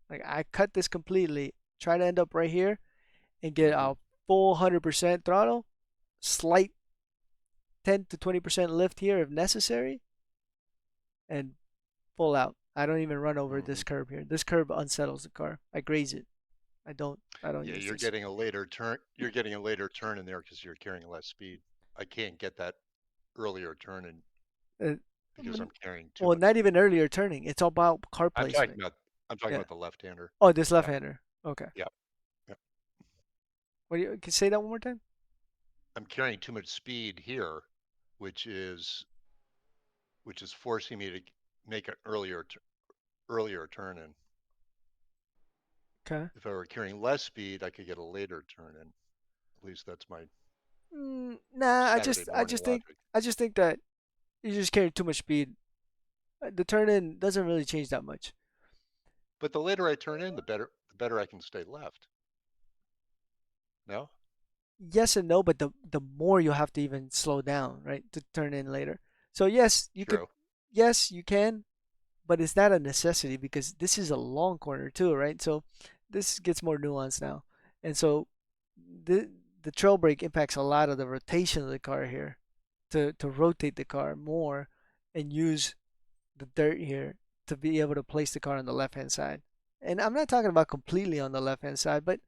[SPEAKER 3] Like I cut this completely, try to end up right here and get
[SPEAKER 5] Mm-hmm.
[SPEAKER 3] a full 100% throttle, slight 10 to 20% lift here if necessary, and full out. I don't even run over
[SPEAKER 5] Mm-hmm.
[SPEAKER 3] this curb here. This curb unsettles the car. I graze it. I don't
[SPEAKER 5] Yeah,
[SPEAKER 3] use
[SPEAKER 5] you're
[SPEAKER 3] this.
[SPEAKER 5] getting a later turn. You're getting a later turn in there because you're carrying less speed. I can't get that earlier turn in
[SPEAKER 3] Uh,
[SPEAKER 5] because I'm carrying too
[SPEAKER 3] well,
[SPEAKER 5] much
[SPEAKER 3] not
[SPEAKER 5] speed.
[SPEAKER 3] even earlier turning. It's all about car
[SPEAKER 5] I'm talking
[SPEAKER 3] placement.
[SPEAKER 5] about I'm talking
[SPEAKER 3] Yeah.
[SPEAKER 5] about the left-hander.
[SPEAKER 3] Oh, this
[SPEAKER 5] Yeah.
[SPEAKER 3] left-hander. Okay.
[SPEAKER 5] Yeah. Yeah.
[SPEAKER 3] What do you can you say that one more time?
[SPEAKER 5] I'm carrying too much speed here, which is forcing me to make an earlier turn in.
[SPEAKER 3] Okay.
[SPEAKER 5] If I were carrying less speed, I could get a later turn in. At least that's my
[SPEAKER 3] Nah,
[SPEAKER 5] Saturday morning logic.
[SPEAKER 3] I just think that you just carry too much speed. The turn in doesn't really change that much.
[SPEAKER 5] But the later I turn in, the better I can stay left. No?
[SPEAKER 3] Yes and no, but the more you have to even slow down, right, to turn in later. So yes, you could,
[SPEAKER 5] True.
[SPEAKER 3] yes, you can, but it's not a necessity because this is a long corner too, right? So this gets more nuanced now, and so the the trail brake impacts a lot of the rotation of the car here to rotate the car more and use the dirt here to be able to place the car on the left hand side. And I'm not talking about completely on the left hand side, but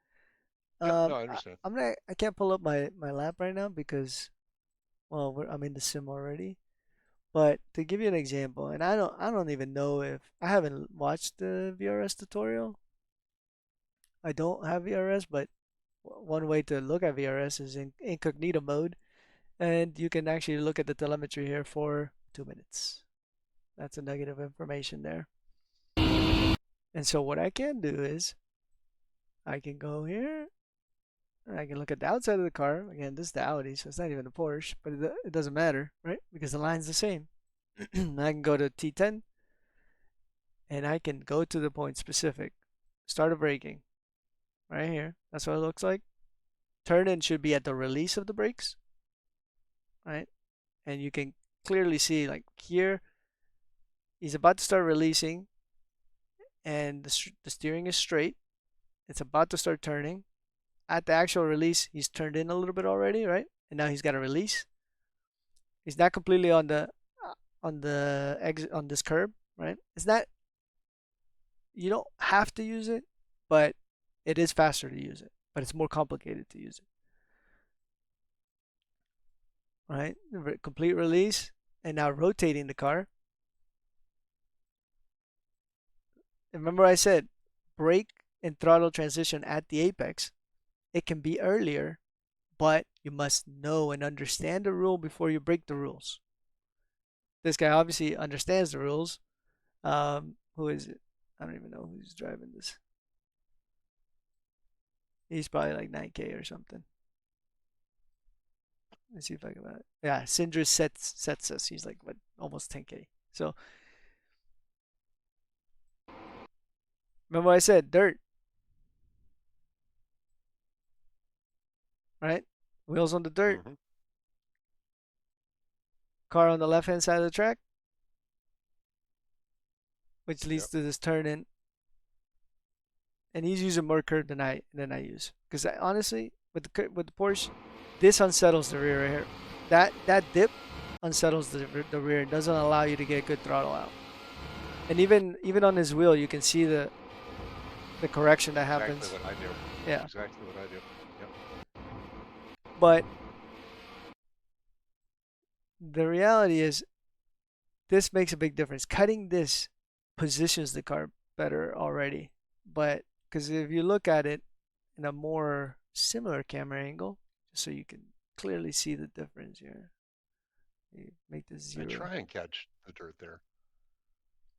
[SPEAKER 5] Yep. No, I understand.
[SPEAKER 3] I can't pull up my lap right now because well I'm in the sim already. But to give you an example, and I don't even know if I haven't watched the VRS tutorial. I don't have VRS, but one way to look at VRS is in incognito mode, and you can actually look at the telemetry here for 2 minutes. That's a nugget of information there. And so what I can do is I can go here and I can look at the outside of the car. Again, this is the Audi, so it's not even a Porsche, but it doesn't matter, right? Because the line's the same. I can go to T10 and I can go to the point specific. Start of braking right here. That's what it looks like. Turn in should be at the release of the brakes. right? And you can clearly see, like here, he's about to start releasing, and the steering is straight. It's about to start turning. At the actual release, he's turned in a little bit already, right? And now he's got to release. He's not completely on the exit on this curb, right? It's not. You don't have to use it, but it is faster to use it. But it's more complicated to use it, right? Complete release, and now rotating the car. Remember I said brake and throttle transition at the apex. It can be earlier, but you must know and understand the rule before you break the rules. This guy obviously understands the rules. Who is it? I don't even know who's driving this. He's probably like 9K or something. Let's see if I can. Yeah, Syndra sets us. He's like what, almost 10K. So remember I said dirt, right? Wheels on the dirt.
[SPEAKER 5] Mhm.
[SPEAKER 3] Car on the left hand side of the track, which leads
[SPEAKER 5] Yep.
[SPEAKER 3] to this turn in. And he's using more curve than I use. Because honestly, with the Porsche, this unsettles the rear right here. That dip unsettles the rear and doesn't allow you to get good throttle out. And even on his wheel, you can see the correction that happens.
[SPEAKER 5] Exactly what I do.
[SPEAKER 3] Yeah.
[SPEAKER 5] Exactly what I do. Yep.
[SPEAKER 3] But the reality is, this makes a big difference. Cutting this positions the car better already. But because if you look at it in a more similar camera angle, just so you can clearly see the difference here. You make this
[SPEAKER 5] I
[SPEAKER 3] 0.
[SPEAKER 5] try and catch the dirt there.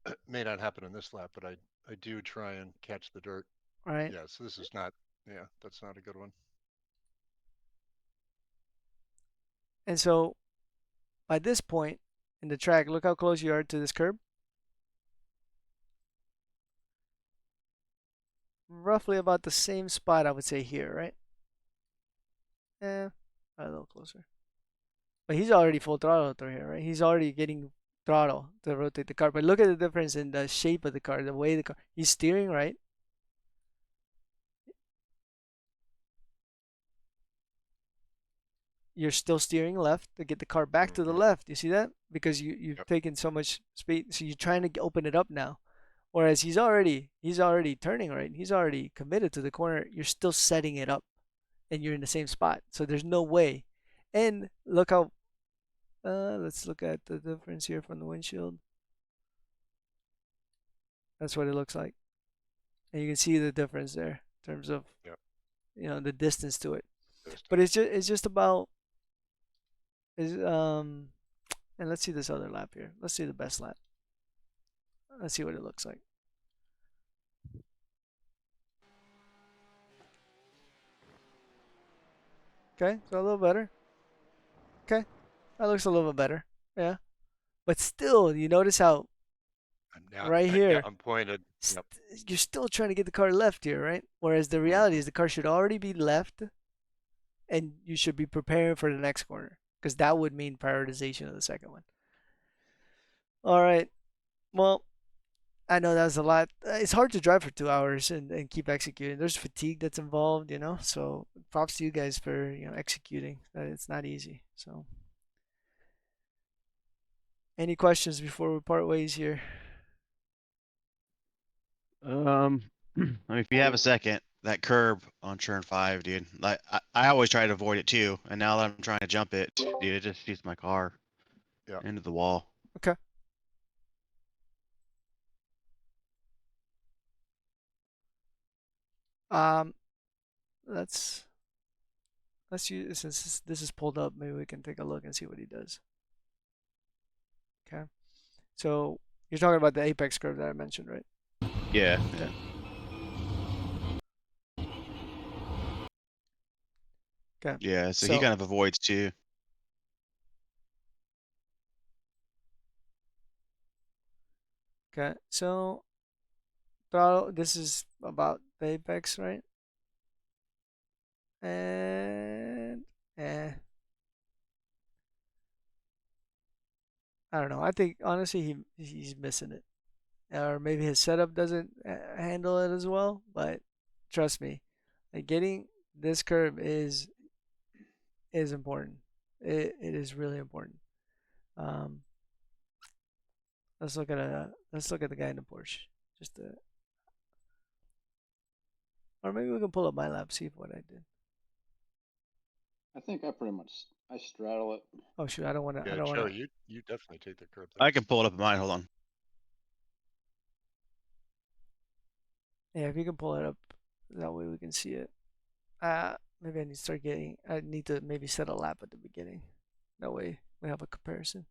[SPEAKER 5] It may not happen in this lap, but I do try and catch the dirt.
[SPEAKER 3] Right?
[SPEAKER 5] Yeah, so this is not, yeah, that's not a good one.
[SPEAKER 3] And so by this point in the track, look how close you are to this curb. Roughly about the same spot, I would say here, right? A little closer. But he's already full throttle through here, right? He's already getting throttle to rotate the car. But look at the difference in the shape of the car, the way the car. He's steering right. You're still steering left to get the car back to the left. You see that? Because you've taken so much speed, so you're trying to open it up now. Whereas he's already turning right. He's already committed to the corner. You're still setting it up, and you're in the same spot. So there's no way. And look how. Let's look at the difference here from the windshield. That's what it looks like, and you can see the difference there in terms of the distance to it. But it's just about and let's see this other lap here. Let's see the best lap. Let's see what it looks like. Okay, so a little better. Okay, that looks a little bit better. Yeah, but still, you notice how right here,
[SPEAKER 5] I'm pointed. Yep.
[SPEAKER 3] You're still trying to get the car left here, right? Whereas the reality is the car should already be left, and you should be preparing for the next corner because that would mean prioritization of the second one. All right. Well, I know that's a lot. It's hard to drive for 2 hours and keep executing. There's fatigue that's involved, So props to you guys for executing. It's not easy. So, any questions before we part ways here?
[SPEAKER 8] I mean, if you have a second, that curb on turn 5, dude. Like I always try to avoid it too, and now that I'm trying to jump it, dude, it just shoots my car into the wall.
[SPEAKER 3] Okay. Um, let's use since this is pulled up. Maybe we can take a look and see what he does. Okay. So you're talking about the apex curve that I mentioned, right?
[SPEAKER 8] Yeah.
[SPEAKER 3] Okay. Okay.
[SPEAKER 8] Yeah, so he kind of avoids too.
[SPEAKER 3] Okay, so throttle. This is about the apex, right? And I don't know. I think honestly he's missing it, or maybe his setup doesn't handle it as well. But trust me, like getting this curve is important. It is really important. Um, let's look at the guy in the Porsche. Just to, or maybe we can pull up my lap, see what I did.
[SPEAKER 2] I think I pretty much I straddle it.
[SPEAKER 3] Oh shoot, I don't want to. I
[SPEAKER 5] Yeah,
[SPEAKER 3] don't want
[SPEAKER 5] Joe,
[SPEAKER 3] to.
[SPEAKER 5] you definitely take the curb there.
[SPEAKER 8] I can pull it up in mine. Hold on.
[SPEAKER 3] Yeah, if you can pull it up, that way we can see it. Maybe I need to start getting. I need to maybe set a lap at the beginning. That way we have a comparison.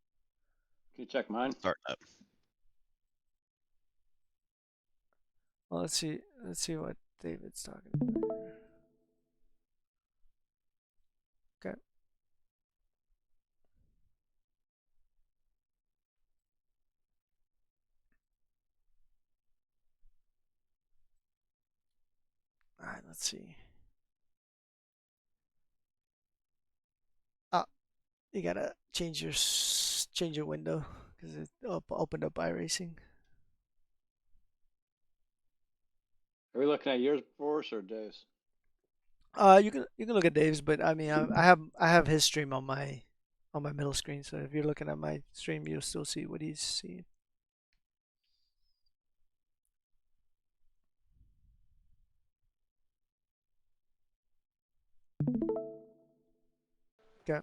[SPEAKER 2] Can you check mine?
[SPEAKER 8] Start up.
[SPEAKER 3] Well, let's see. Let's see what David's talking about here. Okay. All right. Let's see. Ah, you gotta change your window because it opened up iRacing.
[SPEAKER 2] Are we looking at yours before us or Dave's?
[SPEAKER 3] You can look at Dave's, but I mean, I have his stream on my middle screen. So if you're looking at my stream, you'll still see what he's seeing. Okay.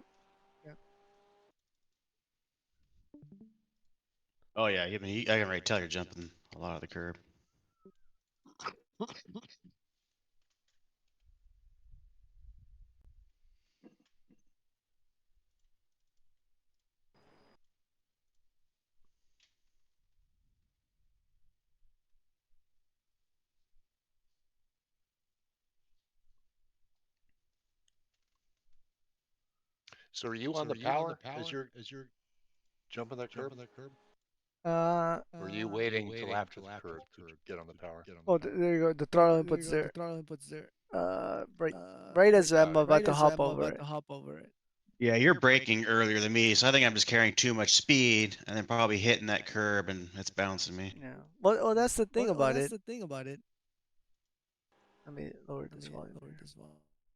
[SPEAKER 8] Oh yeah, I can already tell you're jumping a lot of the curb.
[SPEAKER 5] So are you on the power as you're jumping that curb?
[SPEAKER 3] Uh,
[SPEAKER 5] Or are you waiting till after the curb to get on the power?
[SPEAKER 3] oh, there you go. The throttle input's there. Right, right as I'm about to hop over it.
[SPEAKER 8] Yeah, you're braking earlier than me, so I think I'm just carrying too much speed and then probably hitting that curb and it's bouncing me.
[SPEAKER 3] Yeah. Well, that's the thing about it. Let me lower this volume.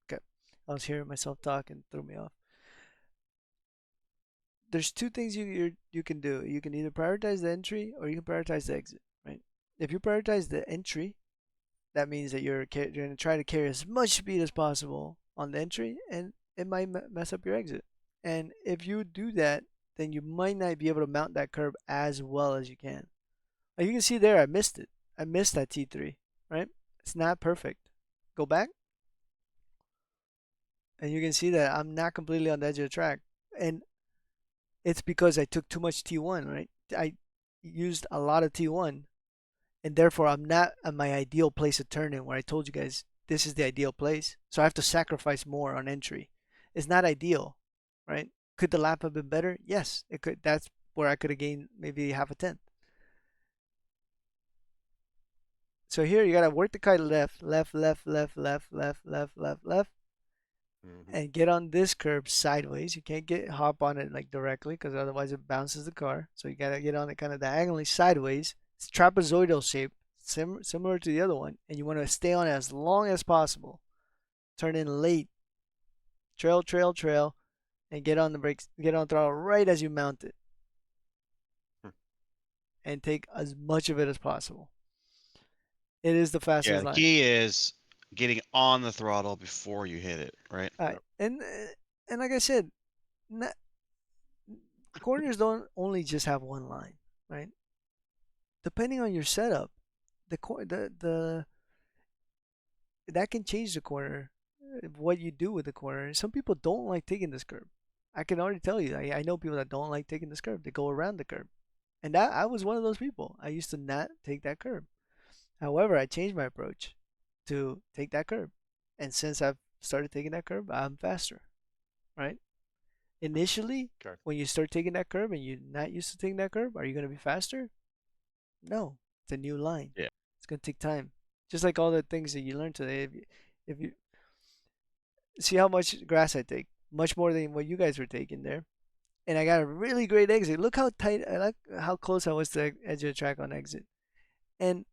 [SPEAKER 3] Okay. I was hearing myself talk and threw me off. There's two things you can do. You can either prioritize the entry or you can prioritize the exit, right? If you prioritize the entry, that means that you're going to try to carry as much speed as possible on the entry, and it might mess up your exit. And if you do that, then you might not be able to mount that curb as well as you can. Like you can see there, I missed it. I missed that T3, right? It's not perfect. Go back, and you can see that I'm not completely on the edge of the track. And it's because I took too much T1, right? I used a lot of T1, and therefore I'm not at my ideal place to turn in where I told you guys this is the ideal place. So I have to sacrifice more on entry. It's not ideal, right? Could the lap have been better? Yes, it could. That's where I could have gained maybe half a tenth. So here you gotta work the kite left, left, left, left, left, left, left, left, left, and get on this curb sideways. You can't hop on it like directly because otherwise it bounces the car. So you gotta get on it kind of diagonally sideways. It's trapezoidal shape, similar to the other one, and you want to stay on it as long as possible. Turn in late, trail, trail, trail, and get on the brakes, get on throttle right as you mount it, and take as much of it as possible. It is the
[SPEAKER 8] Yeah,
[SPEAKER 3] fastest
[SPEAKER 8] the
[SPEAKER 3] line.
[SPEAKER 8] key is getting on the throttle before you hit it, right?
[SPEAKER 3] And like I said, not, corners don't only just have one line, right? Depending on your setup, the that can change the corner, what you do with the corner. Some people don't like taking this curb. I can already tell you. I know people that don't like taking this curb. They go around the curb, and I was one of those people. I used to not take that curb. However, I changed my approach to take that curb, and since I've started taking that curb, I'm faster, right? Initially, when you start taking that curb and you're not used to taking that curb, are you going to be faster? No, it's a new line.
[SPEAKER 8] Yeah.
[SPEAKER 3] It's going to take time. Just like all the things that you learned today. If you see how much grass I take, much more than what you guys were taking there. and I got a really great exit. Look how tight, I like how close I was to the edge of the track on exit. And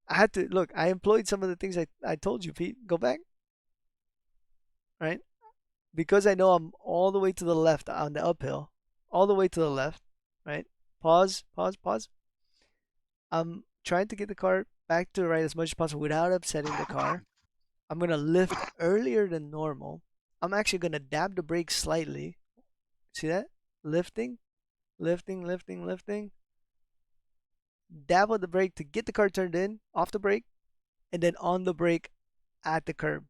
[SPEAKER 3] I had to look. I employed some of the things I told you, Pete. Go back, right? Because I know I'm all the way to the left on the uphill, all the way to the left, right? Pause, pause, pause. I'm trying to get the car back to the right as much as possible without upsetting the car. I'm gonna lift earlier than normal. I'm actually gonna dab the brake slightly. See that? Lifting, lifting, lifting, lifting. Dab on the brake to get the car turned in, off the brake, and then on the brake at the curb.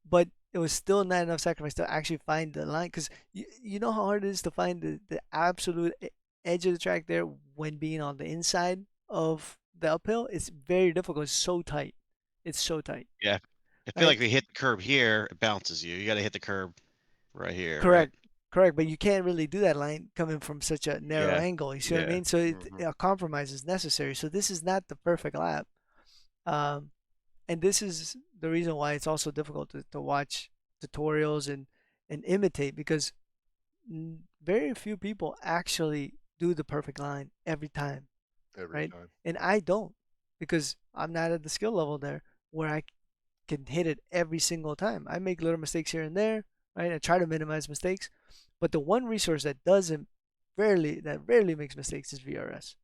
[SPEAKER 3] But it was still not enough sacrifice to actually find the line because you know how hard it is to find the absolute edge of the track there when being on the inside of the uphill. It's very difficult. It's so tight. It's so tight.
[SPEAKER 8] Yeah. I feel
[SPEAKER 3] Right?
[SPEAKER 8] like if you hit the curb here, it bounces you. You got to hit the curb right here, right?
[SPEAKER 3] Correct. Correct. But you can't really do that line coming from such a narrow
[SPEAKER 8] Yeah.
[SPEAKER 3] angle. You see what I
[SPEAKER 8] Yeah.
[SPEAKER 3] mean? So
[SPEAKER 8] Mhm.
[SPEAKER 3] a compromise is necessary. So this is not the perfect lap. Um, and this is the reason why it's also difficult to watch tutorials and imitate because very few people actually do the perfect line every time,
[SPEAKER 5] Every
[SPEAKER 3] right?
[SPEAKER 5] time.
[SPEAKER 3] And I don't because I'm not at the skill level there where I can hit it every single time. I make little mistakes here and there, right? I try to minimize mistakes, but the one resource that doesn't rarely makes mistakes is VRS,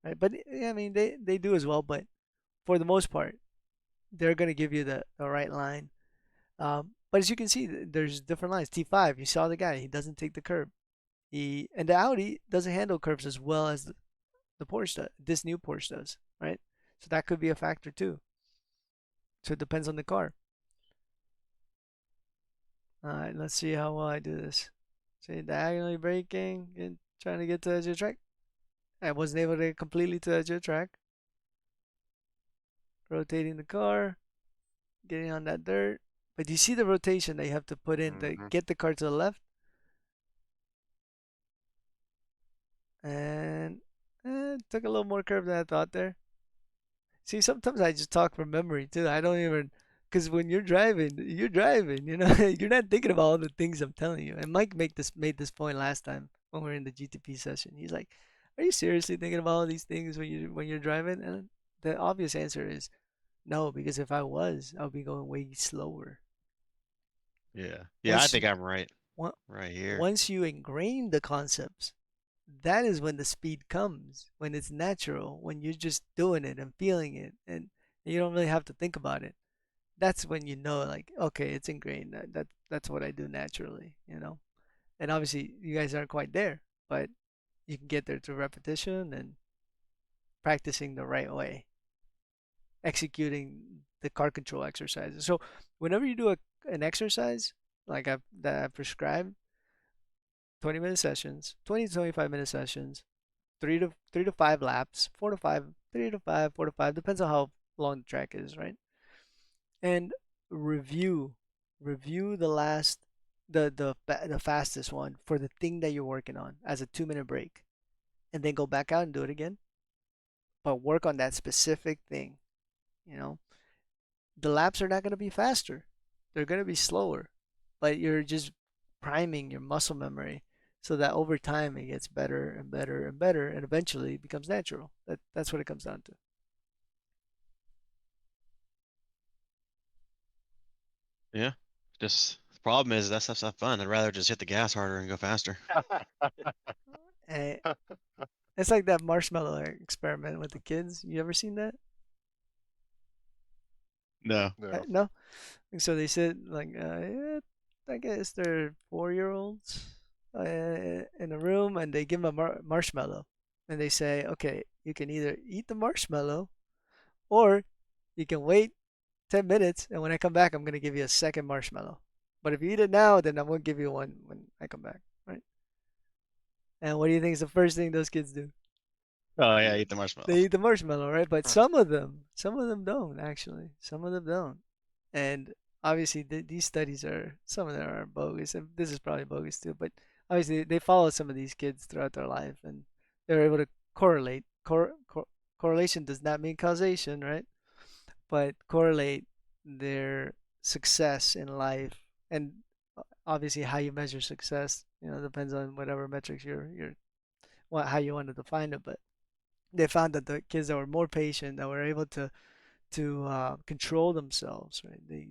[SPEAKER 3] right? But I mean they do as well, but for the most part, they're gonna give you the right line. But as you can see, there's different lines. T5, you saw the guy; he doesn't take the curb. And the Audi doesn't handle curves as well as the Porsche does. This new Porsche does, right? So that could be a factor too. So it depends on the car. All right, let's see how well I do this. See, diagonally braking and trying to get to the edge of the track. I wasn't able to get completely to the edge of the track. Rotating the car, getting on that dirt. But do you see the rotation that you have to put in to get the car to the left? And took a little more curve than I thought there. See, sometimes I just talk from memory too. I don't even, because when you're driving. You know, you're not thinking about all the things I'm telling you. And Mike made this point last time when we were in the GTP session. He's like, "Are you seriously thinking about all these things when you're driving?" And the obvious answer is no, because if I was, I would be going way slower.
[SPEAKER 8] Yeah. Yeah, I
[SPEAKER 3] Once
[SPEAKER 8] think
[SPEAKER 3] you,
[SPEAKER 8] I'm right.
[SPEAKER 3] on-
[SPEAKER 8] Right here.
[SPEAKER 3] once you ingrain the concepts, that is when the speed comes, when it's natural, when you're just doing it and feeling it, and you don't really have to think about it. That's when you know, like, okay, it's ingrained. That's what I do naturally, you know. And obviously, you guys aren't quite there, but you can get there through repetition and practicing the right way, executing the car control exercises. So, whenever you do an exercise that I've prescribed, 20-minute sessions, 20 to 25-minute sessions, 3 to 5 laps, 4 to 5, 3 to 5, 4 to 5, depends on how long the track is, right? And review, review the fastest one for the thing that you're working on as a 2 minute break, and then go back out and do it again. But work on that specific thing. You know, the laps are not going to be faster; they're going to be slower, but you're just priming your muscle memory so that over time it gets better and better and better, and eventually it becomes natural. That's what it comes down to.
[SPEAKER 8] Yeah. Just the problem is that stuff's not fun. I'd rather just hit the gas harder and go faster.
[SPEAKER 3] And it's like that marshmallow experiment with the kids. You ever seen that?
[SPEAKER 8] No.
[SPEAKER 5] No.
[SPEAKER 3] No. So they said like, I guess they're 4-year-olds in a room, and they give them a marshmallow, and they say, okay, you can either eat the marshmallow, or you can wait 10 minutes, and when I come back, I'm gonna give you a second marshmallow. But if you eat it now, then I'm gonna give you one when I come back, right? And what do you think is the first thing those kids do?
[SPEAKER 8] Oh yeah, eat the marshmallow.
[SPEAKER 3] They eat the marshmallow, right? But some of them don't actually. Some of them don't. And obviously, these studies some of them are bogus, and this is probably bogus too. But obviously, they follow some of these kids throughout their life, and they're able to correlate. Correlation does not mean causation, right? But correlate their success in life, and obviously how you measure success, depends on whatever metrics how you want to define it. But they found that the kids that were more patient, that were able to control themselves, right? They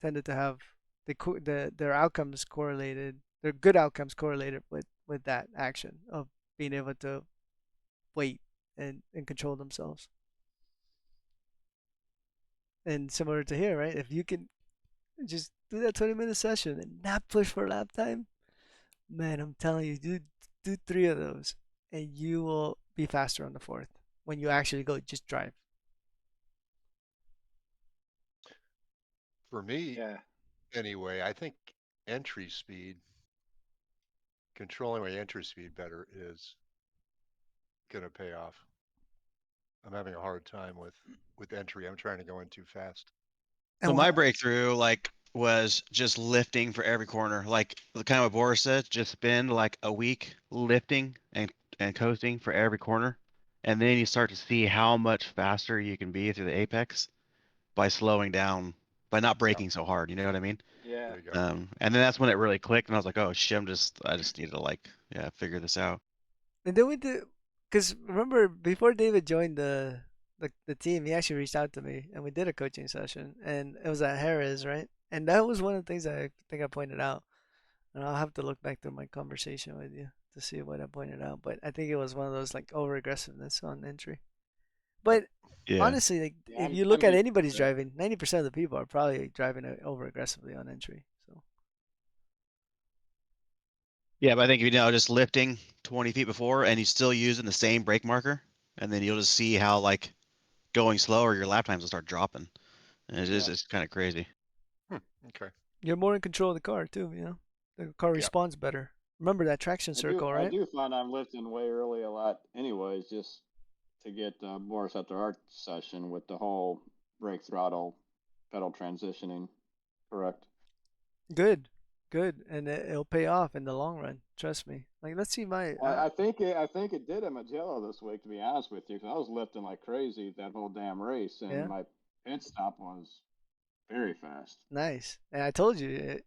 [SPEAKER 3] tended to have their outcomes correlated, their good outcomes correlated with that action of being able to wait and control themselves. And similar to here, right? If you can just do that 20-minute session and not push for lap time, man, I'm telling you, do 3 of those, and you will be faster on the fourth when you actually go just drive.
[SPEAKER 5] For me,
[SPEAKER 2] Yeah.
[SPEAKER 5] anyway, I think entry speed, controlling my entry speed better is gonna pay off. I'm having a hard time with entry. I'm trying to go in too fast.
[SPEAKER 3] And
[SPEAKER 8] So my
[SPEAKER 3] what?
[SPEAKER 8] breakthrough was just lifting for every corner. Like the kind of what Boris said, just spend like a week lifting and coasting for every corner. And then you start to see how much faster you can be through the apex by slowing down, by not
[SPEAKER 5] Yeah,
[SPEAKER 8] braking so hard. You know what I mean?
[SPEAKER 2] Yeah.
[SPEAKER 5] there you go.
[SPEAKER 8] And then that's when it really clicked, and I was like, oh shit, I just need to figure this out.
[SPEAKER 3] And then we did, because remember before David joined the team, he actually reached out to me and we did a coaching session, and it was at Harris, right? And that was one of the things I think I pointed out. And I'll have to look back through my conversation with you to see what I pointed out. But I think it was one of those like over aggressiveness on entry.
[SPEAKER 5] Yep.
[SPEAKER 3] But
[SPEAKER 8] Yeah.
[SPEAKER 3] honestly, like
[SPEAKER 2] Yeah,
[SPEAKER 3] if
[SPEAKER 2] I'm
[SPEAKER 3] you look at
[SPEAKER 2] getting
[SPEAKER 3] anybody's
[SPEAKER 2] that.
[SPEAKER 3] driving, 90% of the people are probably driving over aggressively on entry. So
[SPEAKER 8] Yeah, but I think just lifting 20 feet before, and you're still using the same brake marker, and then you'll just see how going slower, your lap times will start dropping. And
[SPEAKER 2] Yeah.
[SPEAKER 8] it's kind of crazy.
[SPEAKER 5] Okay.
[SPEAKER 3] you're more in control of the car too. The car
[SPEAKER 5] Yep.
[SPEAKER 3] responds better. Remember that traction circle,
[SPEAKER 2] I
[SPEAKER 3] right?
[SPEAKER 2] do find I'm lifting way early a lot, anyways, just to get Boris at the art session with the whole brake throttle pedal transitioning. Correct.
[SPEAKER 3] Good, good, and it'll pay off in the long run. Trust me. Like let's see my
[SPEAKER 2] Well, I think it did at Magello this week, to be honest with you, because I was lifting like crazy that whole damn race, and
[SPEAKER 3] yeah,
[SPEAKER 2] my pit stop was very fast.
[SPEAKER 3] nice. And I told you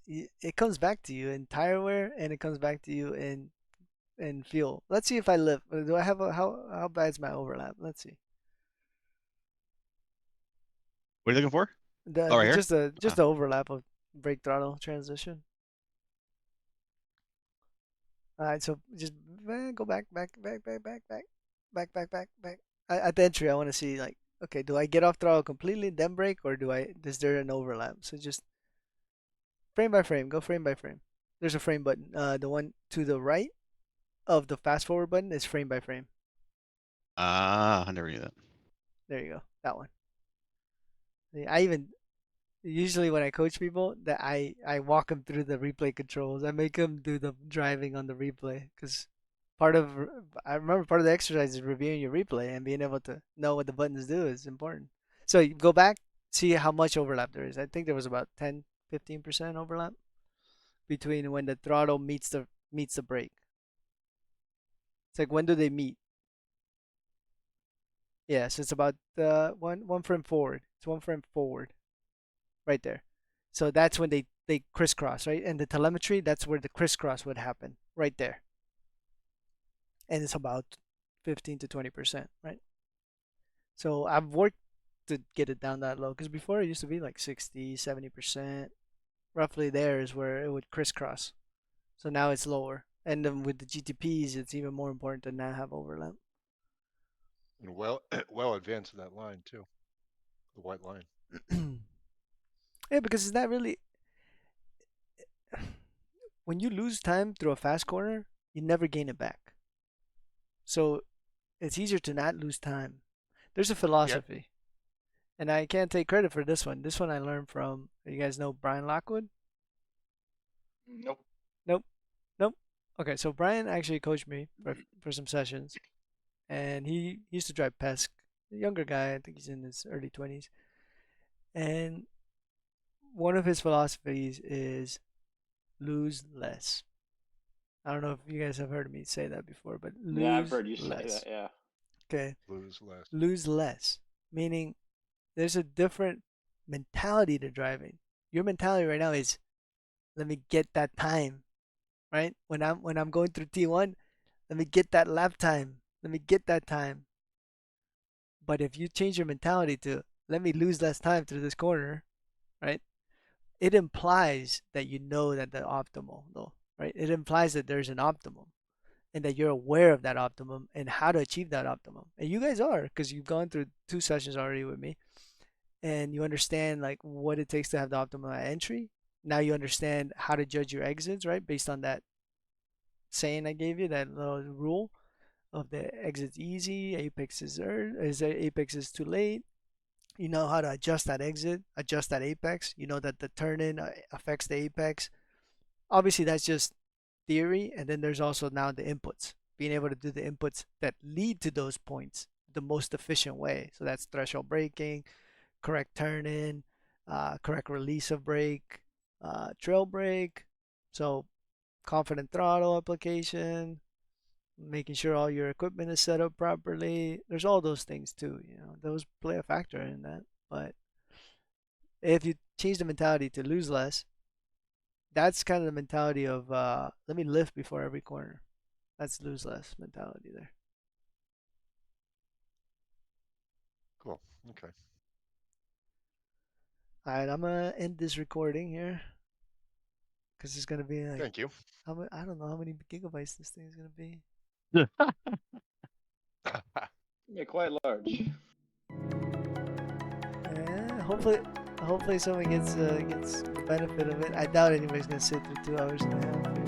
[SPEAKER 3] it comes back to you in tire wear, and it comes back to you in fuel. Let's see if I lift. Do I have how bad is my overlap? Let's see.
[SPEAKER 8] What are you looking for?
[SPEAKER 3] The,
[SPEAKER 8] Oh, right
[SPEAKER 3] the
[SPEAKER 8] here.
[SPEAKER 3] just the overlap of brake throttle transition. All right, so just go back. At the entry, I want to see like, okay, do I get off throttle completely then brake, or is there an overlap? So just frame by frame, go frame by frame. There's a frame button. The one to the right of the fast forward button is frame by frame.
[SPEAKER 8] I never knew that.
[SPEAKER 3] There you go, that one. I even usually when I coach people that I walk them through the replay controls. I make them do the driving on the replay because part of I remember part of the exercise is reviewing your replay and being able to know what the buttons do is important. So you go back, see how much overlap there is. I think there was about 10-15% overlap between when the throttle meets the brake. It's like when do they meet? Yes, it's about one frame forward. It's one frame forward right there. So that's when they crisscross, right? And the telemetry, that's where the crisscross would happen, right there. And it's about 15 to 20%, right? So I've worked to get it down that low because before it used to be like 60, 70%. Roughly there is where it would crisscross. So now it's lower. And then with the GTPs, it's even more important to not have overlap.
[SPEAKER 5] And well, well advanced in that line too, the white line.
[SPEAKER 3] Yeah, because it's not really. When you lose time through a fast corner, you never gain it back. So it's easier to not lose time. There's a
[SPEAKER 5] Yeah.
[SPEAKER 3] philosophy, and I can't take credit for this one. This one I learned from. You guys know Brian Lockwood?
[SPEAKER 4] Nope.
[SPEAKER 3] Nope, nope. Okay, so Brian actually coached me for some sessions, and he used to drive Pesk. A younger guy, I think he's in his early 20s, and one of his philosophies is lose less. I don't know if you guys have heard me say that before, but
[SPEAKER 2] Yeah, I've
[SPEAKER 3] lose
[SPEAKER 2] heard you say that.
[SPEAKER 3] less.
[SPEAKER 2] Yeah.
[SPEAKER 3] Okay,
[SPEAKER 5] Lose less.
[SPEAKER 3] lose less, meaning there's a different mentality to driving. Your mentality right now is let me get that time, right? When I'm going through T1, let me get that lap time. Let me get that time. But if you change your mentality to let me lose less time through this corner, right? It implies that you know that the optimal, though, right? It implies that there's an optimum and that you're aware of that optimum and how to achieve that optimum. And you guys are, because you've gone through 2 sessions already with me, and you understand like what it takes to have the optimum at entry. Now you understand how to judge your exits, right? Based on that saying I gave you, that little rule of the exits easy, apex is too late. You know how to adjust that exit, adjust that apex. You know that the turn in affects the apex. Obviously, that's just theory, and then there's also now the inputs, being able to do the inputs that lead to those points the most efficient way. So that's threshold braking, correct turn in, correct release of brake, trail brake. So confident throttle application, making sure all your equipment is set up properly. There's all those things too, those play a factor in that. But if you change the mentality to lose less, that's kind of the mentality of let me lift before every corner. That's lose less mentality there.
[SPEAKER 5] Cool. Okay.
[SPEAKER 3] All right, I'm gonna end this recording here because it's gonna be like
[SPEAKER 5] Thank you.
[SPEAKER 3] I don't know how many gigabytes this thing is gonna be.
[SPEAKER 2] Yeah, quite large.
[SPEAKER 3] Yeah, hopefully someone gets the benefit of it. I doubt anybody's gonna sit through 2 hours and a half.